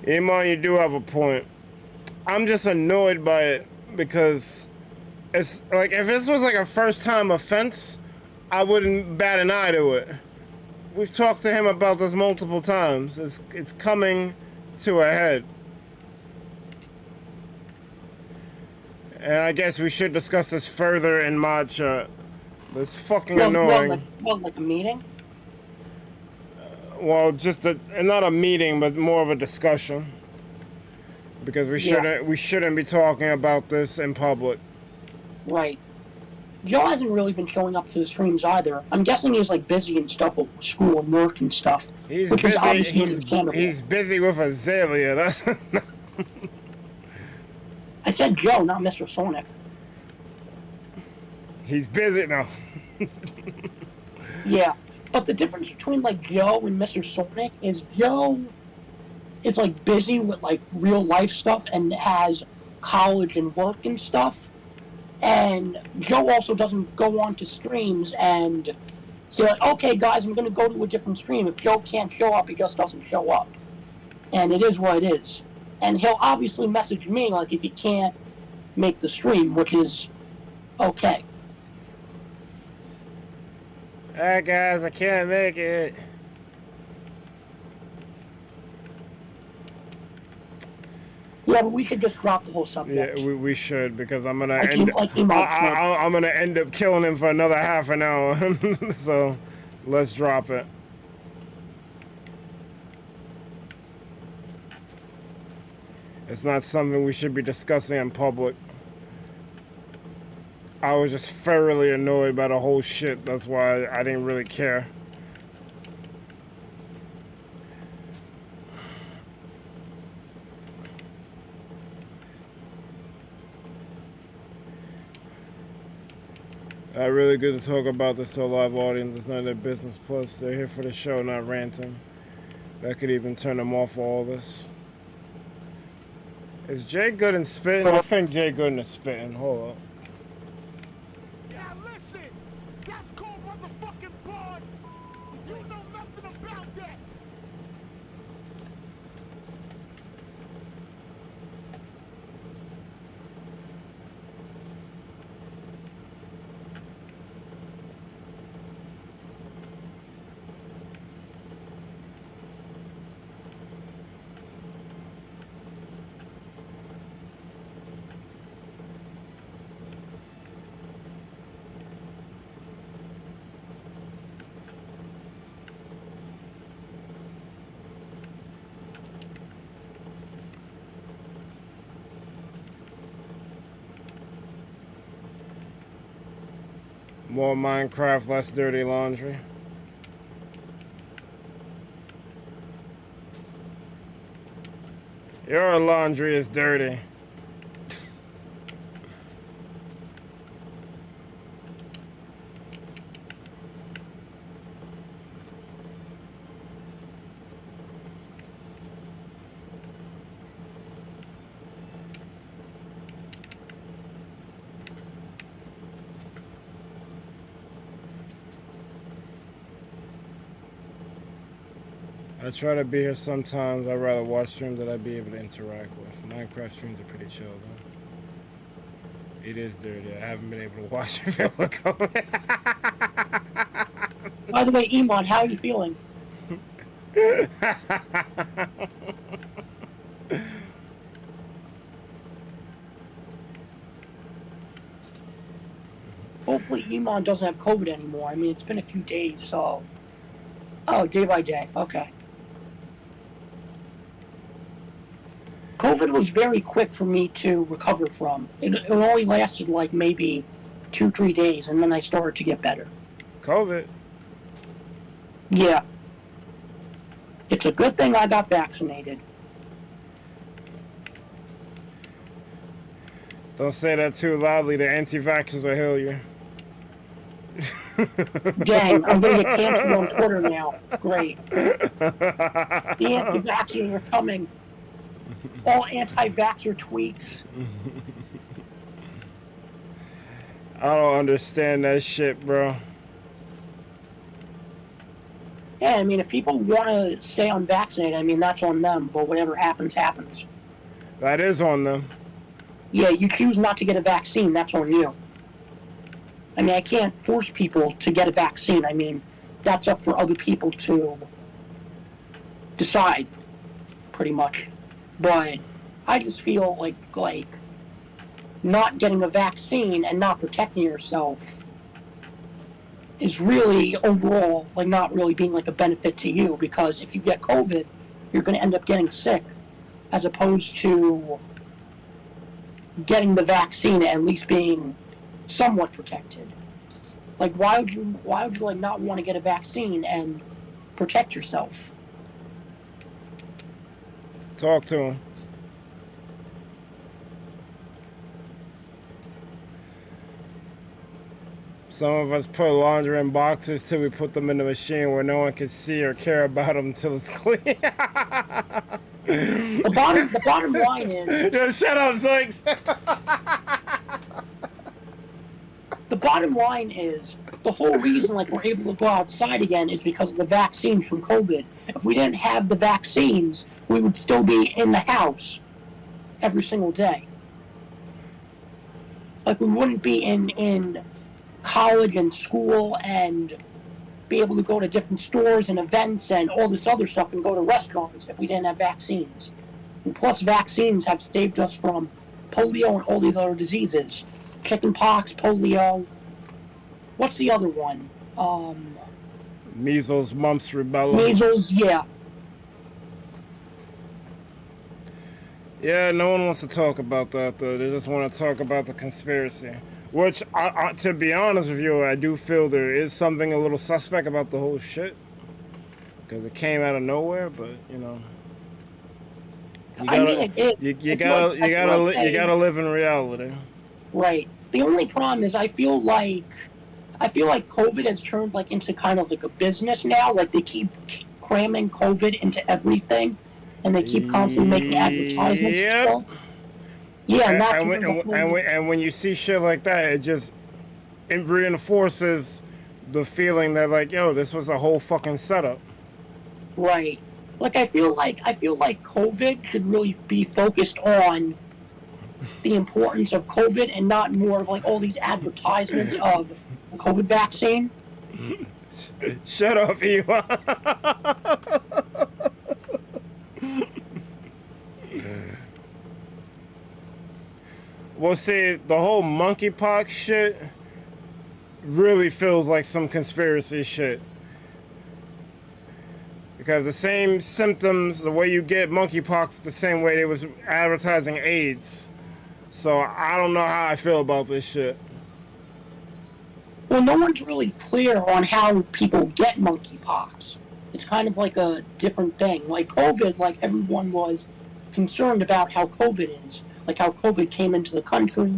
Iman, you do have a point. I'm just annoyed by it because it's like if this was like a first time offense, I wouldn't bat an eye to it. We've talked to him about this multiple times. It's coming to a head. And I guess we should discuss this further in mod chat. It's fucking annoying. Like a meeting? Well, just not a meeting, but more of a discussion. Because we shouldn't be talking about this in public. Right. Joe hasn't really been showing up to the streams either. I'm guessing he's like busy and stuff with school and work and stuff. He's which busy. is obviously understandable. He's busy with Azalea. That's I said Joe, not Mr. Sonic. He's busy now. Yeah. But the difference between like Joe and Mr. Sonic is Joe is like busy with like real life stuff and has college and work and stuff. And Joe also doesn't go on to streams and say like, okay guys, I'm gonna go to a different stream. If Joe can't show up, he just doesn't show up. And it is what it is. And he'll obviously message me like if he can't make the stream, which is okay. Alright guys, I can't make it. Yeah, but we should just drop the whole subject. Yeah, we should, because I'm gonna I'm gonna end up killing him for another half an hour. So let's drop it. It's not something we should be discussing in public. I was just thoroughly annoyed by the whole shit. That's why I didn't really care. Really good to talk about this to a live audience. It's none of their business. Plus, they're here for the show, not ranting. That could even turn them off all this. Is Jay Gooden spitting? I think Jay Gooden is spitting. Hold up. Yeah, listen. That's called motherfucking bars. More Minecraft, less dirty laundry. Your laundry is dirty. I try to be here sometimes. I'd rather watch streams that I'd be able to interact with. Minecraft streams are pretty chill, though. It is dirty. I haven't been able to watch it feel like By the way, Iman, how are you feeling? Hopefully Iman doesn't have COVID anymore. I mean, it's been a few days, so... Oh, day by day. Okay. COVID was very quick for me to recover from. It only lasted like maybe 2-3 days, and then I started to get better. COVID? Yeah. It's a good thing I got vaccinated. Don't say that too loudly. The anti-vaxxers will heal you. Dang, I'm gonna get canceled on Twitter now. Great. The anti-vaxxers are coming. All anti-vaxxer tweets. I don't understand that shit, bro. Yeah, I mean, if people want to stay unvaccinated, I mean, that's on them. But whatever happens, happens. That is on them. Yeah, you choose not to get a vaccine, that's on you. I mean, I can't force people to get a vaccine. I mean, that's up for other people to decide, pretty much. But I just feel like not getting a vaccine and not protecting yourself is really overall like not really being like a benefit to you, because if you get COVID, you're going to end up getting sick, as opposed to getting the vaccine and at least being somewhat protected. Like, why would you like not want to get a vaccine and protect yourself? Talk to him. Some of us put laundry in boxes till we put them in the machine where no one can see or care about them until it's clean. The bottom line is... Yo, shut up, Zykes! The bottom line is, the whole reason like we're able to go outside again is because of the vaccines from COVID. If we didn't have the vaccines, we would still be in the house every single day. Like, we wouldn't be in college and school and be able to go to different stores and events and all this other stuff and go to restaurants if we didn't have vaccines. And plus, vaccines have saved us from polio and all these other diseases. Chickenpox, polio. What's the other one? Measles, mumps, rubella. Measles, yeah. Yeah, no one wants to talk about that, though. They just want to talk about the conspiracy. Which, to be honest with you, I do feel there is something a little suspect about the whole shit. Because it came out of nowhere, but, you know. You gotta live in reality. Right. The only problem is I feel like COVID has turned like into kind of like a business now. Like, they keep cramming COVID into everything, and they keep constantly making advertisements and stuff. Yeah, and when you see shit like that, it reinforces the feeling that, like, yo, this was a whole fucking setup. Right. Like, I feel like COVID should really be focused on the importance of COVID and not more of like all these advertisements of COVID vaccine. Shut up, Eva. Well, see, the whole monkeypox shit really feels like some conspiracy shit. Because the same symptoms, the way you get monkeypox, the same way they was advertising AIDS. So I don't know how I feel about this shit. Well, no one's really clear on how people get monkeypox. It's kind of like a different thing. Like COVID, like everyone was concerned about how COVID is, like how COVID came into the country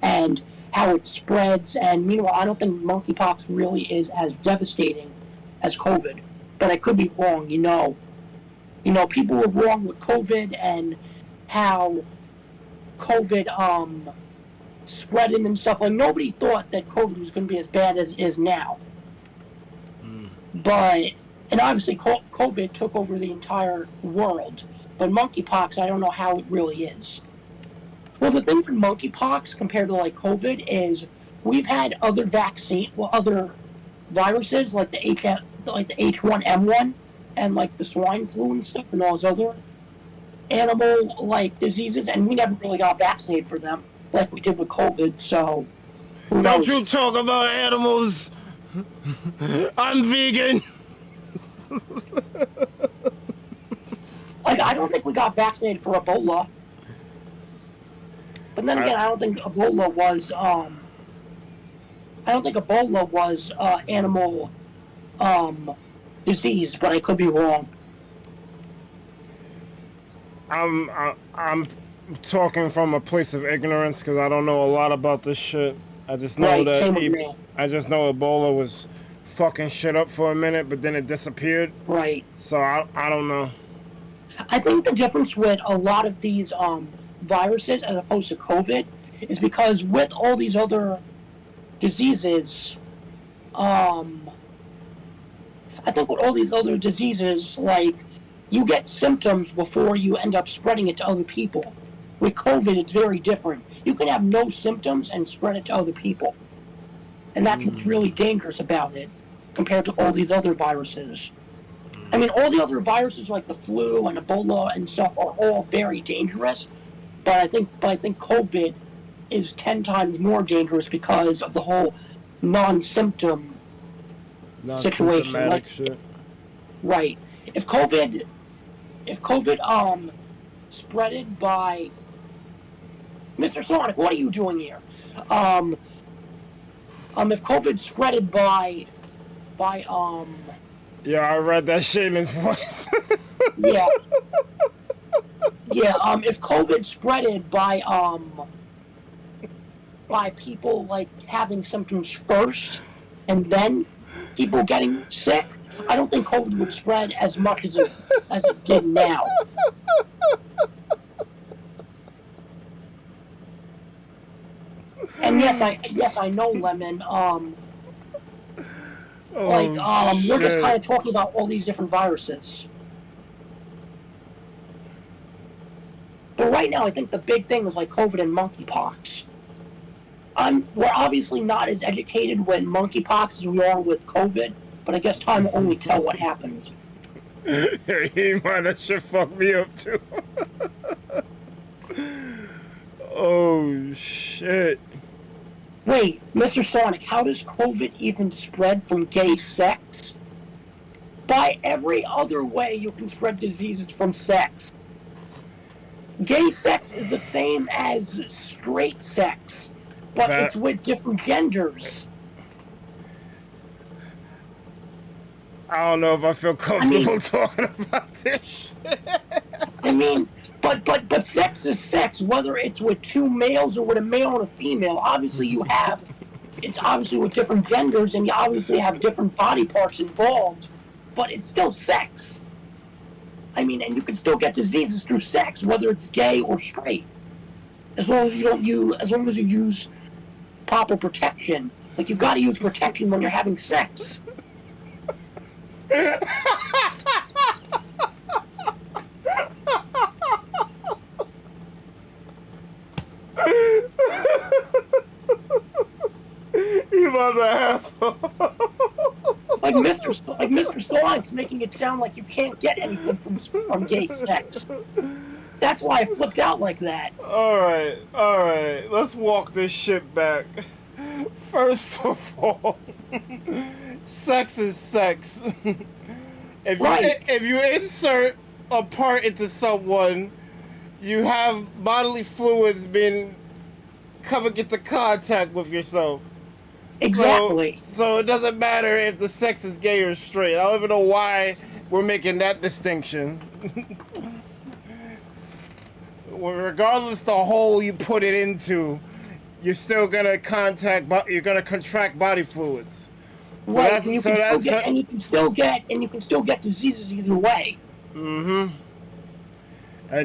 and how it spreads. And meanwhile, I don't think monkeypox really is as devastating as COVID. But I could be wrong, you know. People were wrong with COVID and how COVID spreading and stuff. Like nobody thought that COVID was going to be as bad as it is now. And obviously COVID took over the entire world. But monkeypox, I don't know how it really is. Well, the thing for monkeypox compared to like COVID is we've had other other viruses like the H1N1 and like the swine flu and stuff and all those other animal like diseases, and we never really got vaccinated for them like we did with COVID. So who knows? Don't you talk about animals. I'm vegan. Like, I don't think we got vaccinated for Ebola. But then again, I don't think Ebola was animal disease, but I could be wrong. I'm talking from a place of ignorance because I don't know a lot about this shit. I just know I just know Ebola was fucking shit up for a minute, but then it disappeared. Right. So I don't know. I think the difference with a lot of these viruses as opposed to COVID is because with all these other diseases, I think with all these other diseases, like, you get symptoms before you end up spreading it to other people. With COVID, it's very different. You can have no symptoms and spread it to other people. And that's what's really dangerous about it, compared to all these other viruses. I mean, all the other viruses like the flu and Ebola and stuff are all very dangerous, but I think COVID is 10 times more dangerous because of the whole non-symptom situation. Like, shit. Right. If COVID spreaded by Mr. Sonic, what are you doing here? If COVID spreaded by Yeah, I read that shit in his voice. yeah. Yeah, if COVID spreaded by people like having symptoms first and then people getting sick, I don't think COVID would spread as much as it did now. And yes, I know, Lemon. We're just kind of talking about all these different viruses. But right now, I think the big thing is like COVID and monkeypox. We're obviously not as educated with monkeypox as we are with COVID, but I guess time will only tell what happens. Hey, man, that shit fucked me up too. Oh, shit. Wait, Mr. Sonic, how does COVID even spread from gay sex? By every other way you can spread diseases from sex. Gay sex is the same as straight sex, but it's with different genders. I don't know if I feel comfortable talking about this shit. I mean, but sex is sex, whether it's with two males or with a male and a female. Obviously it's obviously with different genders, and you obviously have different body parts involved, but it's still sex. I mean, and you can still get diseases through sex, whether it's gay or straight, as long as you use proper protection. Like, you gotta use protection when you're having sex. You mother asshole. Like Mr. Sonic's making it sound like you can't get anything from gay sex. That's why I flipped out like that. Alright. Let's walk this shit back. First of all, sex is sex. If you insert a part into someone, you have bodily fluids coming into contact with yourself. Exactly. So it doesn't matter if the sex is gay or straight. I don't even know why we're making that distinction. Well, regardless the hole you put it into, you're still gonna contract body fluids. So Right, that's, and you so can still that's get, and you can still get diseases either way. and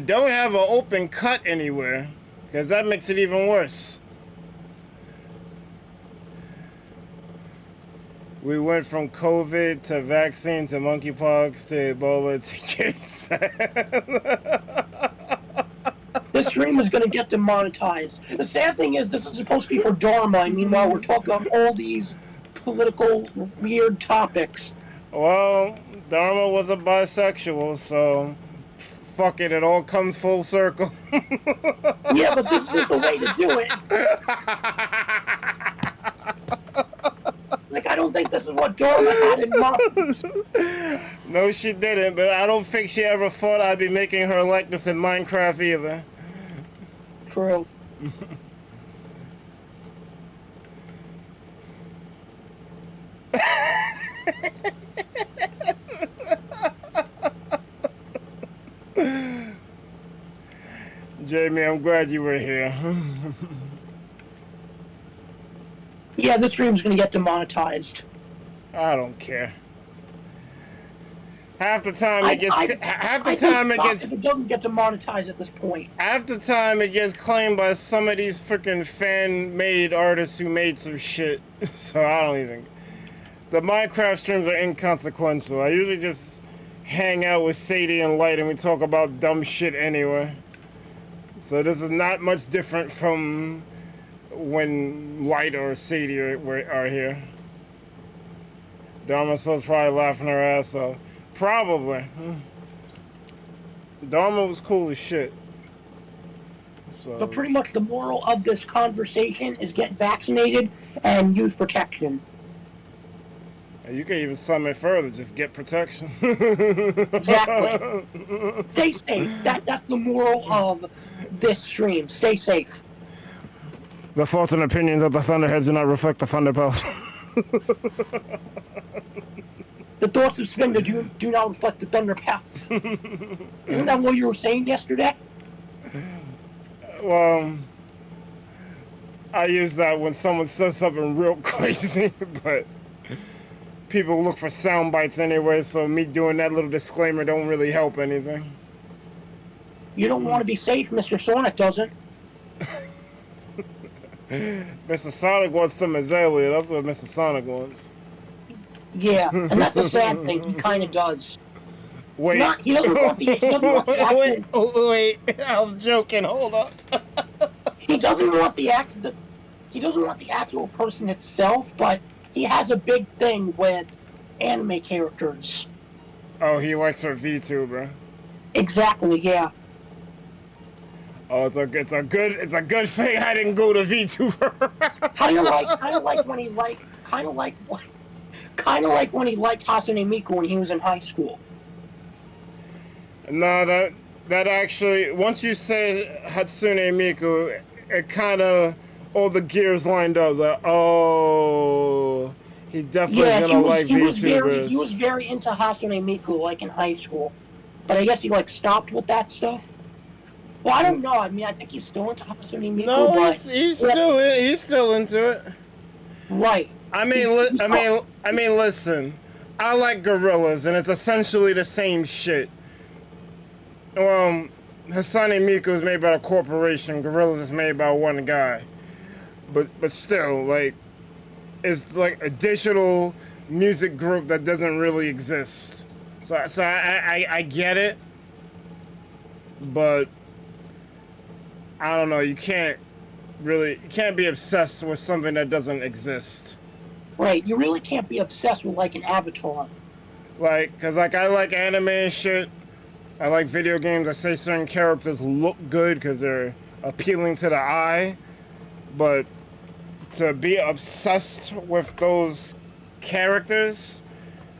don't have an open cut anywhere, because that makes it even worse. We went from COVID to vaccine to monkeypox to Ebola to kids. This stream is going to get demonetized. The sad thing is, this is supposed to be for Dharma, and meanwhile, we're talking about all these political, weird topics. Well, Dharma was a bisexual, so fuck it, it all comes full circle. Yeah, but this isn't the way to do it. Like, I don't think this is what Dharma had in mind. No, she didn't, but I don't think she ever thought I'd be making her likeness in Minecraft either. True. Jamie, I'm glad you were here. Yeah, this stream's going to get demonetized. I don't care. Half the time I it gets think if it doesn't get demonetized at this point. half the time it gets claimed by some of these freaking fan-made artists who made some shit. So I don't even. The Minecraft streams are inconsequential. I usually just hang out with Sadie and Light and we talk about dumb shit anyway. So this is not much different from when Light or Sadie are here. Dharma Soul's probably laughing her ass off. Probably. Dharma was cool as shit. So pretty much the moral of this conversation is get vaccinated and use protection. You can even sum it further, just get protection. Exactly. Stay safe. That's the moral of this stream. Stay safe. The thoughts and opinions of the Thunderheads do not reflect the ThunderPals. The thoughts of Spinda do not reflect the ThunderPals. Isn't that what you were saying yesterday? Well, I use that when someone says something real crazy, but people look for sound bites anyway, so me doing that little disclaimer don't really help anything. You don't want to be safe, Mr. Sonic doesn't. Mr. Sonic wants some Azalea, that's what Mr. Sonic wants. Yeah, and that's a sad thing. He kind of does. Wait. He doesn't want the actual... Wait, I'm joking, hold up. He doesn't want the actual person itself, but he has a big thing with anime characters. Oh, he likes her VTuber. Exactly, yeah. Oh, it's a good thing I didn't go to VTuber. Kind of like when he liked Hasune Miku when he was in high school. No, that actually, once you say Hatsune Miku, it kind of, all the gears lined up. Like, oh, he definitely gonna like VTubers. He was very into Hasune Miku, like in high school, but I guess he like stopped with that stuff. Well, I don't know. I mean, I think he's still into Hasune Miku. No, but he's still into it. Right. I mean, listen. I like gorillas, and it's essentially the same shit. Hatsune Miku is made by a corporation. Gorillas is made by one guy. But still, like, it's like a digital music group that doesn't really exist. So I get it, but I don't know. You can't be obsessed with something that doesn't exist. Right. You really can't be obsessed with like an avatar. Like, cause like I like anime and shit. I like video games. I say certain characters look good because they're appealing to the eye, but to be obsessed with those characters,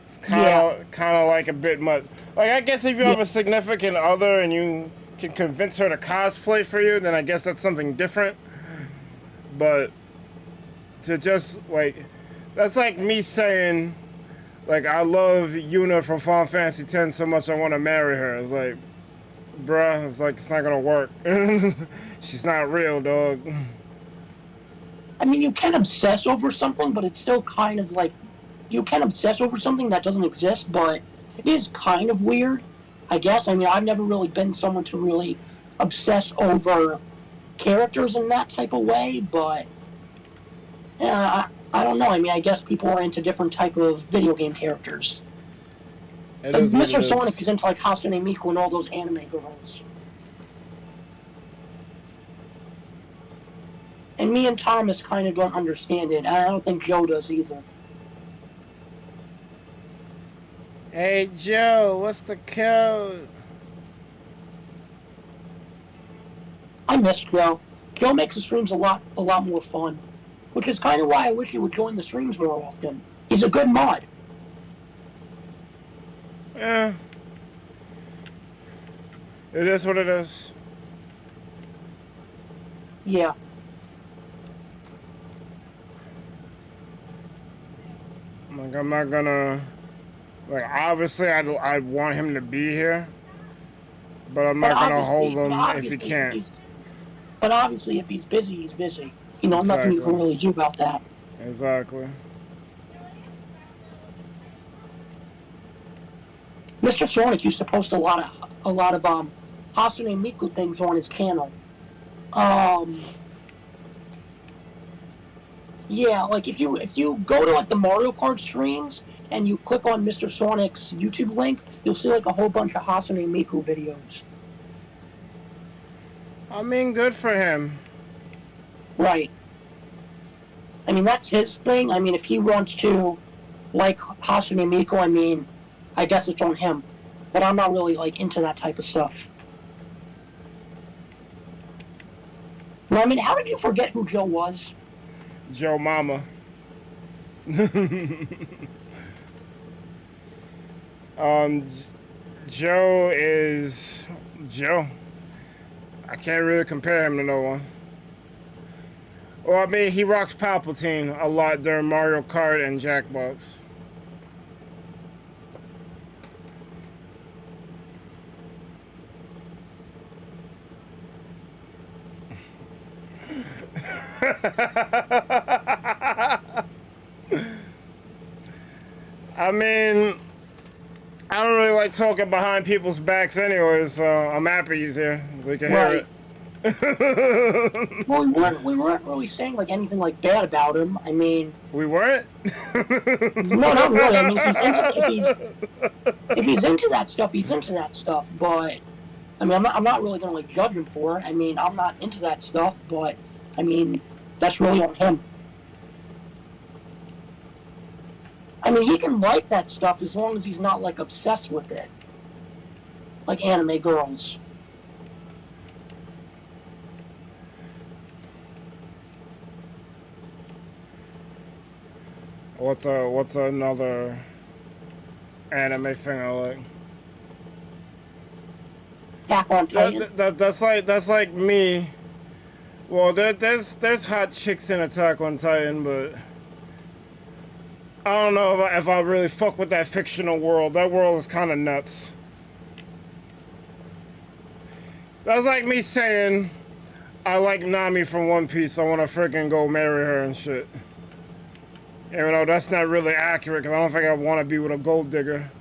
it's kind of like a bit much. Like, I guess if you have a significant other and you can convince her to cosplay for you, then I guess that's something different. But to just like, that's like me saying, like, I love Yuna from Final Fantasy X so much I want to marry her. It's like, bruh, it's like, it's not gonna work. She's not real, dog. I mean, you can obsess over something, but it's still kind of like, you can obsess over something that doesn't exist, but it is kind of weird, I guess. I mean, I've never really been someone to really obsess over characters in that type of way, but yeah, I don't know. I mean, I guess people are into different type of video game characters. It Like, is what Mr. it Sonic is. is into like Hatsune Miku and all those anime girls. And me and Thomas kind of don't understand it. I don't think Joe does either. Hey, Joe, what's the code? I miss Joe. Joe makes the streams a lot more fun, which is kind of why I wish he would join the streams more often. He's a good mod. Yeah. It is what it is. Yeah. Like, I'm not gonna... Like, obviously, I'd want him to be here. But I'm not gonna hold him if he can't. But obviously, if he's busy, he's busy. You know, nothing you can really do about that. Exactly. Mr. Sonic used to post a lot of Hatsune Miku things on his channel. Yeah, like if you go to like the Mario Kart streams and you click on Mr. Sonic's YouTube link, you'll see like a whole bunch of Hatsune Miku videos. I mean, good for him. Right. I mean, that's his thing. I mean, if he wants to like Hatsune Miku, I mean, I guess it's on him. But I'm not really like into that type of stuff. Well, I mean, how did you forget who Joe was? Joe Mama. Joe is Joe. I can't really compare him to no one. Well, I mean, he rocks Palpatine a lot during Mario Kart and Jackbox. I mean, I don't really like talking behind people's backs anyway, so I'm happy he's here, so you can hear it. Well, we weren't really saying like anything like bad about him. I mean, we weren't. No, not really. I mean, if he's into that stuff, he's into that stuff. But I mean, I'm not really gonna like judge him for it. I mean, I'm not into that stuff, but I mean, that's really on him. I mean, he can like that stuff as long as he's not like obsessed with it, like anime girls. What's another anime thing I like? Attack on Titan. That's like me. Well, there's hot chicks in Attack on Titan, but I don't know if I really fuck with that fictional world. That world is kind of nuts. That's like me saying I like Nami from One Piece. I want to freaking go marry her and shit. Even though that's not really accurate, because I don't think I want to be with a gold digger.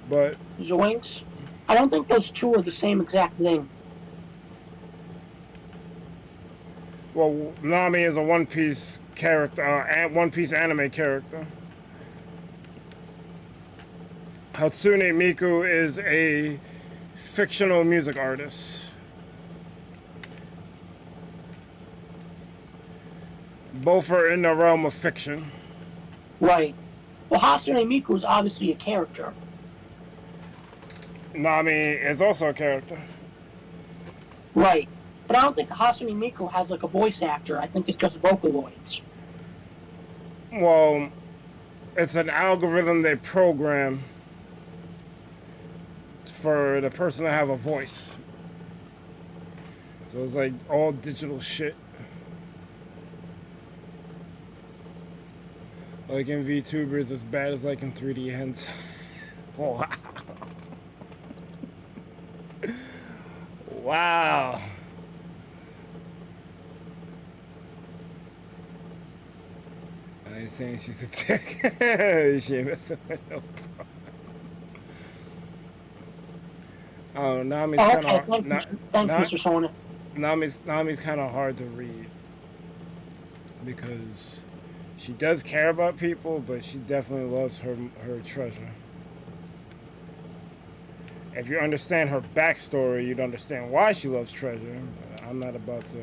But Zoinks. I don't think those two are the same exact thing. well, Nami is a One Piece character, One Piece anime character. Hatsune Miku is a fictional music artist. Both are in the realm of fiction. Right. Well, Hatsune Miku is obviously a character. Nami is also a character. Right. But I don't think Hatsune Miku has like a voice actor. I think it's just Vocaloids. Well, it's an algorithm they program for the person to have a voice. So it's like all digital shit. Like in VTubers, as bad as like in 3D hens. Wow. Wow. I ain't saying she's a dick. She ain't messing with no. Oh, Nami's kind okay, of thanks, Mr. Sona. Nami's kind of hard to read because she does care about people, but she definitely loves her treasure. If you understand her backstory, you'd understand why she loves treasure. But I'm not about to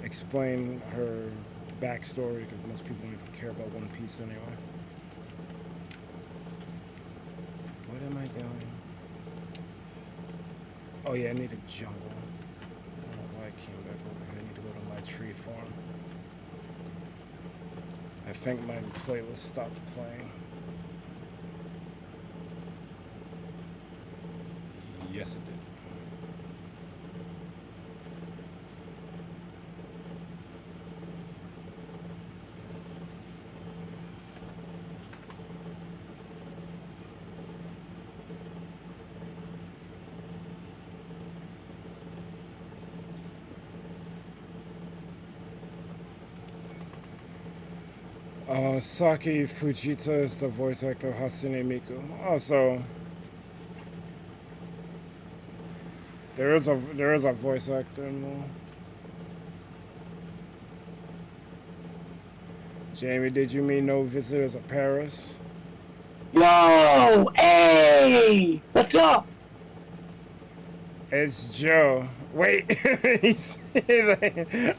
explain her backstory because most people don't even care about One Piece anyway. What am I doing? Oh yeah, I need a jungle. I don't know why I came back over here. I need to go to my tree farm. I think my playlist stopped playing. Yes, it did. Saki Fujita is the voice actor of Hatsune Miku. Also, there is a voice actor in the... Jamie, did you mean no visitors of Paris? Yo, hey, what's up? It's Joe. Wait,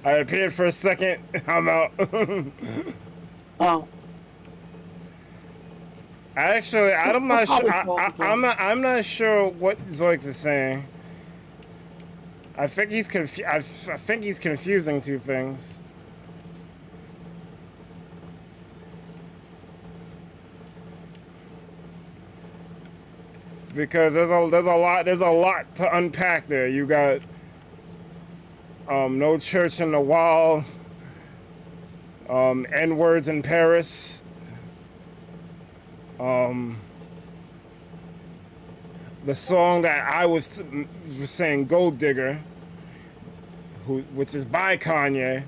I appeared for a second. I'm out. Oh, Actually, I'm not sure. I'm not sure what Zoix is saying. I think he's I think he's confusing two things. Because there's a lot to unpack there. You got no church in the wall, N words in Paris, the song that I was saying, Gold Digger, which is by Kanye.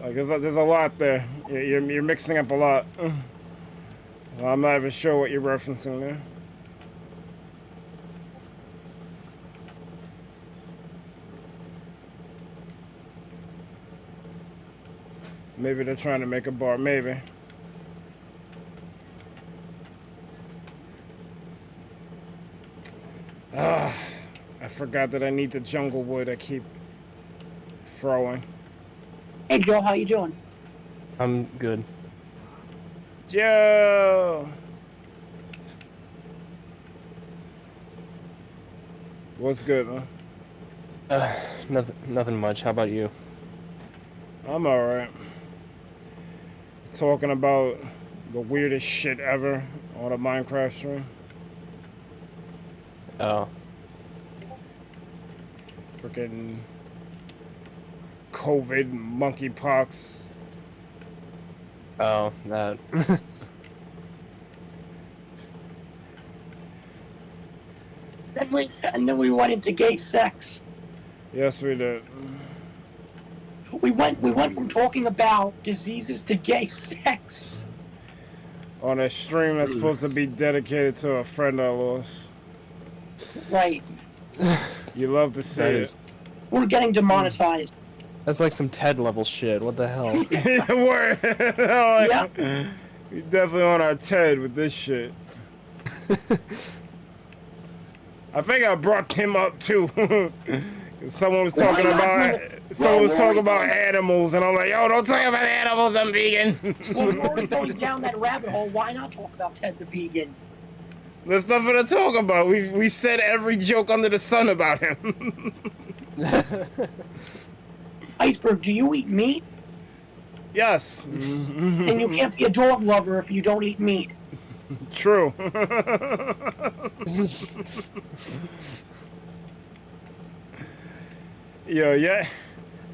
Like there's a lot there. You're mixing up a lot. I'm not even sure what you're referencing there. Maybe they're trying to make a bar, maybe. I forgot that I need the jungle wood I keep throwing. hey Joe, how you doing? I'm good. Joe! What's good, huh? Nothing much. How about you? I'm alright. Talking about the weirdest shit ever on a Minecraft stream. Oh. Freaking COVID, monkeypox. Oh, that. And then we went into gay sex. Yes, we did. We went from talking about diseases to gay sex. On a stream that's supposed to be dedicated to a friend I lost. Right. You love to see That it. is- We're getting demonetized. That's like some TED level shit. What the hell? Word. Yeah. We definitely on our TED with this shit. I think I brought Kim up too. Someone was talking about animals, and I'm like, yo, don't talk about animals. I'm vegan. Well, we're already going down that rabbit hole. Why not talk about Ted the vegan? There's nothing to talk about. We said every joke under the sun about him. Iceberg, do you eat meat? Yes. And you can't be a dog lover if you don't eat meat. True. Yeah.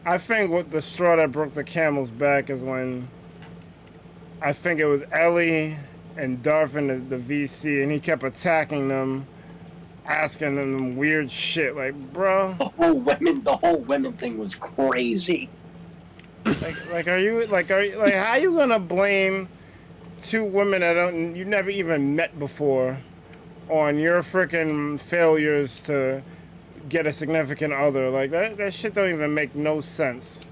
I think what the straw that broke the camel's back is when I think it was Ellie and Darth in the VC, and he kept attacking them, asking them weird shit. Like, bro, The whole women thing was crazy. are you how you gonna blame two women that you never even met before on your freaking failures to get a significant other? Like that shit don't even make no sense.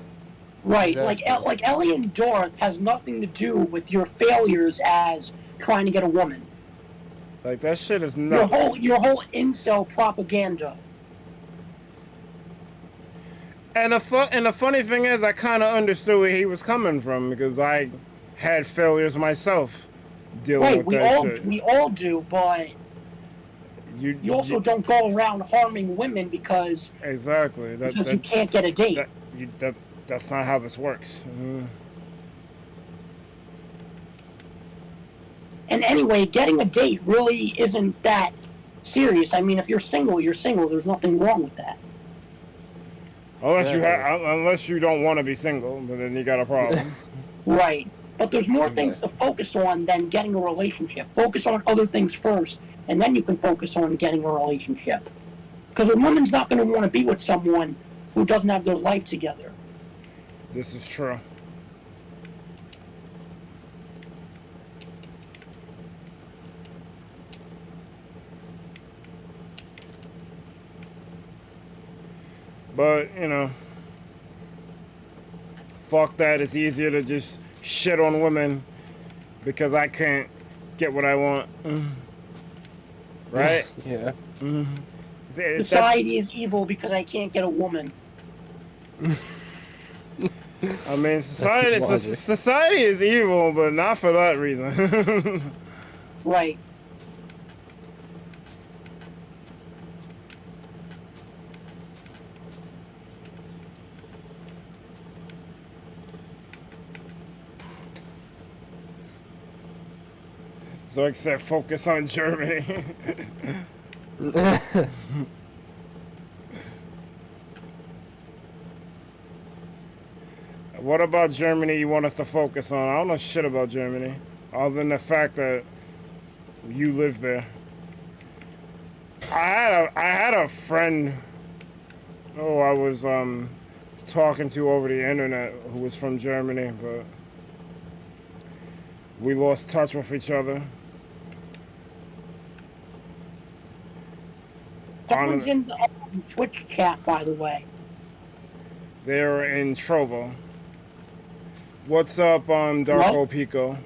Right, Exactly. like Ellie and Dorth has nothing to do with your failures as trying to get a woman. Like that shit is Your nuts. whole incel propaganda. And the funny thing is, I kind of understood where he was coming from because I had failures myself dealing Right, with that shit. we all do, but you also don't go around harming women because exactly because you can't get a date. That's not how this works. And anyway, getting a date really isn't that serious. I mean, if you're single, you're single. There's nothing wrong with that. Unless you don't want to be single, but then you got a problem. Right. But there's more things to focus on than getting a relationship. Focus on other things first, and then you can focus on getting a relationship. Because a woman's not going to want to be with someone who doesn't have their life together. This is true. But, you know, fuck that. It's easier to just shit on women because I can't get what I want. Right? Yeah. Society is evil because I can't get a woman. I mean, society is evil, but not for that reason. Right. So except focus on Germany. What about Germany you want us to focus on? I don't know shit about Germany, other than the fact that you live there. I had a friend who I was talking to over the internet who was from Germany, but we lost touch with each other. Someone's in the Twitch chat, by the way. They're in Trovo. What's up, Darko What? Pico?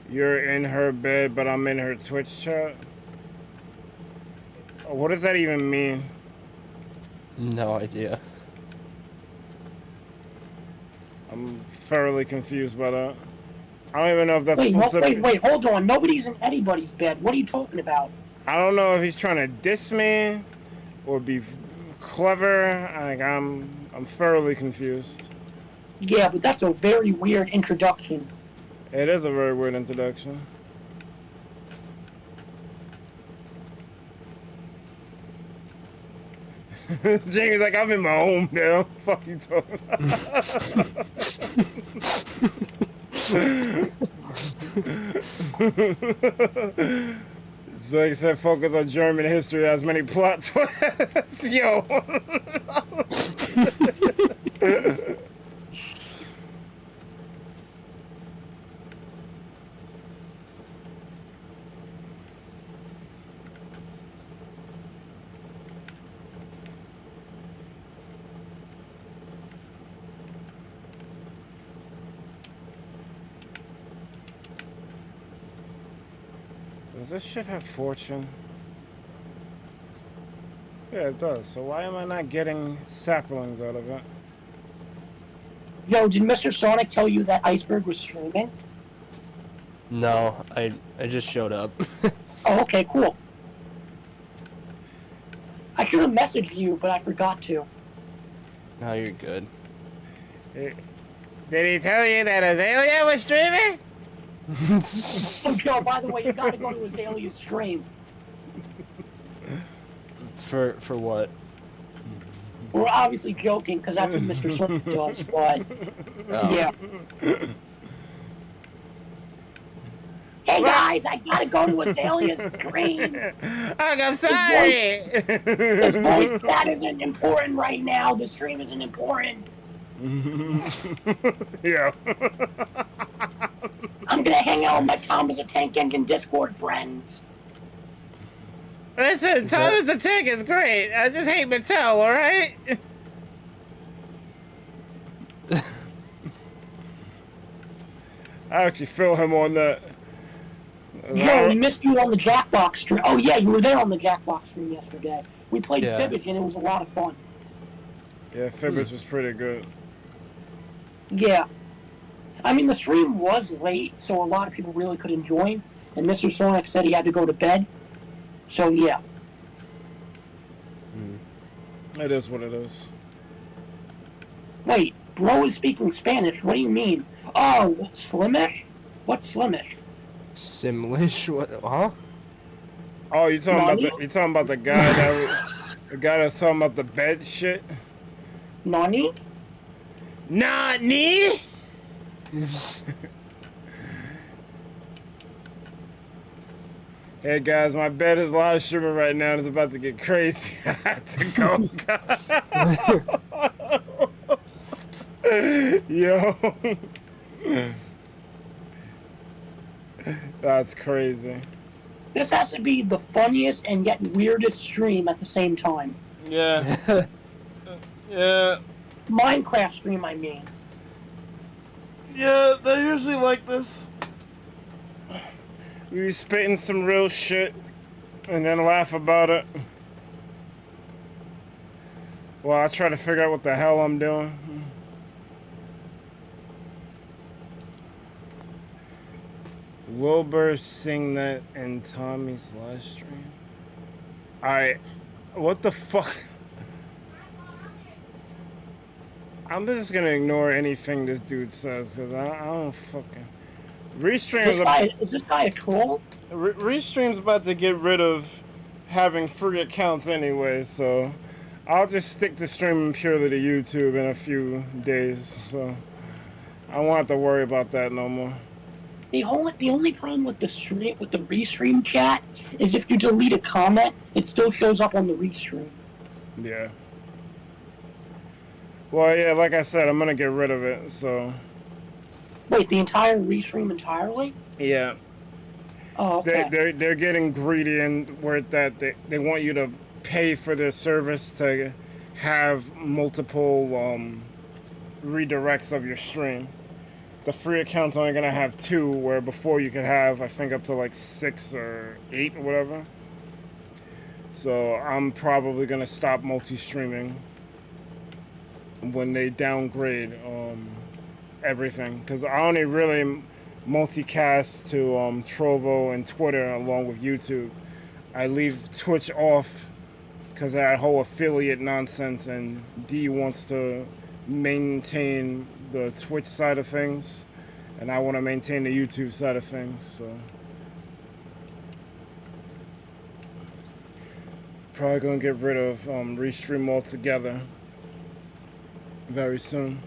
You're in her bed, but I'm in her Twitch chat? What does that even mean? No idea. I'm thoroughly confused by that. I don't even know if that's supposed to be... Wait, hold on. Nobody's in anybody's bed. What are you talking about? I don't know if he's trying to diss me or be clever. I'm thoroughly confused. Yeah, but that's a very weird introduction. It is a very weird introduction. Jamie's like, I'm in my home now. Fuck you talking So like I said, focus on German history has many plot twists. Yo. Does this shit have fortune? Yeah, it does. So why am I not getting saplings out of it? Yo, did Mr. Sonic tell you that Iceberg was streaming? No, I just showed up. Oh, okay, cool. I should have messaged you, but I forgot to. No, you're good. Did he tell you that Azalea was streaming? Oh, Joe, by the way, you gotta go to Azalea's stream. For what? We're obviously joking because that's what Mr. Slim does, but Oh. yeah. Hey guys, I gotta go to Azalea's stream. I'm sorry. This voice chat isn't important right now. The stream isn't important. Yeah. I'm gonna hang out with my Thomas the Tank Engine Discord friends. Listen, Thomas the Tank is great. I just hate Mattel, alright? I actually feel him on that. Yo, we missed you on the Jackbox stream. Oh yeah, you were there on the Jackbox stream yesterday. We played Fibbage and it was a lot of fun. Yeah, Fibbage was pretty good. Yeah. I mean, the stream was late, so a lot of people really couldn't join. And Mr. Sonic said he had to go to bed. So yeah. It is what it is. Wait, bro is speaking Spanish. What do you mean? Oh, Slimish? What's Slimish? Simlish? What? Huh? Oh, you talking about the guy the guy that's talking about the bed shit? Nani? Nani? Hey guys, my bed is live streaming right now and it's about to get crazy. I had to go. Yo. That's crazy. This has to be the funniest and yet weirdest stream at the same time. Yeah. Yeah. Minecraft stream, I mean. Yeah, they're usually like this. You be spitting some real shit and then laugh about it. Well, I try to figure out what the hell I'm doing. Wilbur sing that in Tommy's live stream? What the fuck? I'm just gonna ignore anything this dude says, because I don't fucking... Is this guy a troll? Restream's about to get rid of having free accounts anyway, so I'll just stick to streaming purely to YouTube in a few days, so I won't have to worry about that no more. The only problem with the stream, with the restream chat, is if you delete a comment, it still shows up on the restream. Yeah. Well, yeah, like I said, I'm gonna get rid of it, so... Wait, the entire restream entirely? Yeah. Oh, okay. They're getting greedy and where that they want you to pay for their service to have multiple redirects of your stream. The free account's only gonna have 2, where before you could have, I think, up to like 6 or 8 or whatever. So I'm probably gonna stop multi-streaming when they downgrade everything, because I only really multicast to Trovo and Twitter along with YouTube. I leave Twitch off because of that whole affiliate nonsense, and D wants to maintain the Twitch side of things, and I want to maintain the YouTube side of things, so probably gonna get rid of Restream altogether very soon.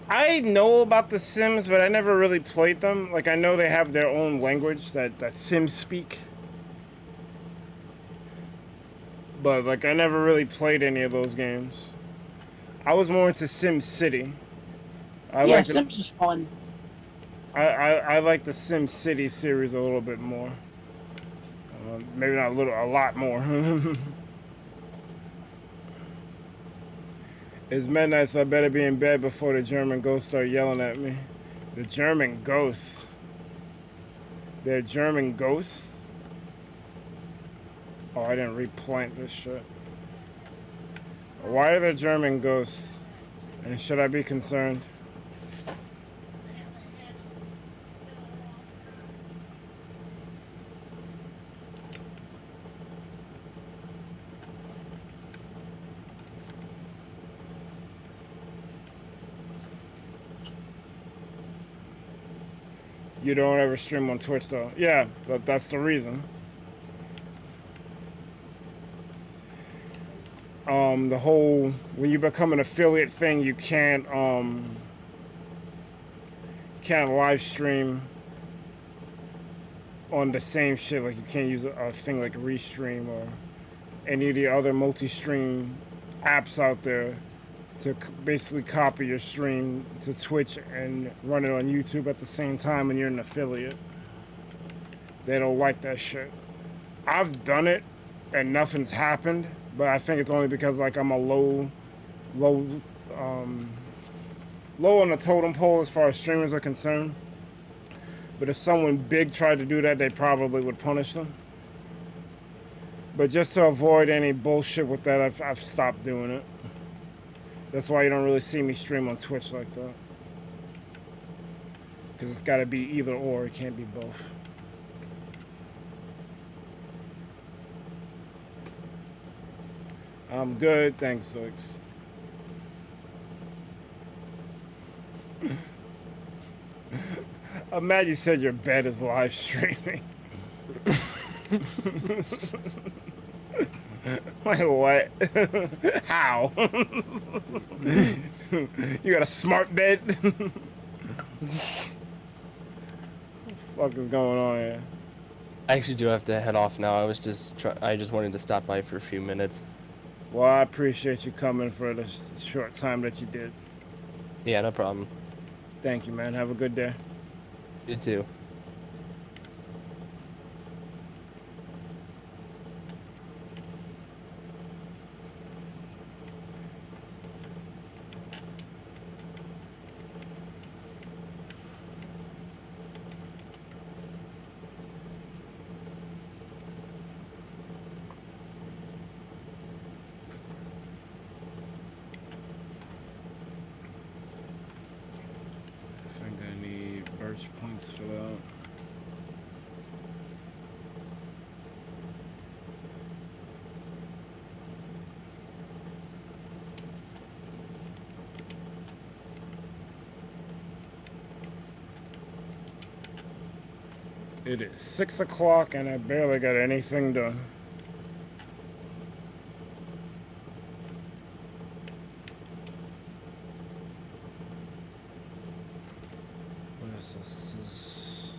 I know about the Sims, but I never really played them. Like, I know they have their own language that Sims speak. But, like, I never really played any of those games. I was more into Sim City. Sims is fun. I like the Sim City series a little bit more. Maybe not a little, a lot more. It's midnight, so I better be in bed before the German ghosts start yelling at me. The German ghosts? They're German ghosts? Oh, I didn't replant this shit. Why are there German ghosts? And should I be concerned? You don't ever stream on Twitch, though. Yeah, that's the reason. The whole when you become an affiliate thing, you can't live stream on the same shit. Like you can't use a thing like Restream or any of the other multi-stream apps out there to basically copy your stream to Twitch and run it on YouTube at the same time when you're an affiliate. They don't like that shit. I've done it and nothing's happened, but I think it's only because like I'm a low on the totem pole as far as streamers are concerned. But if someone big tried to do that, they probably would punish them. But just to avoid any bullshit with that, I've stopped doing it. That's why you don't really see me stream on Twitch like that. Because it's got to be either or. It can't be both. I'm good. Thanks, Zoix. I'm mad you said your bed is live streaming. Wait, what? How? You got a smart bed? What the fuck is going on here? I actually do have to head off now. I just wanted to stop by for a few minutes. Well, I appreciate you coming for the short time that you did. Yeah, no problem. Thank you, man. Have a good day. You too. Points for that. It is 6 o'clock and I barely got anything done. This is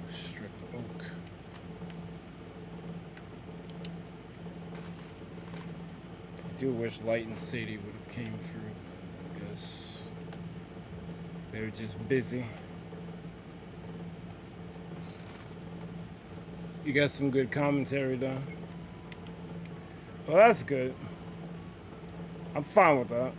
stripped oak. I do wish Light and Sadie would have came through. I guess they were just busy. You got some good commentary though. Well, that's good. I'm fine with that.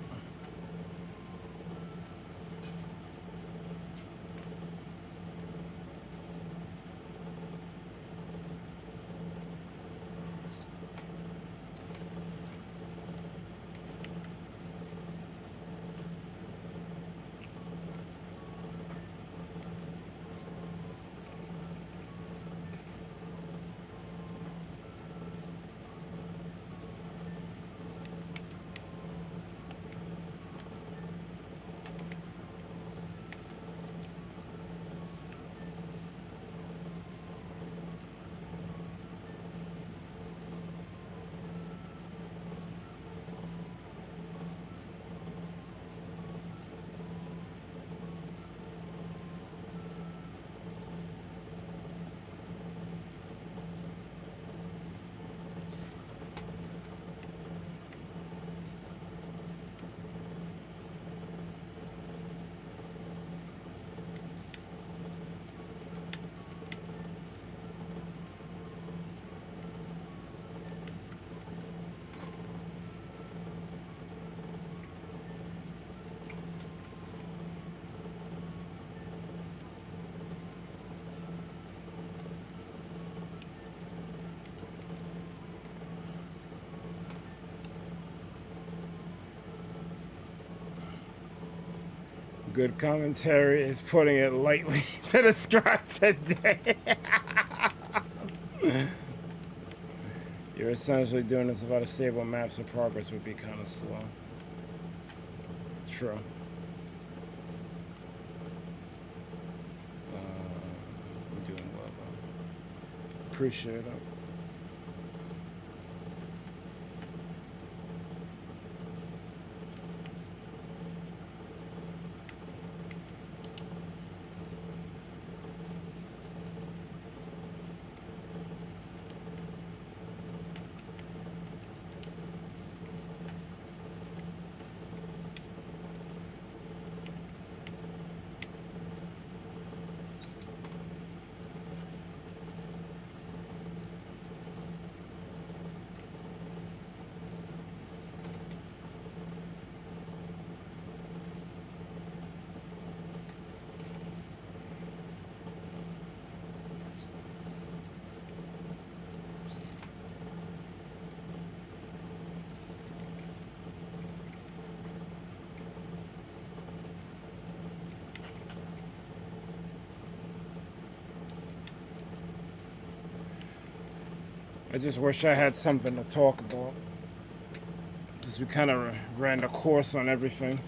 Good commentary is putting it lightly to describe today. You're essentially doing this without a stable map, so progress would be kind of slow. True. I'm doing well, though. Appreciate it. I just wish I had something to talk about. Because we kind of ran the course on everything.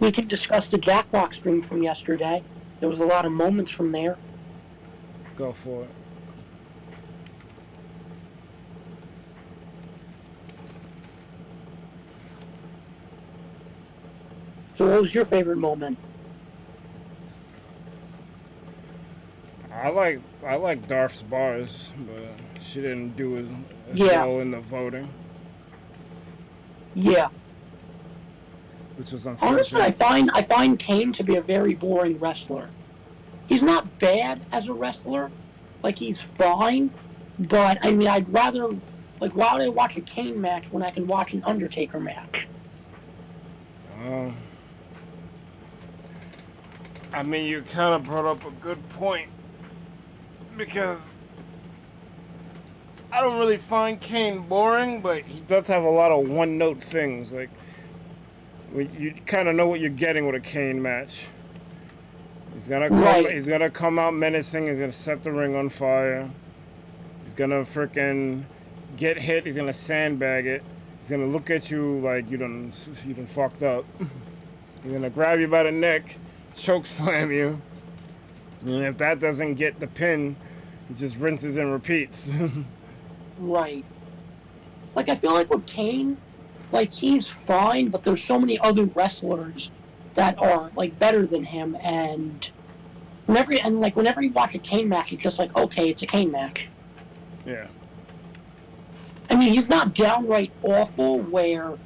We can discuss the Javrock stream from yesterday. There was a lot of moments from there. Go for it. So what was your favorite moment? I like Darth's bars, but she didn't do as Yeah. well in the voting, Yeah. which was Honestly, unfortunate. I find Kane to be a very boring wrestler. He's not bad as a wrestler, like he's fine, but I mean, I'd rather, like, why would I watch a Kane match when I can watch an Undertaker match? I mean, you kind of brought up a good point, because I don't really find Kane boring, but he does have a lot of one-note things. Like, you kind of know what you're getting with a Kane match. He's gonna come. Right. He's gonna come out menacing. He's gonna set the ring on fire. He's gonna frickin' get hit. He's gonna sandbag it. He's gonna look at you like you done fucked up. He's gonna grab you by the neck, choke slam you, and if that doesn't get the pin, he just rinses and repeats. Right. Like, I feel like with Kane, like, he's fine, but there's so many other wrestlers that are, like, better than him, and whenever you watch a Kane match, it's just like, okay, it's a Kane match. Yeah. I mean, he's not downright awful where,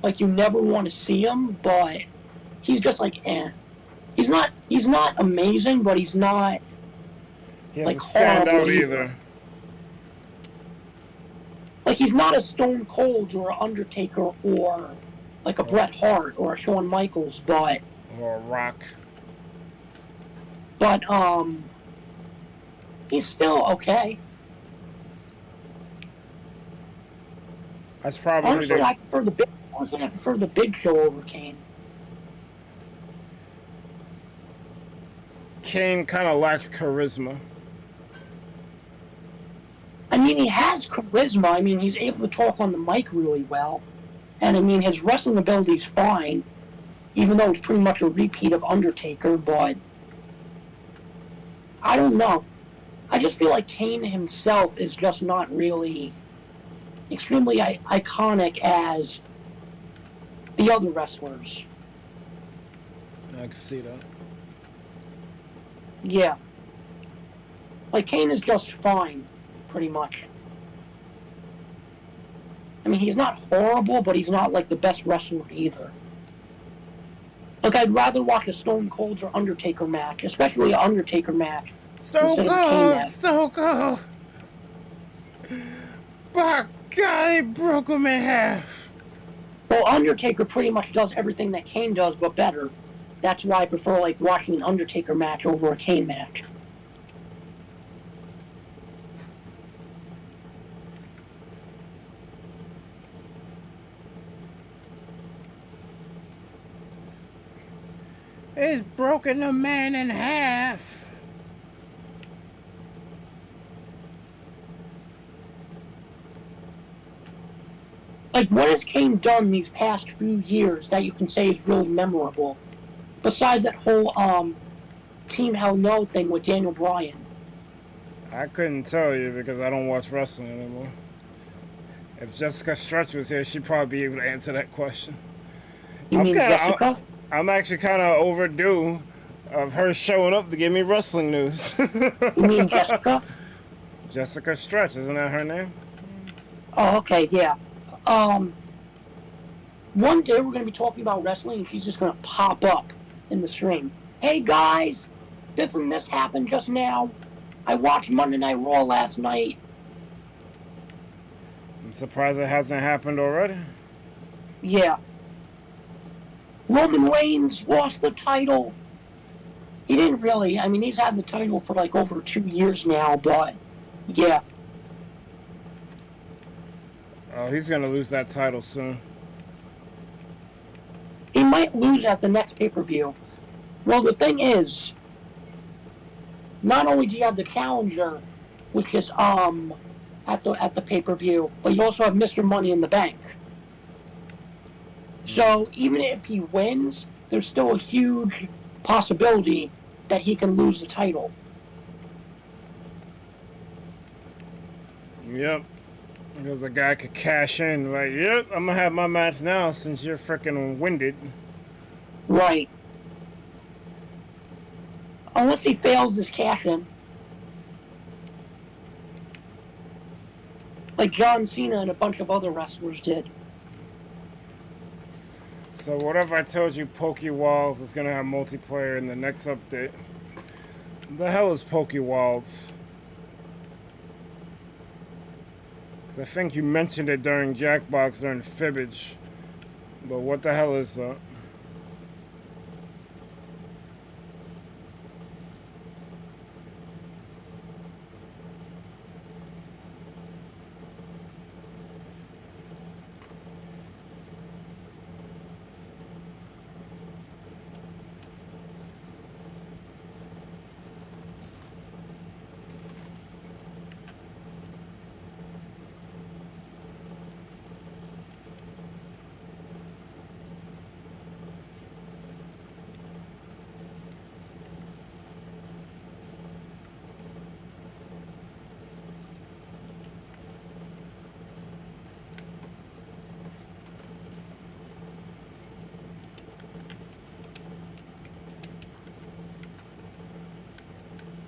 like, you never want to see him, but he's just like, eh. He's not amazing, but he's not, He like, doesn't stand out horrible either. like, he's not a Stone Cold or an Undertaker or, like, a Bret Hart or a Shawn Michaels, but, Or a Rock. he's still okay. That's probably Honestly, I prefer the Big Show over Kane. Kane kind of lacks charisma. I mean, he has charisma. I mean, he's able to talk on the mic really well. And, I mean, his wrestling ability's fine, even though it's pretty much a repeat of Undertaker, but I don't know. I just feel like Kane himself is just not really extremely iconic as the other wrestlers. I can see that. Yeah. Like, Kane is just fine, pretty much. I mean, he's not horrible, but he's not, like, the best wrestler either. Like, I'd rather watch a Stone Cold or Undertaker match, especially an Undertaker match. Stone Cold! Stone Cold! By God, he broke him in half. Well, Undertaker pretty much does everything that Kane does, but better. That's why I prefer, like, watching an Undertaker match over a Kane match. He's broken the man in half. Like, what has Kane done these past few years that you can say is really memorable? Besides that whole, Team Hell No thing with Daniel Bryan. I couldn't tell you because I don't watch wrestling anymore. If Jessica Stretch was here, she'd probably be able to answer that question. You mean Jessica? I'm actually kind of overdue of her showing up to give me wrestling news. You mean Jessica? Jessica Stretch, isn't that her name? Oh, okay, yeah. One day we're going to be talking about wrestling and she's just going to pop up in the stream. Hey guys, this and this happened just now. I watched Monday Night Raw last night. I'm surprised it hasn't happened already. Yeah. Roman Reigns lost the title. He didn't really. I mean, he's had the title for like over 2 years now, but yeah. Oh, he's gonna lose that title soon. He might lose at the next pay-per-view. Well, the thing is, not only do you have the challenger, which is at the pay-per-view, but you also have Mr. Money in the Bank. So even if he wins, there's still a huge possibility that he can lose the title. Yep. Because a guy could cash in, like, yep, I'm gonna have my match now since you're freaking winded. Right. Unless he fails his cash in. Like John Cena and a bunch of other wrestlers did. So whatever I told you, Walls is gonna have multiplayer in the next update. The hell is Walls? Because I think you mentioned it during Jackbox during Fibbage. But what the hell is that?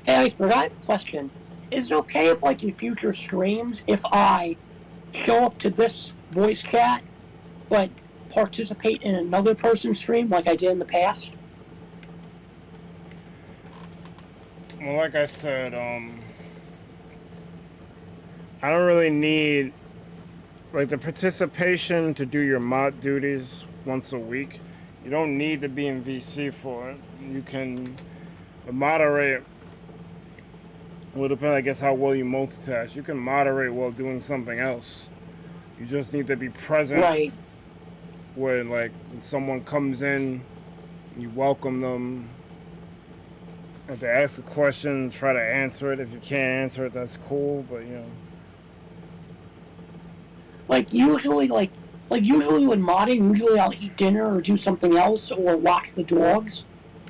Hey, Iceberg, I have a question. Is it okay if, like, in future streams, if I show up to this voice chat, but participate in another person's stream like I did in the past? Well, like I said, I don't really need, like, the participation to do your mod duties once a week. You don't need to be in VC for it. You can moderate. Well, depend, I guess, how well you multitask. You can moderate while doing something else. You just need to be present. Right. When, like, when someone comes in, you welcome them. If they ask a question, try to answer it. If you can't answer it, that's cool, but, you know. Like, usually when modding, usually I'll eat dinner or do something else or watch the dogs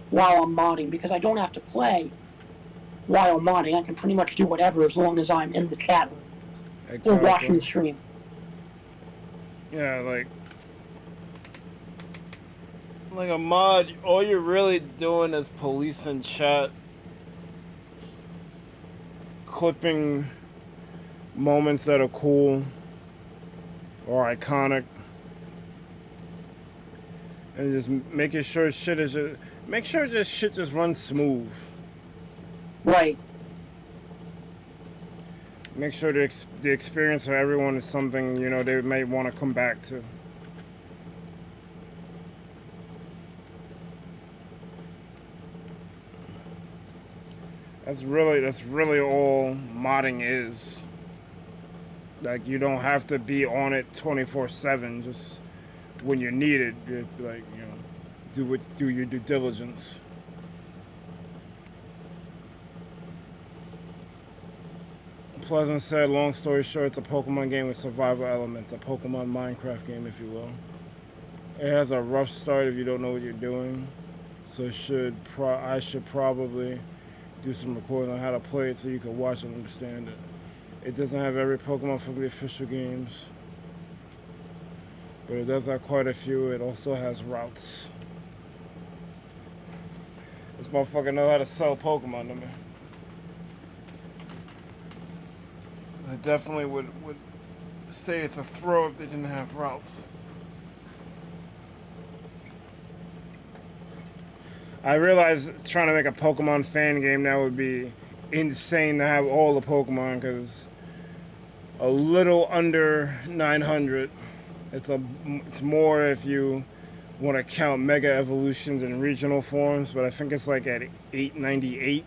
while I'm modding, because I don't have to play while I'm modding. I can pretty much do whatever as long as I'm in the chat room or watching the stream. Yeah, like a mod, all you're really doing is policing chat, clipping moments that are cool or iconic, and just making sure shit just runs smooth. Right. Make sure the experience for everyone is something, you know, they may want to come back to. That's really all modding is. Like, you don't have to be on it 24/7. Just when you need it, like, you know, do your due diligence. Pleasant said, long story short, it's a Pokemon game with survival elements, a Pokemon Minecraft game, if you will. It has a rough start if you don't know what you're doing, so I should probably do some recording on how to play it so you can watch and understand it. It doesn't have every Pokemon from the official games, but it does have quite a few. It also has routes. This motherfucker know how to sell Pokemon to me. I definitely would say it's a throw if they didn't have routes. I realize trying to make a Pokemon fan game now would be insane to have all the Pokemon, because a little under 900. It's more if you want to count Mega Evolutions and regional forms, but I think it's like at 898.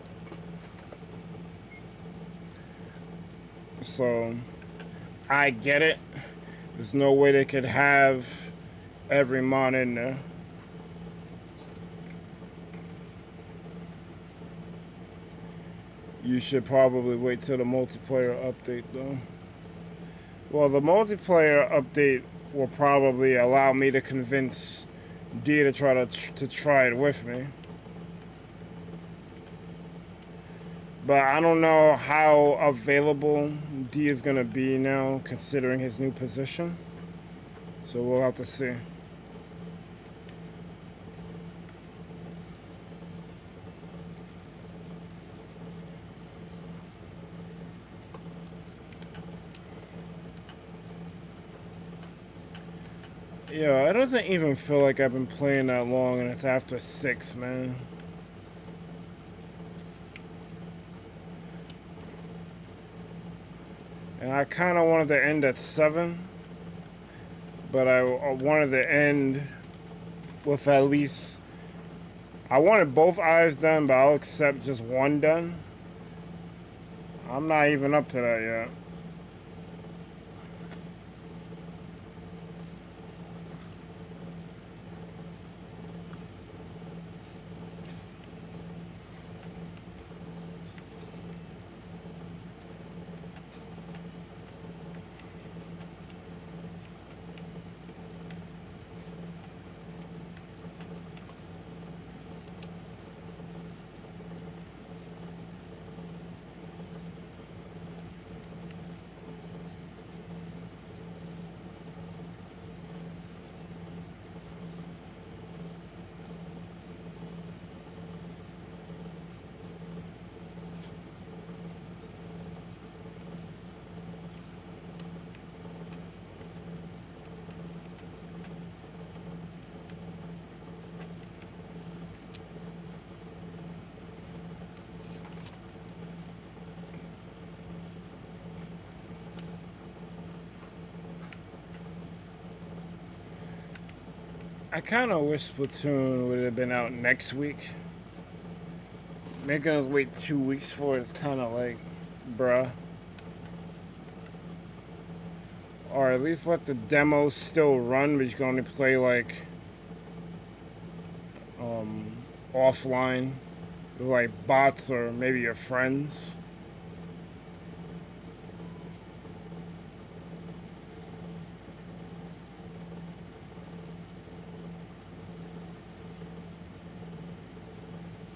So, I get it. There's no way they could have every mon in there. You should probably wait till the multiplayer update, though. Well, the multiplayer update will probably allow me to convince D to try it with me. But I don't know how available D is gonna be now, considering his new position. So we'll have to see. Yeah, it doesn't even feel like I've been playing that long, and it's after 6, man. And I kind of wanted to end at 7, but I wanted to end with at least... I wanted both eyes done, but I'll accept just one done. I'm not even up to that yet. I kind of wish Splatoon would have been out next week. Making us wait 2 weeks for it is kind of like, bruh. Or at least let the demo still run, but you can only play like offline with like bots or maybe your friends.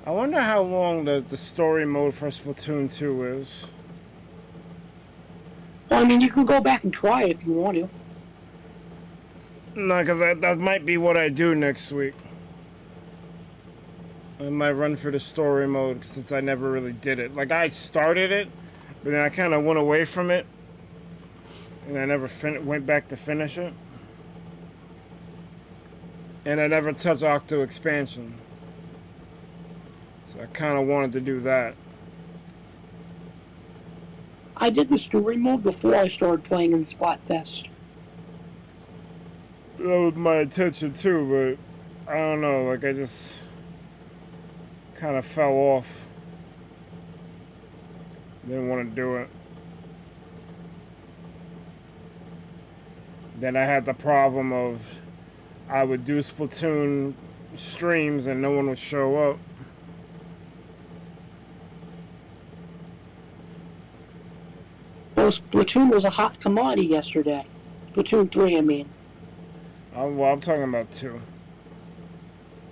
I wonder how long the story mode for Splatoon 2 is. Well, I mean, you can go back and try it if you want to. No, because that might be what I do next week. I might run for the story mode since I never really did it. Like, I started it, but then I kind of went away from it. And I never went back to finish it. And I never touched Octo Expansion. So I kind of wanted to do that. I did the story mode before I started playing in Splatfest. That was my intention too, but I don't know, like I just kind of fell off. Didn't want to do it. Then I had the problem of I would do Splatoon streams and no one would show up. Well, Splatoon was a hot commodity yesterday. Splatoon 3, I mean. Well, I'm talking about 2.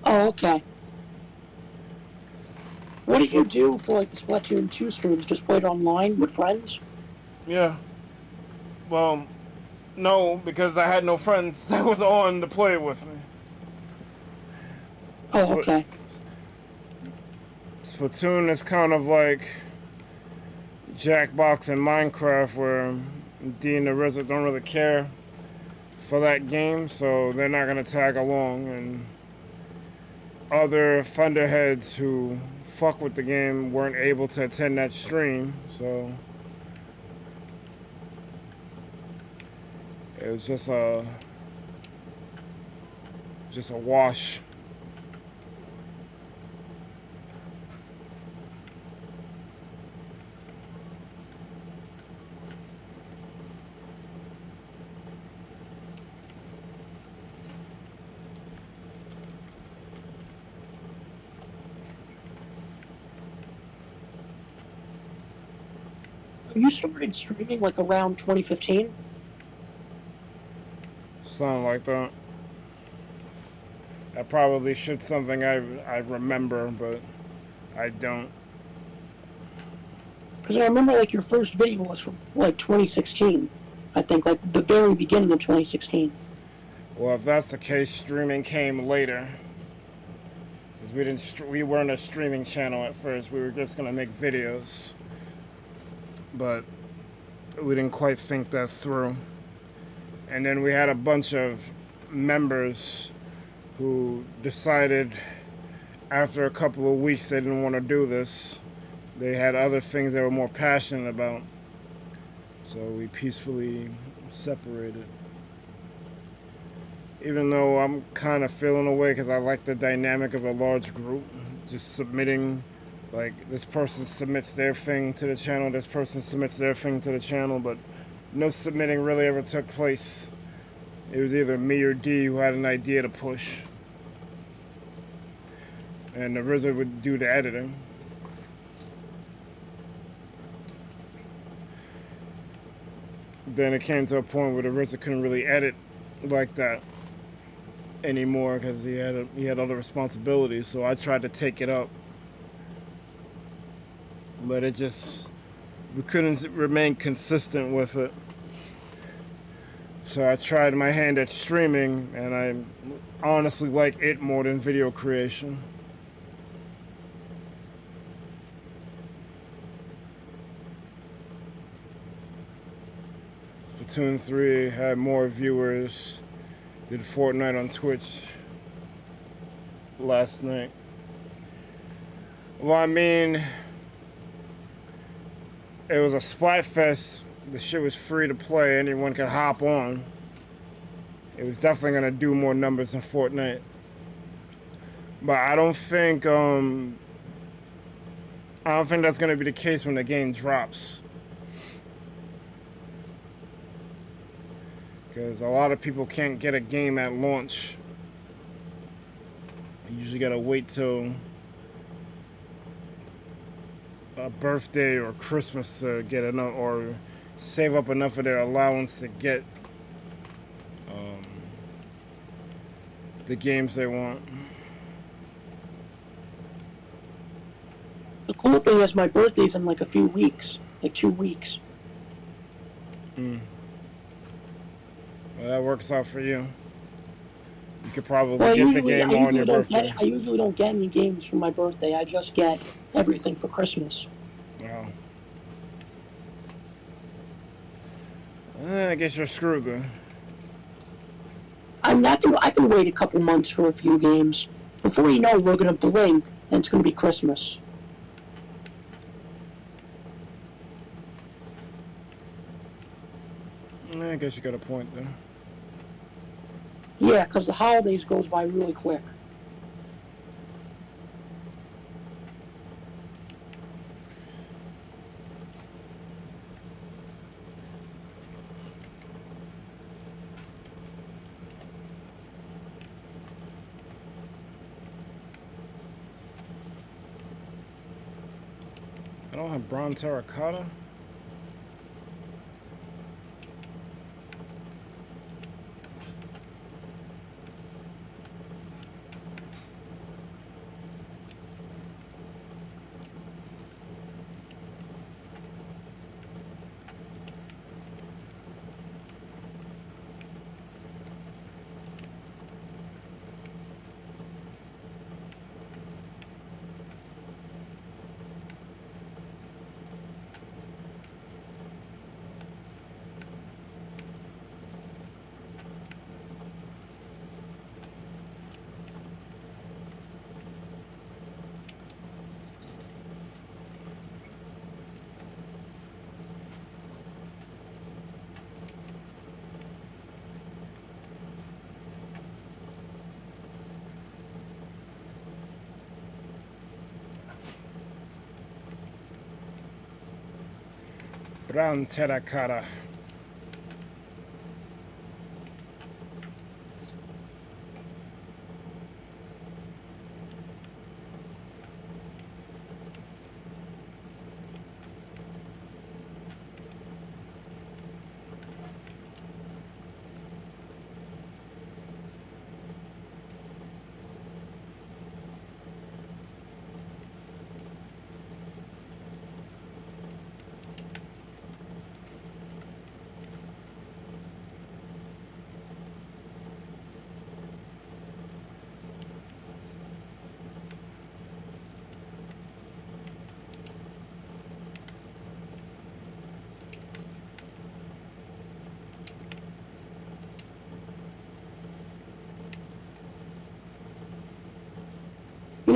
Oh, okay. What did you do for like the Splatoon 2 streams? Just play it online with friends? Yeah. Well, no, because I had no friends that was on to play with me. Oh, okay. Splatoon is kind of like Jackbox and Minecraft, where D and the RZA don't really care for that game, so they're not gonna tag along, and other thunderheads who fuck with the game weren't able to attend that stream, so it was just a wash. you started streaming like around 2015? Something like that. That probably should something I remember, but I don't. Because I remember like your first video was from like 2016. I think like the very beginning of 2016. Well, if that's the case, streaming came later. Because we weren't a streaming channel at first. We were just gonna make videos, but we didn't quite think that through. And then we had a bunch of members who decided after a couple of weeks they didn't want to do this. They had other things they were more passionate about. So we peacefully separated. Even though I'm kind of feeling away because I like the dynamic of a large group. Just submitting, like this person submits their thing to the channel, this person submits their thing to the channel, but no submitting really ever took place. It was either me or D who had an idea to push. And the RZA would do the editing. Then it came to a point where the RZA couldn't really edit like that anymore because he had other responsibilities. So I tried to take it up, but we couldn't remain consistent with it. So I tried my hand at streaming, and I honestly like it more than video creation. Splatoon 3 had more viewers. Did Fortnite on Twitch last night. Well, I mean, it was a Splatfest. The shit was free to play. Anyone could hop on. It was definitely gonna do more numbers than Fortnite. But I don't think that's gonna be the case when the game drops. Because a lot of people can't get a game at launch. You usually gotta wait till a birthday or Christmas to get enough, or save up enough of their allowance to get the games they want. The cool thing is my birthday's in like a few weeks, like 2 weeks. Well, that works out for you. You could probably get the game on your birthday. I usually don't get any games for my birthday. I just get everything for Christmas. Wow. I guess you're screwed then. I can wait a couple months for a few games. Before you know, we're gonna blink, and it's gonna be Christmas. I guess you got a point there. Yeah, because the holidays goes by really quick. I don't have bronze terracotta. Brown terracotta.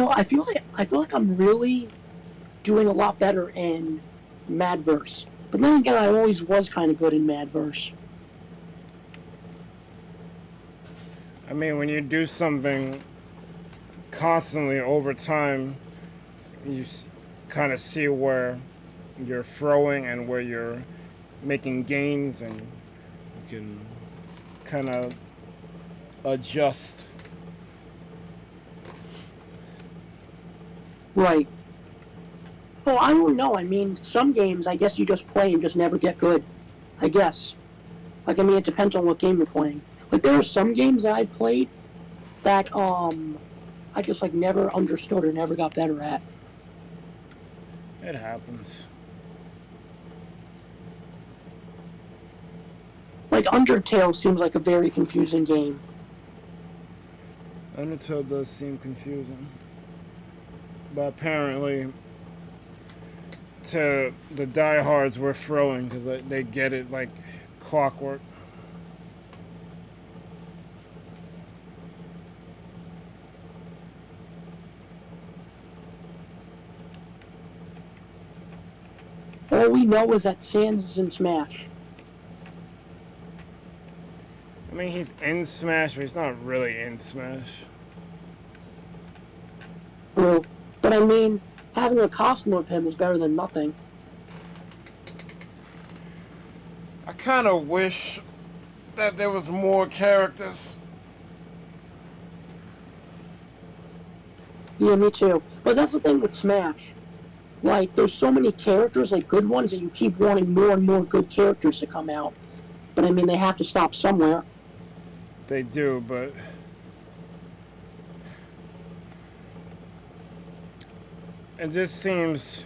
I feel like I'm really doing a lot better in Madverse. But then again, I always was kind of good in Madverse. I mean, when you do something constantly over time, you kind of see where you're throwing and where you're making gains, and you can kind of adjust. Right. Oh, I don't know. I mean, some games, I guess you just play and just never get good. I guess. Like, I mean, it depends on what game you're playing. Like, there are some games that I played that, I just, like, never understood or never got better at. It happens. Like, Undertale seems like a very confusing game. Undertale does seem confusing. But apparently, to the diehards, we're throwing because they get it like clockwork. All we know is that Sans is in Smash. I mean, he's in Smash, but he's not really in Smash. True. But I mean, having a costume of him is better than nothing. I kind of wish that there was more characters. Yeah, me too. But that's the thing with Smash. Like, there's so many characters, like good ones, that you keep wanting more and more good characters to come out. But I mean, they have to stop somewhere. They do, but it just seems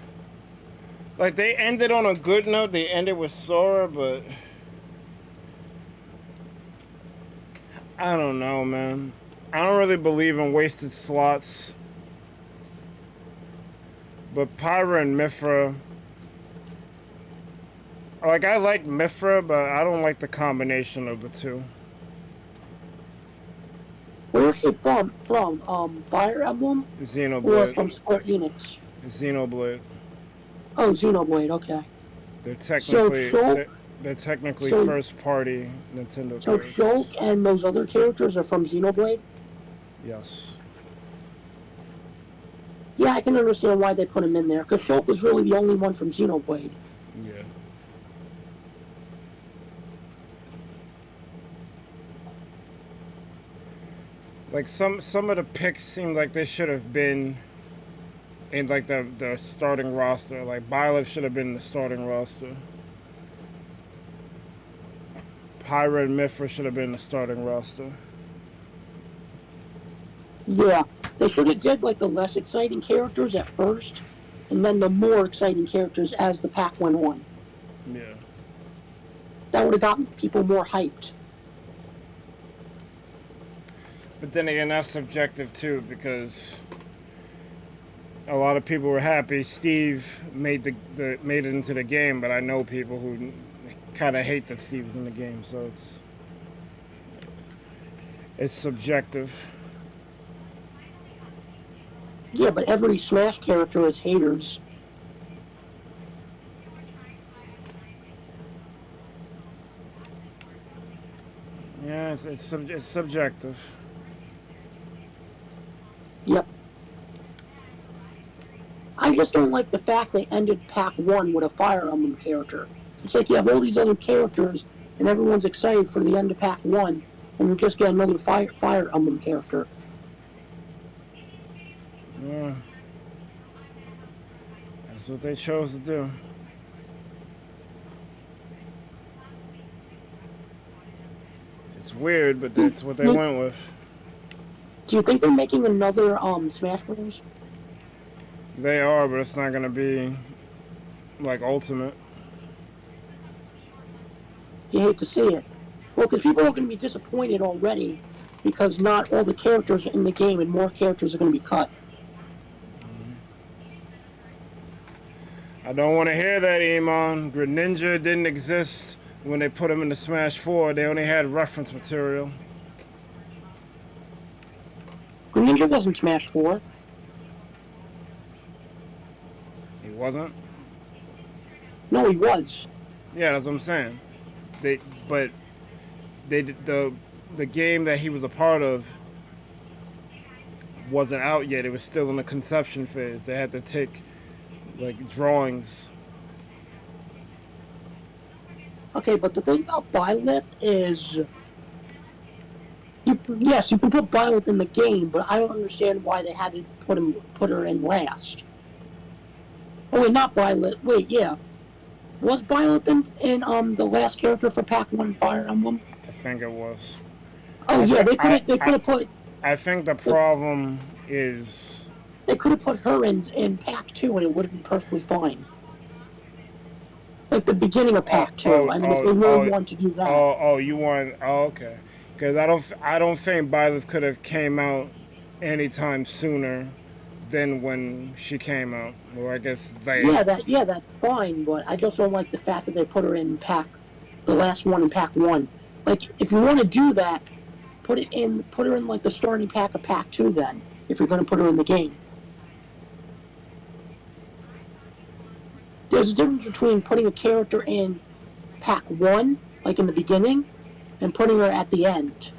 like they ended on a good note. They ended with Sora, but I don't know, man. I don't really believe in wasted slots. But Pyra and Mithra, like, I like Mithra, but I don't like the combination of the two. Where's she from? Fire Emblem? Or Xenoblade. from Square Enix? Xenoblade. Oh, Xenoblade, okay. They're technically Shulk, they're technically so- first party Nintendo So characters. Shulk and those other characters are from Xenoblade? Yes. Yeah, I can understand why they put him in there, because Shulk was really the only one from Xenoblade. Yeah. Like some of the picks seemed like they should have been in like the starting roster. Like Byleth should have been in the starting roster. Pyra and Mithra should have been in the starting roster. Yeah, they should have did like the less exciting characters at first, and then the more exciting characters as the pack went on. Yeah. That would have gotten people more hyped. But then again, that's subjective too, because a lot of people were happy Steve made made it into the game, but I know people who kind of hate that Steve was in the game, so it's subjective. Yeah, but every Smash character has haters. Yeah, it's subjective. Yep. I just don't like the fact they ended Pack 1 with a Fire Emblem character. It's like you have all these other characters, and everyone's excited for the end of Pack 1, and you just get another Fire Emblem character. Yeah. That's what they chose to do. It's weird, but that's what they went with. Do you think they're making another Smash Bros? They are, but it's not gonna be like Ultimate. You hate to see it. Well, because people are going to be disappointed already because not all the characters are in the game and more characters are going to be cut. I don't want to hear that, Iman. Greninja didn't exist when they put him into Smash 4. They only had reference material. Greninja wasn't Smash 4. wasn't. No, he was. Yeah, that's what I'm saying. But the game that he was a part of wasn't out yet. It was still in the conception phase. They had to take like drawings. Okay, but the thing about Violet is, yes, you can put Violet in the game, but I don't understand why they had to put her in last. Oh wait, not Violet. Wait, yeah, was Violet in the last character for Pack 1 Fire Emblem? I think it was. Oh yeah, they could have put. I think the problem is They could have put her in Pack 2 and it would have been perfectly fine. Like the beginning of Pack 2. I mean, if they really want to do that. You want? Oh, okay. Because I don't think Byleth could have came out anytime sooner than when she came out. Or I guess they. Yeah, that's fine. But I just don't like the fact that they put her in the last one in Pack 1. Like, if you want to do that, put her in like the starting pack of Pack 2 then. If you're going to put her in the game. There's a difference between putting a character in Pack 1, like in the beginning, and putting her at the end.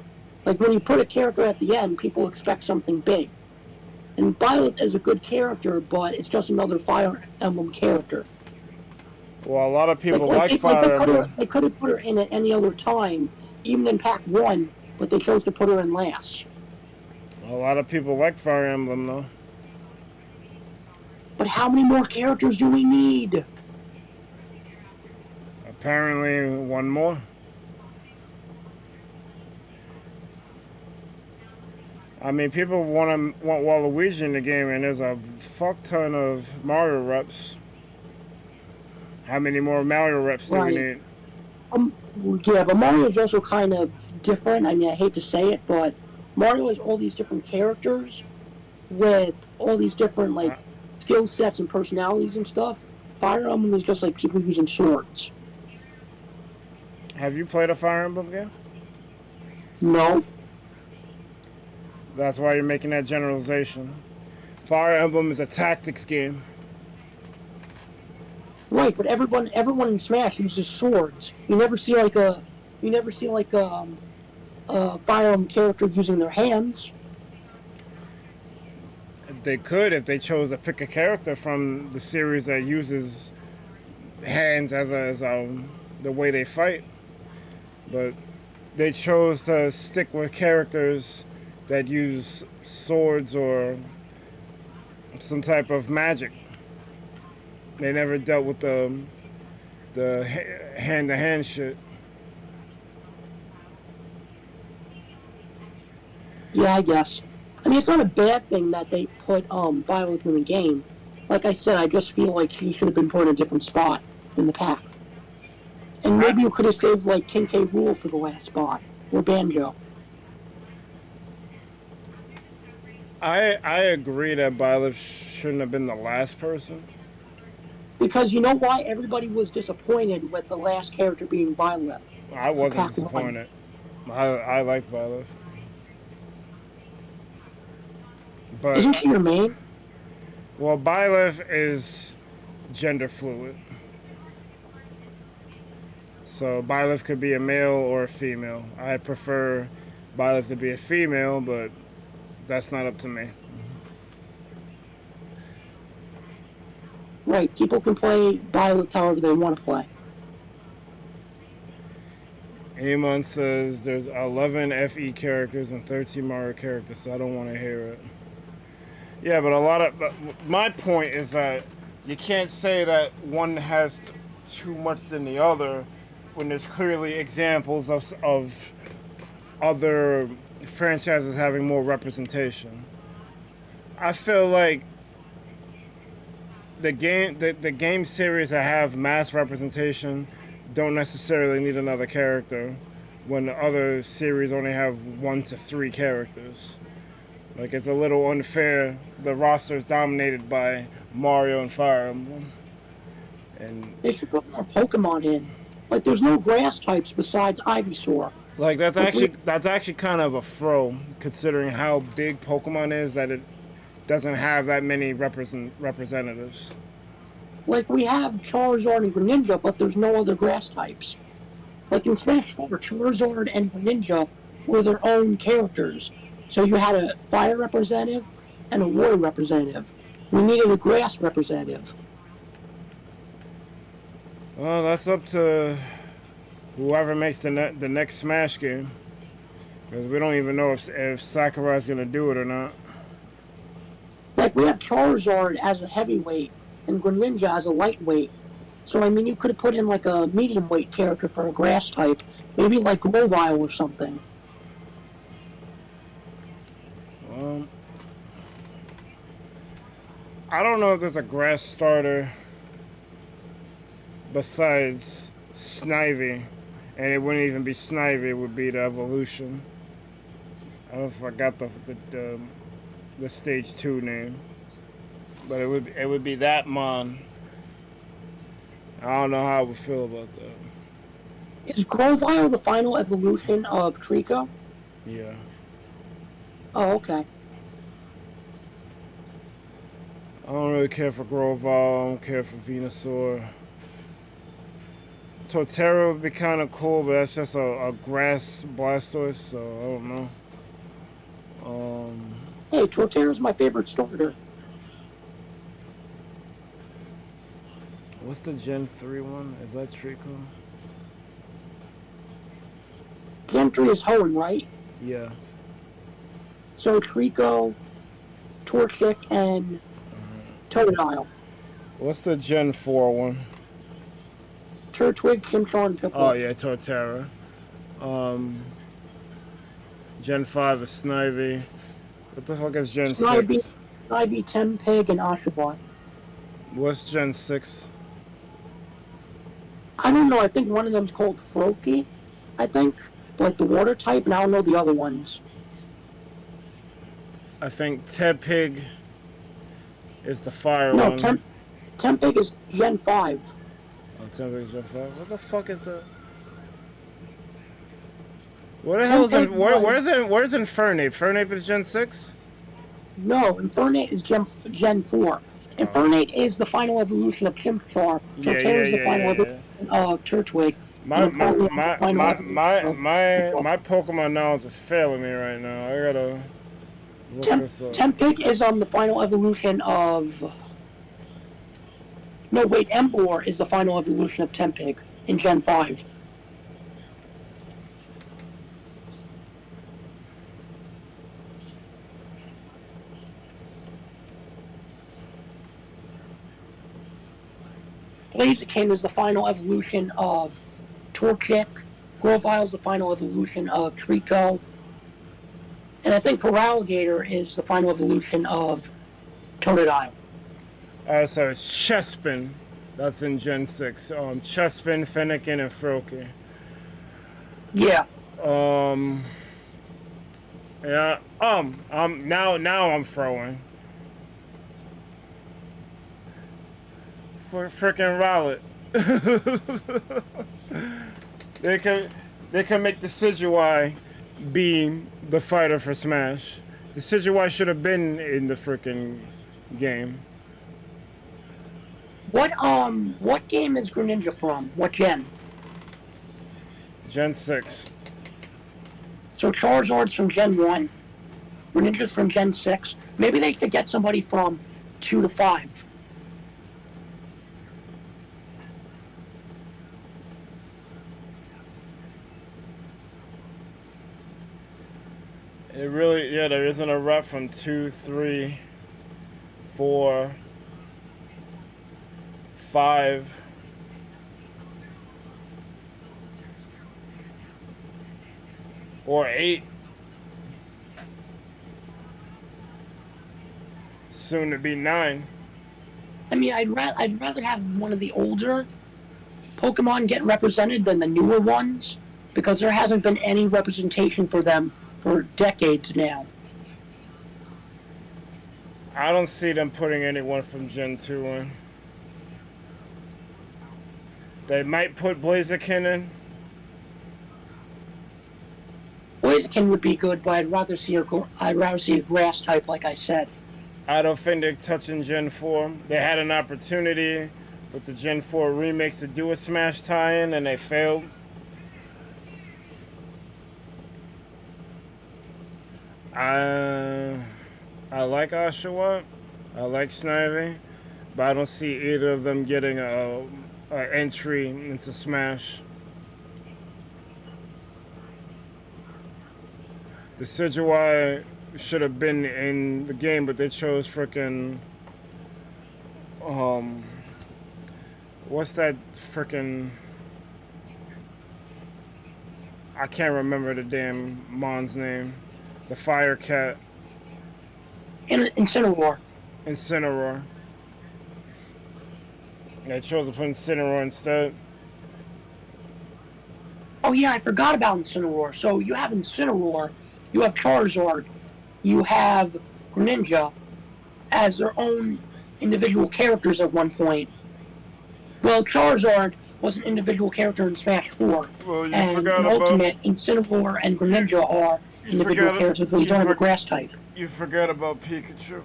Like, when you put a character at the end, people expect something big. And Violet is a good character, but it's just another Fire Emblem character. Well, a lot of people like Fire Emblem. They could have put her in at any other time, even in Pack 1, but they chose to put her in last. A lot of people like Fire Emblem, though. But how many more characters do we need? Apparently, one more. I mean, people want Waluigi in the game, and there's a fuck ton of Mario reps. How many more Mario reps do we need? Yeah, but Mario is also kind of different. I mean, I hate to say it, but Mario has all these different characters with all these different, like, skill sets and personalities and stuff. Fire Emblem is just like people using swords. Have you played a Fire Emblem game? No. That's why you're making that generalization. Fire Emblem is a tactics game. Right, but everyone in Smash uses swords. You never see like a Fire Emblem character using their hands. They could if they chose to pick a character from the series that uses hands as the way they fight. But they chose to stick with characters that use swords or some type of magic. They never dealt with the hand-to-hand shit. Yeah, I guess. I mean, it's not a bad thing that they put Violet in the game. Like I said, I just feel like she should have been put in a different spot in the pack. And maybe you could have saved, like, King K. Rool for the last spot. Or Banjo. I agree that Violet shouldn't have been the last person. Because you know why everybody was disappointed with the last character being Violet? I wasn't disappointed. I liked Violet. But isn't she your main? Well, Byleth is gender fluid. So Byleth could be a male or a female. I prefer Byleth to be a female, but that's not up to me. Right, people can play Byleth however they want to play. Amon says there's 11 FE characters and 13 Mario characters, so I don't want to hear it. Yeah, but my point is that you can't say that one has too much than the other when there's clearly examples of other franchises having more representation. I feel like the game series that have mass representation don't necessarily need another character when the other series only have 1 to 3 characters. Like, it's a little unfair. The roster is dominated by Mario and Fire Emblem. And they should put more Pokemon in. Like, there's no grass types besides Ivysaur. Like, that's actually kind of a throw, considering how big Pokemon is, that it doesn't have that many representatives. Like, we have Charizard and Greninja, but there's no other grass types. Like, in Smash 4, Charizard and Greninja were their own characters. So you had a fire representative and a water representative. We needed a grass representative. Well, that's up to whoever makes the next Smash game. Because we don't even know if Sakurai's going to do it or not. Like, we have Charizard as a heavyweight and Greninja as a lightweight. So, I mean, you could have put in, like, a medium-weight character for a grass type. Maybe, like, Grovyle or something. I don't know if there's a grass starter besides Snivy. And it wouldn't even be Snivy, it would be the evolution. I don't know if I got the stage 2 name. But it would be that Mon. I don't know how I would feel about that. Is Grovyle the final evolution of Trico? Yeah. Oh, okay. I don't really care for Grovyle. I don't care for Venusaur. Torterra would be kind of cool, but that's just a grass Blastoise, so I don't know. Hey, Torterra's my favorite starter. What's the Gen 3 one? Is that Trico? Gen 3 is Hoenn, right? Yeah. So Trico, Torchic, and Totodile. What's the Gen 4 one? Turtwig, Chimchar, and Piplup. Oh yeah, Torterra. Gen 5 is Snivy. What the fuck is Gen 6? Snivy, Tempig, and Oshawott. What's Gen 6? I don't know, I think one of them's called Froakie, I think. Like the water type, and I don't know the other ones. I think Tepig is the fire one. No, Tempig is Gen 5. Oh, Tepig is Gen 5? What the fuck is the... What the hell is it? Where's Infernape? Infernape is Gen 6? No, Infernape is Gen 4. Infernape is the final evolution of Chimchar. Torterra is the final evolution of Turtwig. My Pokemon knowledge is failing me right now. I gotta look this up. Tempig is on the final evolution of... No, wait, Emboar is the final evolution of Tempig in Gen 5. Blaziken is the final evolution of Torchic. Grovyle is the final evolution of Trico. And I think Feraligatr is the final evolution of Totodile. Alright, so it's Chespin. That's in Gen 6. Chespin, Fennekin, and Froakie. Yeah. Yeah. Now I'm throwing. For frickin' Rowlet. They can make the Decidueye be the fighter for Smash. The Decidueye should have been in the frickin' game. What game is Greninja from? What gen? Gen 6. So Charizard's from Gen 1. Greninja's from Gen 6. Maybe they could get somebody from 2 to 5. It really, yeah, there isn't a rep from 2, 3, 4, 5. Or 8. Soon to be 9. I mean, I'd rather have one of the older Pokemon get represented than the newer ones, because there hasn't been any representation for them for decades now. I don't see them putting anyone from Gen 2 in. They might put Blaziken in. Blaziken would be good, but I'd rather see a grass type, like I said. I don't think they're touching Gen 4. They had an opportunity with the Gen 4 remakes to do a Smash tie-in and they failed. I like Oshawott. I like Snivy, but I don't see either of them getting a entry into Smash. The Decidueye should have been in the game, but they chose frickin' what's that frickin'? I can't remember the damn Mon's name. The Fire Cat. Incineroar. Incineroar. They chose to put Incineroar instead. Oh yeah, I forgot about Incineroar. So you have Incineroar, you have Charizard, you have Greninja as their own individual characters at one point. Well, Charizard was an individual character in Smash 4. Well, you and forgot in about... Ultimate, Incineroar and Greninja are individual characters, but you don't have a grass type. You forgot about Pikachu.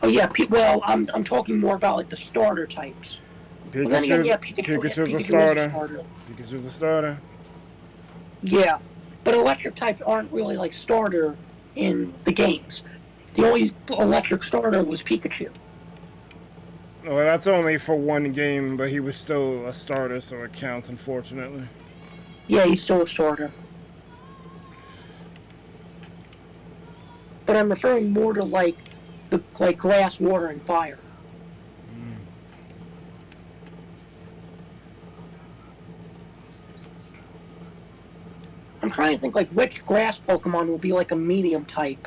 Oh yeah, well, I'm talking more about like the starter types. Well, then again, yeah, Pikachu's a starter. Pikachu's a starter. Yeah, but electric types aren't really like starter in the games. The only electric starter was Pikachu. Well, that's only for one game, but he was still a starter, so it counts, unfortunately. Yeah, he's still a starter. But I'm referring more to like grass, water, and fire. I'm trying to think like which grass Pokemon will be like a medium type.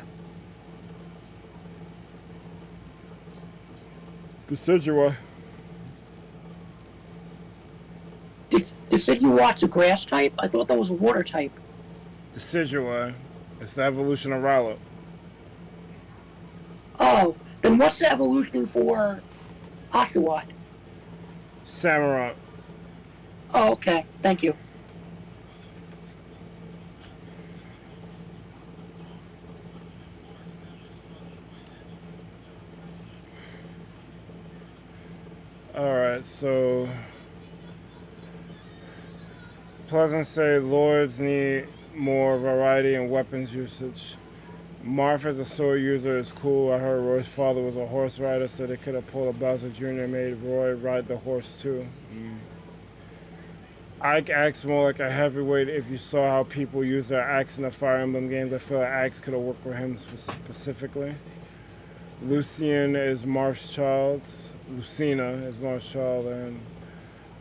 Decidueye. Decidueye's a grass type? I thought that was a water type. Decidueye. It's the evolution of Rowlet. Oh, then what's the evolution for Oshawott? Samurott. Oh, okay. Thank you. Alright, so... Pleasant say Lords need more variety in weapons usage. Marth as a sword user is cool. I heard Roy's father was a horse rider, so they could have pulled a Bowser Jr. and made Roy ride the horse too. Ike acts more like a heavyweight. If you saw how people use their axe in the Fire Emblem games, I feel like axe could have worked for him specifically. Lucian is Marth's child. Lucina is Marth's child, and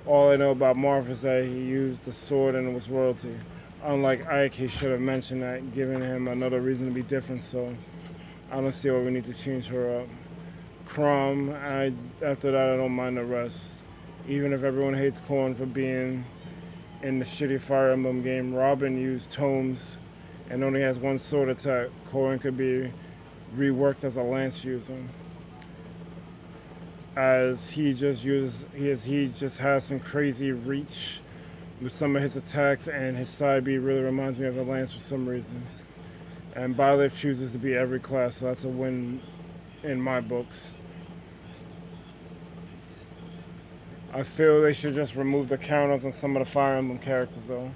all I know about Marth is that he used the sword and it was royalty. Unlike Ike, he should have mentioned that, giving him another reason to be different, so I don't see why we need to change her up. Crom, after that I don't mind the rest. Even if everyone hates Corn for being in the shitty Fire Emblem game, Robin used tomes and only has one sword attack. Corn could be reworked as a lance user, as he just has some crazy reach with some of his attacks, and his side B really reminds me of a lance for some reason. And Byleth chooses to be every class, so that's a win in my books. I feel they should just remove the counters on some of the Fire Emblem characters though.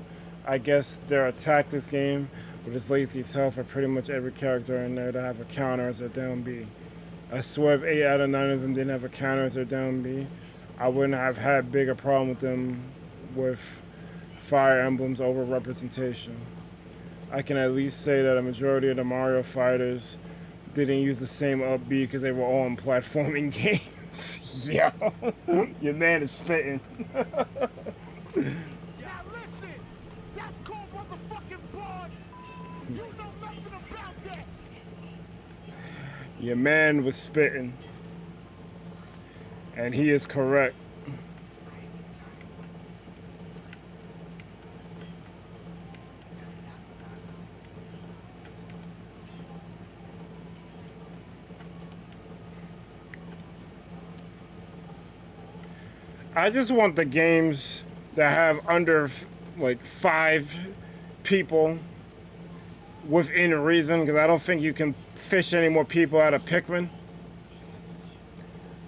I guess they're a tactics game, but it's lazy as hell for pretty much every character in there to have a counter as their down B. I swear if 8 out of 9 of them didn't have a counter as their down B, I wouldn't have had bigger problem with them with Fire Emblem's over-representation. I can at least say that a majority of the Mario fighters didn't use the same up B because they were all in platforming games. Yo, your man is spitting. Yeah, listen! That's called motherfucking blood! You know nothing about that! Your man was spitting. And he is correct. I just want the games that have under like 5 people within reason, because I don't think you can fish any more people out of Pikmin.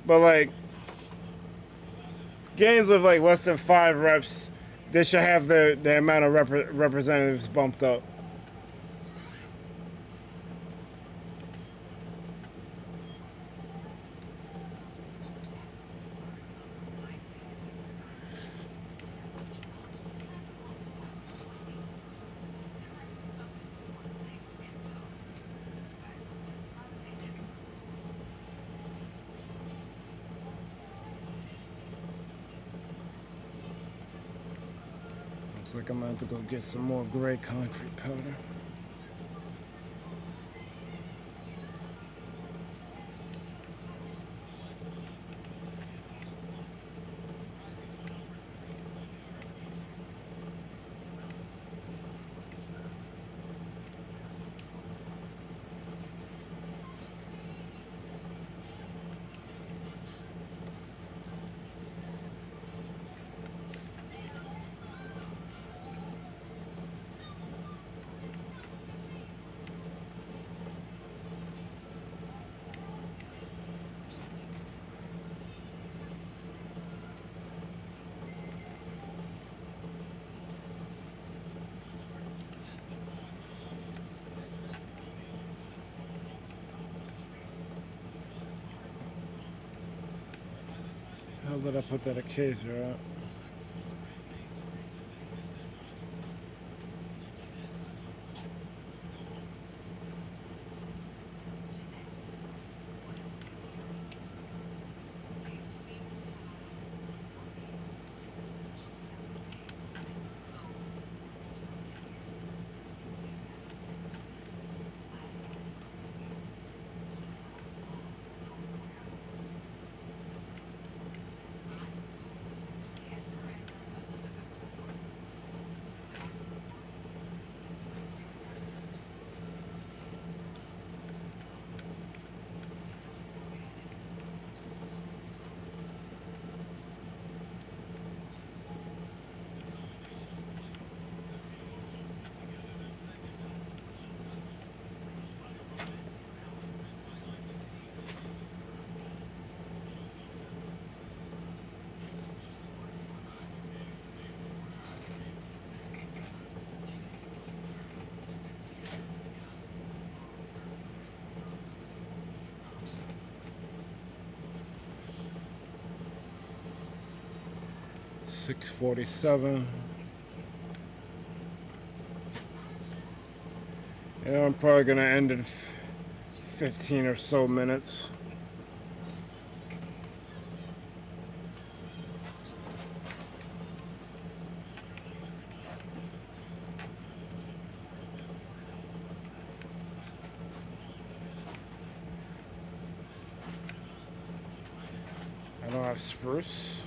But like, games with like less than 5 reps, they should have the amount of representatives bumped up. Looks like I'm gonna have to go get some more gray concrete powder. How did I put that occasion out? $6:47. Yeah, I'm probably gonna end in 15 or so minutes. I don't have spruce.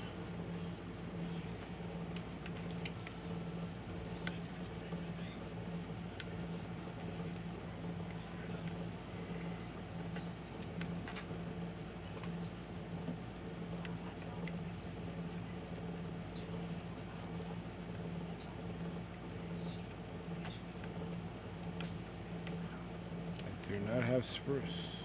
I do not have spruce.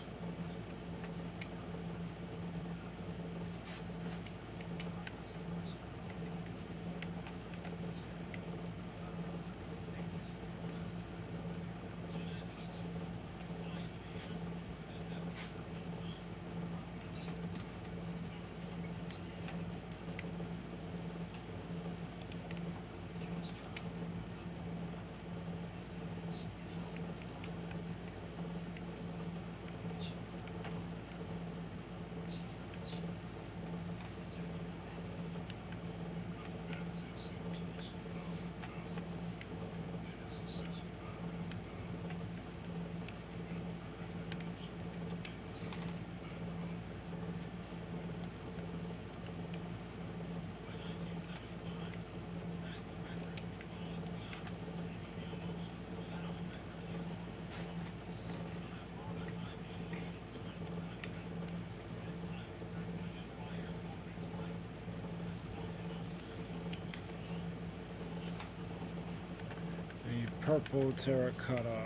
Purple terracotta.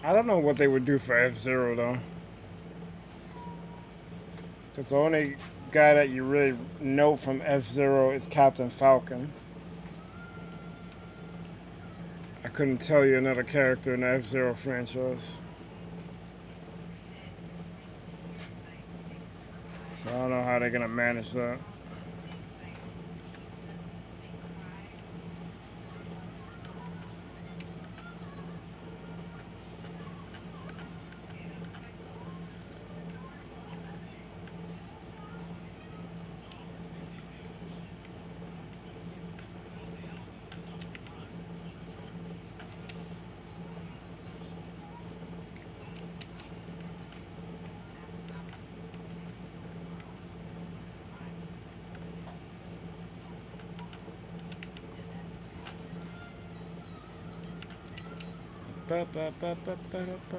I don't know what they would do for F-Zero though. Because the only guy that you really know from F-Zero is Captain Falcon. I couldn't tell you another character in the F-Zero franchise. So I don't know how they're gonna manage that. Ba, ba, ba, ba, ba, ba.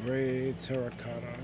Gray terracotta.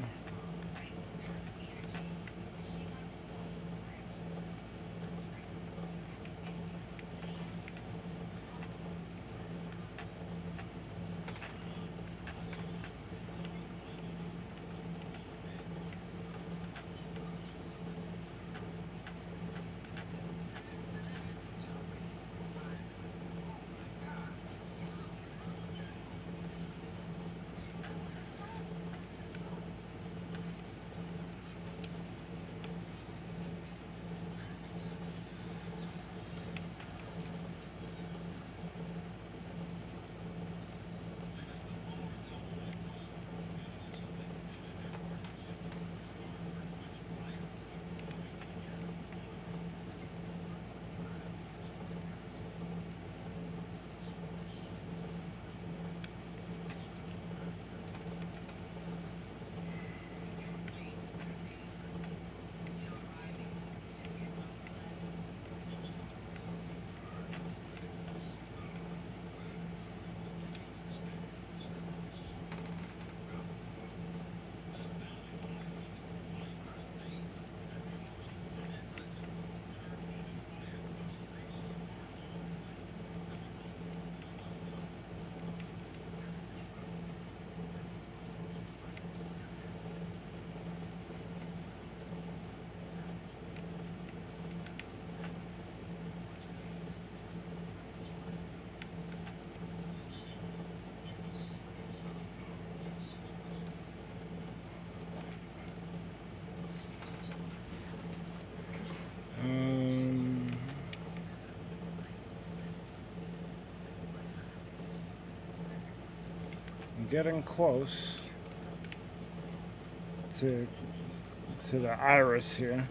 Getting close. to the iris here.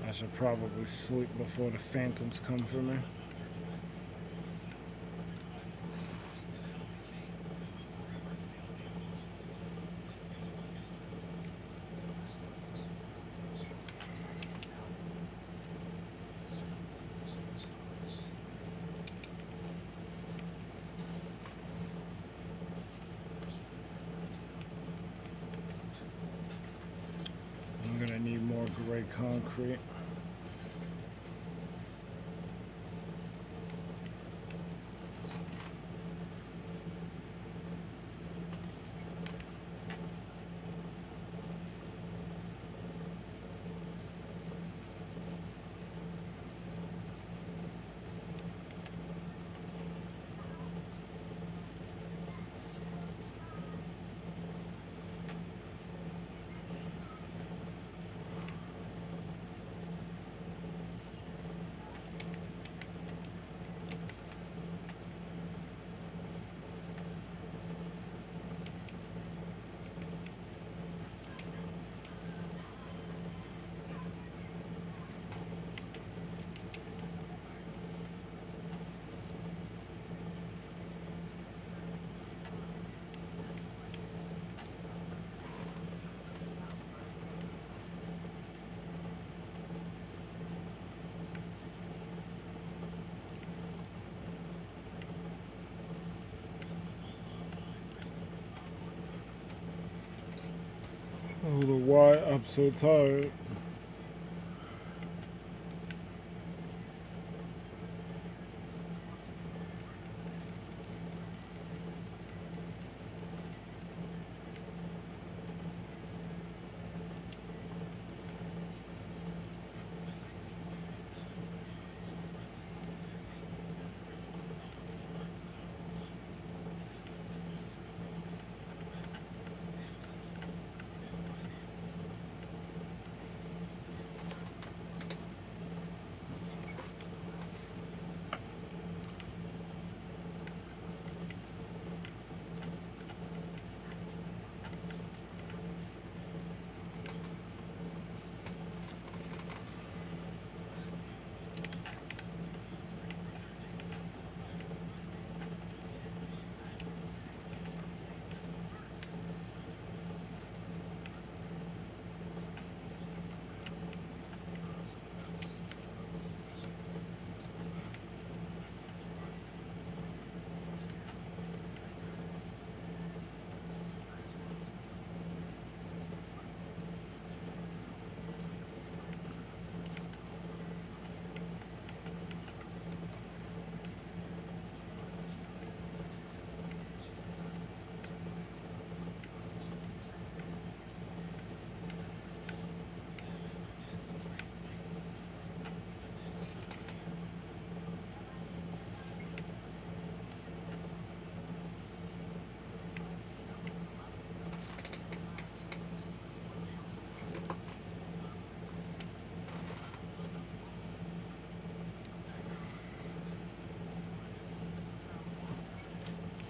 I should probably sleep before the phantoms come for me. I'm gonna need more gray concrete. I don't know why I'm so tired.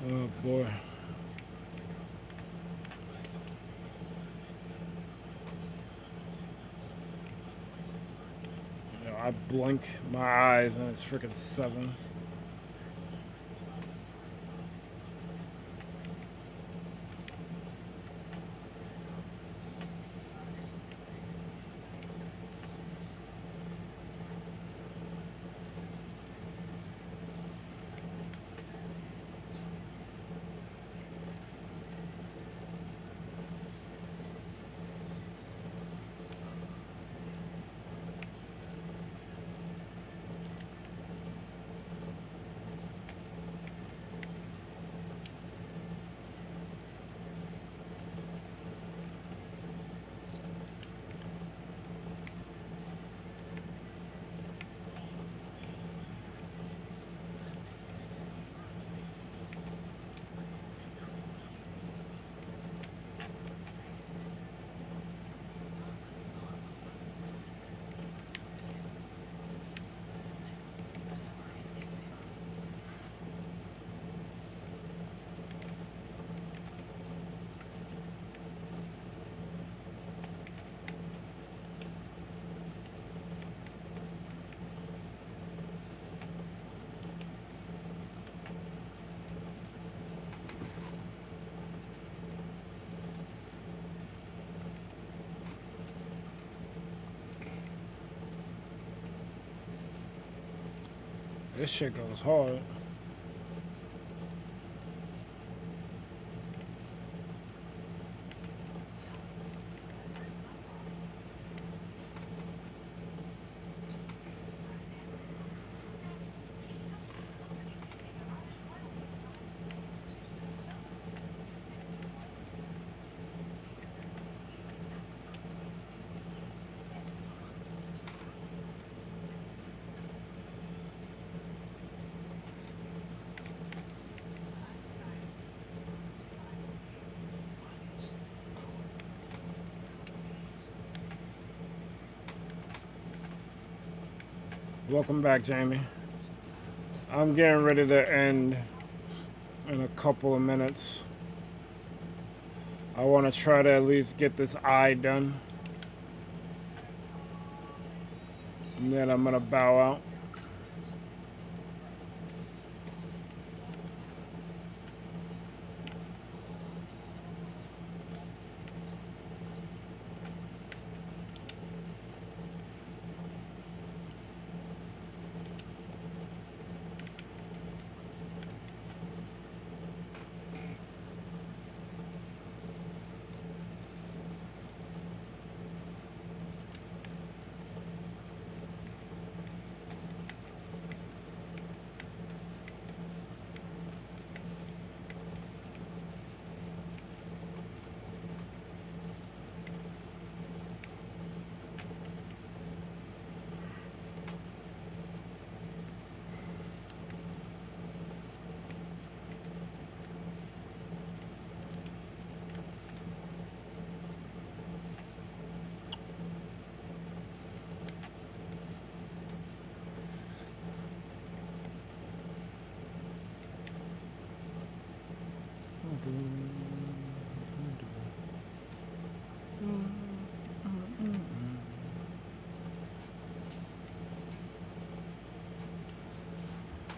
Oh boy. You know, I blink my eyes and it's freaking 7. This shit goes hard. Welcome back, Jamie. I'm getting ready to end in a couple of minutes. I want to try to at least get this eye done. And then I'm going to bow out.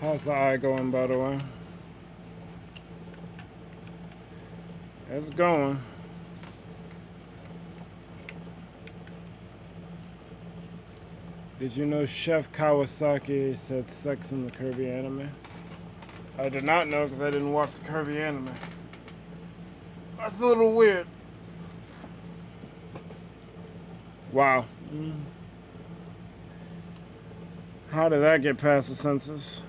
How's the eye going, by the way? It's going. Did you know Chef Kawasaki said sex in the Kirby anime? I did not know because I didn't watch the Kirby anime. That's a little weird. Wow. How did that get past the census?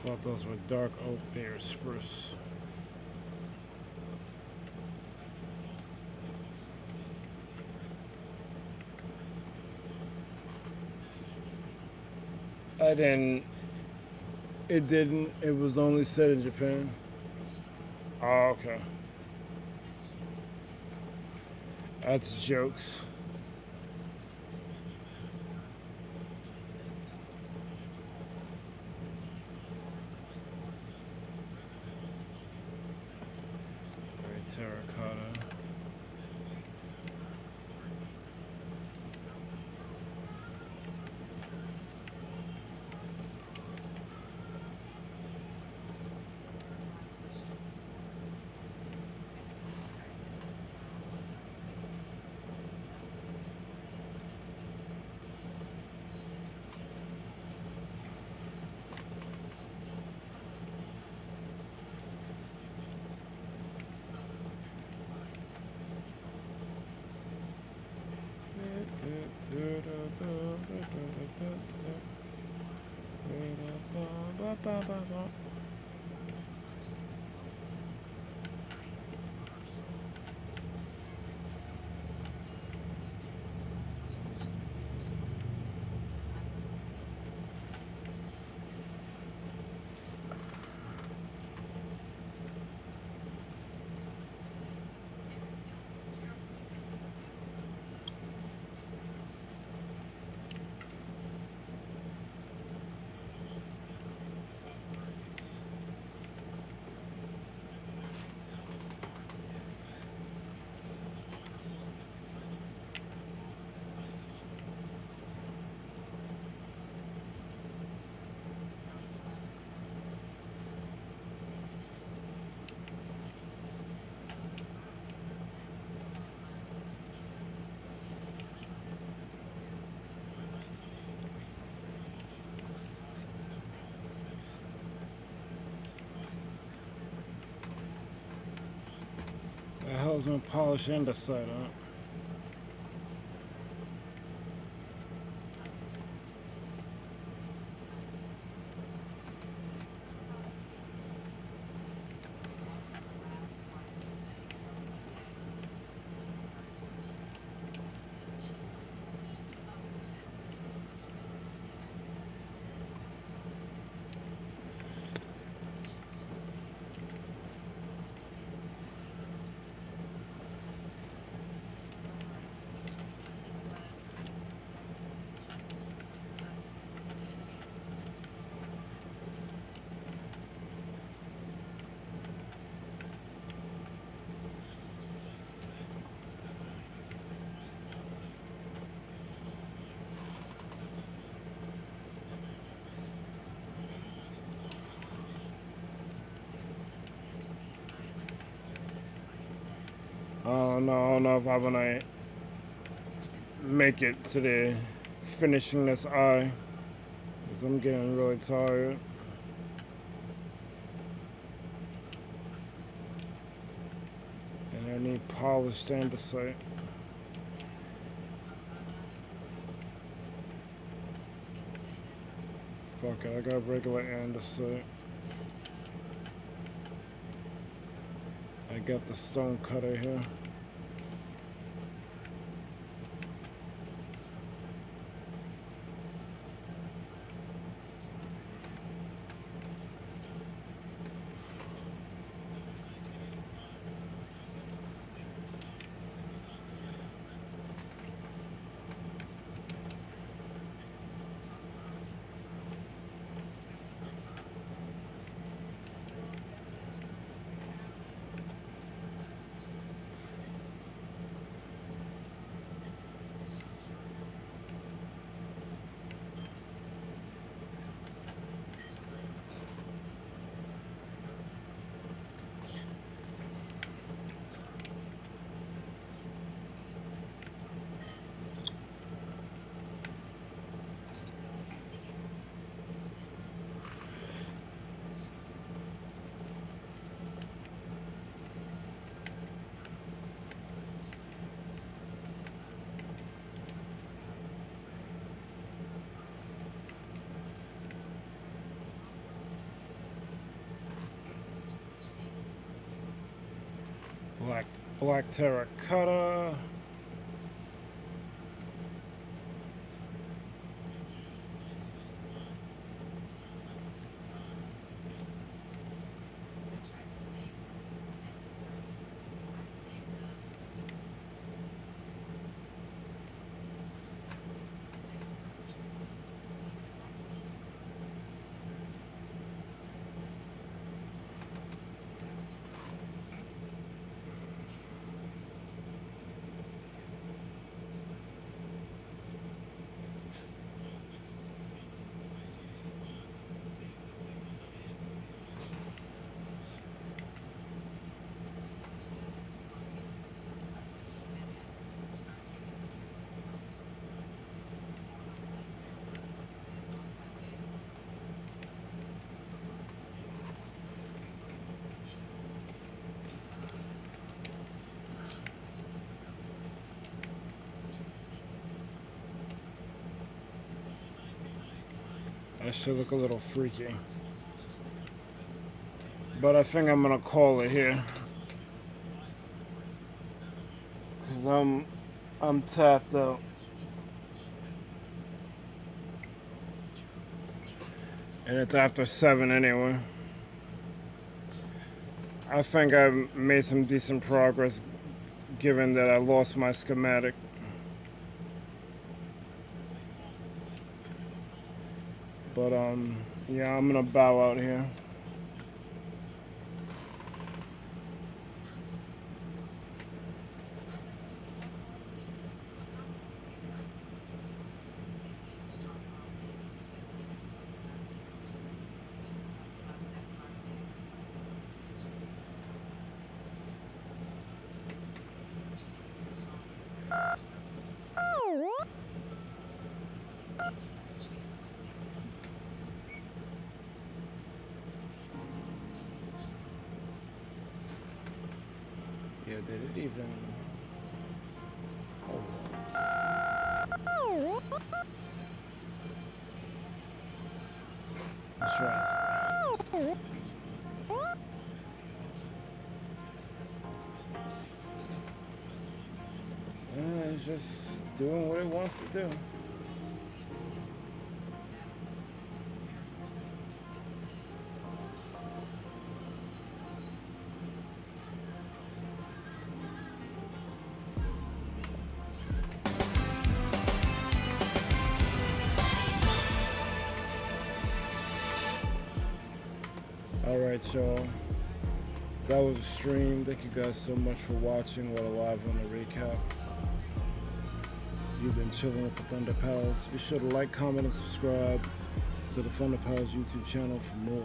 Thought those were dark oak, they are spruce. I didn't. It didn't. It was only set in Japan. Oh, okay. That's jokes. Very terracotta. The hell's my polish andesite on? Oh no, I don't know if I'm gonna make it to the finishing this eye, because I'm getting really tired. And I need polished andesite. Fuck it, I got regular andesite. I got the stone cutter here. Black terracotta. That should look a little freaky. But I think I'm gonna call it here. Cause I'm tapped out. And it's after 7 anyway. I think I made some decent progress given that I lost my schematic. But yeah, I'm gonna bow out here. Yeah, did it even... Hold on. Let's try this. It's just doing what it wants to do. Alright, y'all. That was a stream. Thank you guys so much for watching. What a live on the recap. You've been chilling with the ThunderPals. Be sure to like, comment, and subscribe to the ThunderPals YouTube channel for more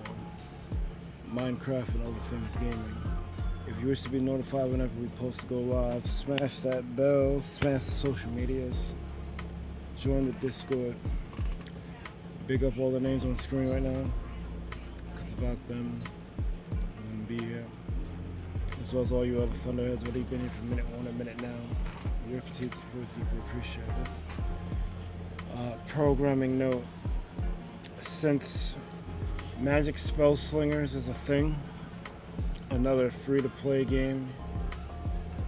Minecraft and other things gaming. If you wish to be notified whenever we post to go live, smash that bell, smash the social medias, join the Discord. Big up all the names on the screen right now, because without them, I wouldn't be here. As well as all you other Thunderheads, whether you've been here for minute 1 or minute now. Your continued support is deeply appreciated. Programming note: since Magic Spell Slingers is a thing, another free-to-play game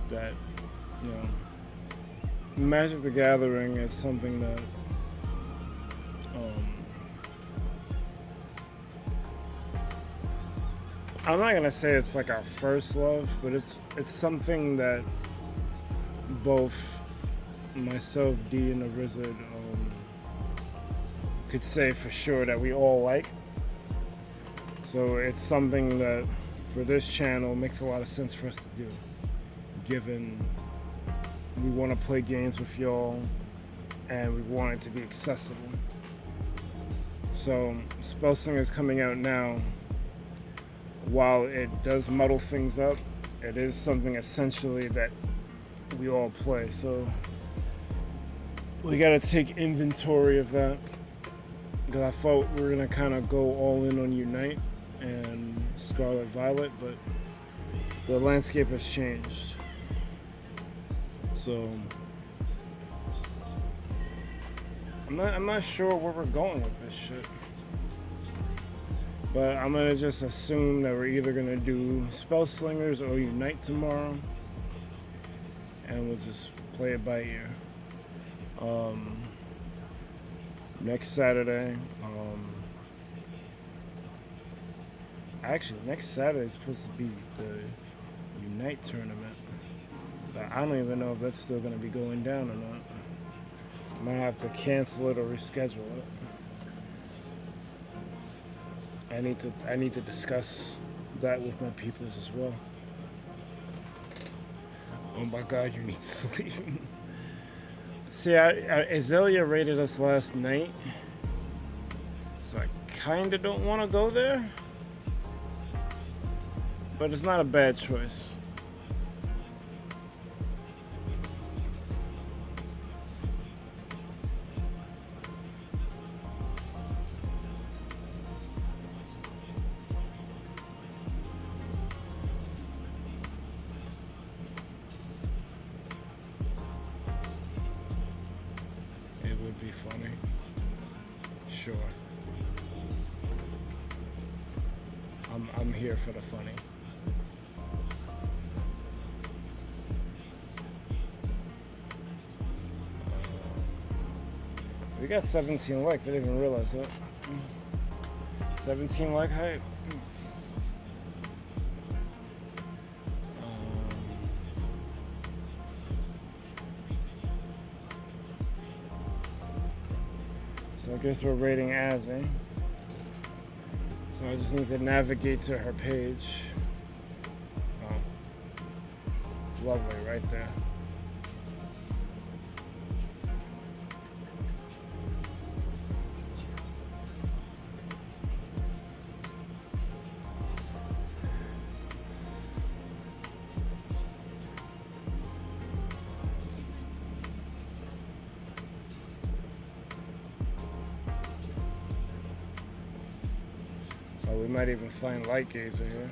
that, you know, Magic the Gathering is something that I'm not gonna say it's like our first love, but it's something that both myself, D, and the Wizard could say for sure that we all like. So it's something that for this channel makes a lot of sense for us to do, given we want to play games with y'all and we want it to be accessible. So Spellslinger is coming out now. While it does muddle things up, it is something essentially that we all play, so we gotta take inventory of that, because I thought we were gonna kind of go all in on Unite and Scarlet Violet, but the landscape has changed. So I'm not sure where we're going with this shit, but I'm gonna just assume that we're either gonna do Spell Slingers or Unite tomorrow, and we'll just play it by ear. Next Saturday, actually next Saturday is supposed to be the Unite tournament, but I don't even know if that's still gonna be going down or not. I might have to cancel it or reschedule it. I need to discuss that with my peoples as well. Oh my God, you need to sleep. See, Azalea raided us last night, so I kind of don't want to go there, but it's not a bad choice. It would be funny. Sure. I'm here for the funny. We got 17 likes. I didn't even realize that. 17 like hype. So I guess we're rating as, eh? So I just need to navigate to her page. Oh. Lovely, right there. Oh, we might even find Light Gazer here.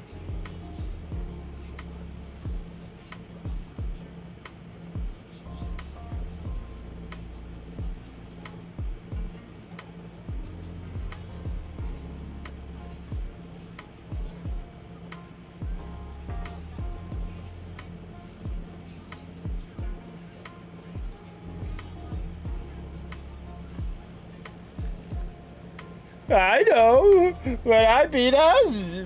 I know, but I beat us.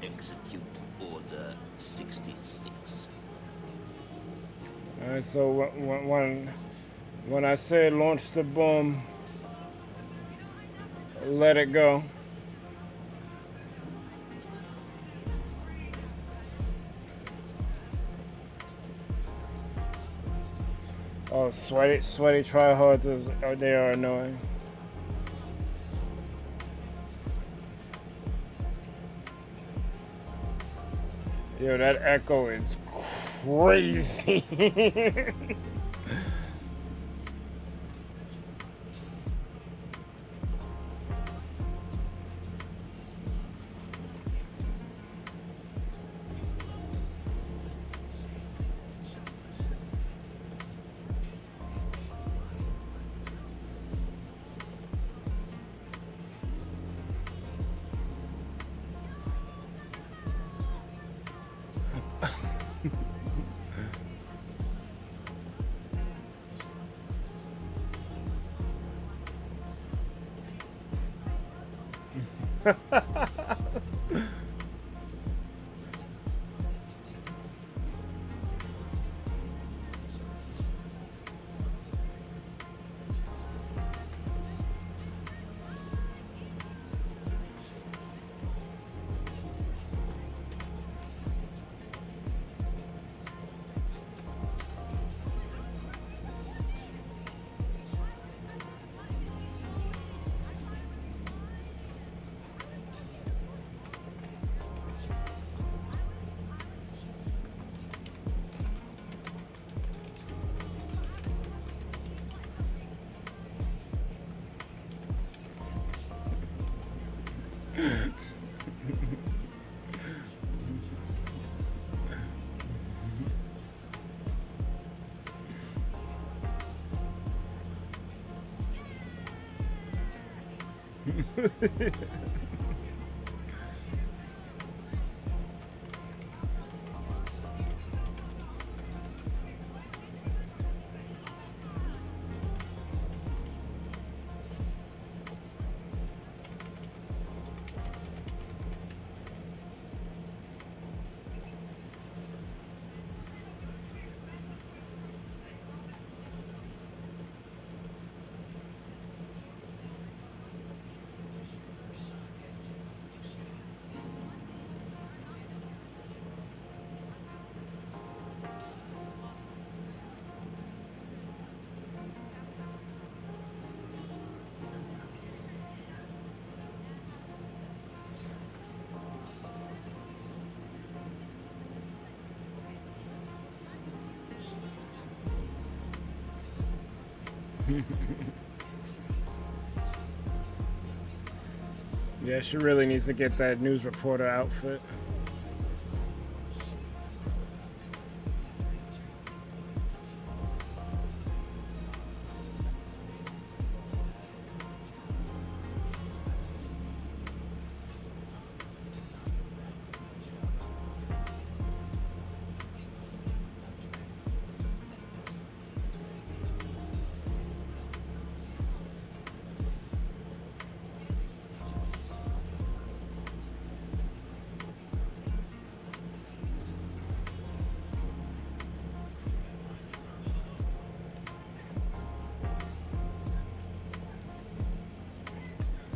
Execute Order 66. All right, so when I say launch the boom, let it go. Oh, sweaty tryhards they are annoying. Yo, that echo is crazy. Yeah, she really needs to get that news reporter outfit.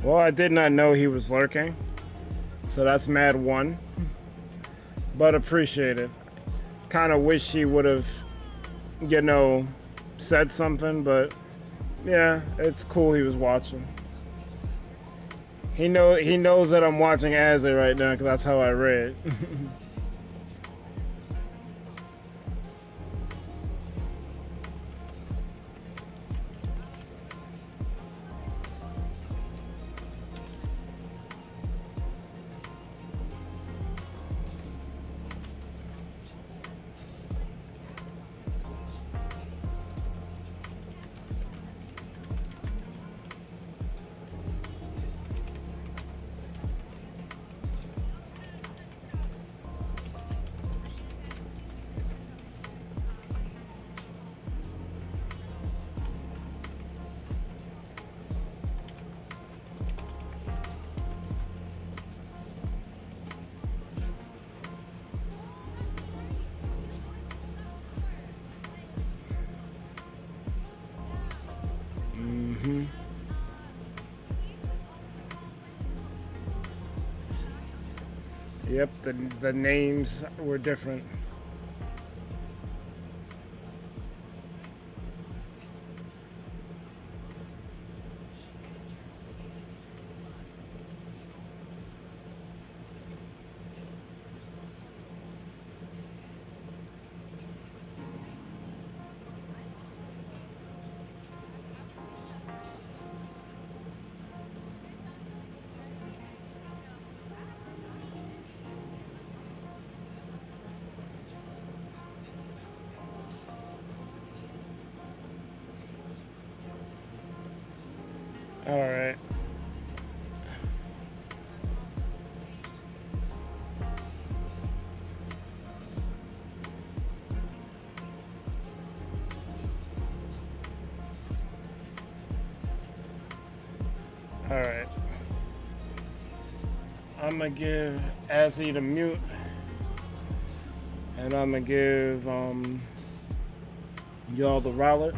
Well, I did not know he was lurking, so that's mad one. But appreciate it. Kind of wish he would have, you know, said something, but yeah, it's cool he was watching. He knows that I'm watching Azzy right now because that's how I read. Yep, the names were different. All right. All right. I'm gonna give Azzy the mute, and I'm gonna give y'all the rowlet.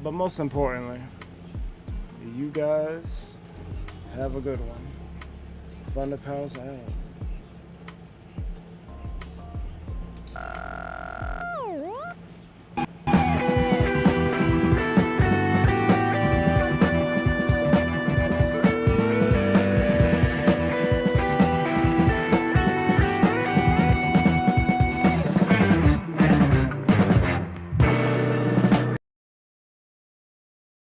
But most importantly, you guys have a good one. ThunderPals out.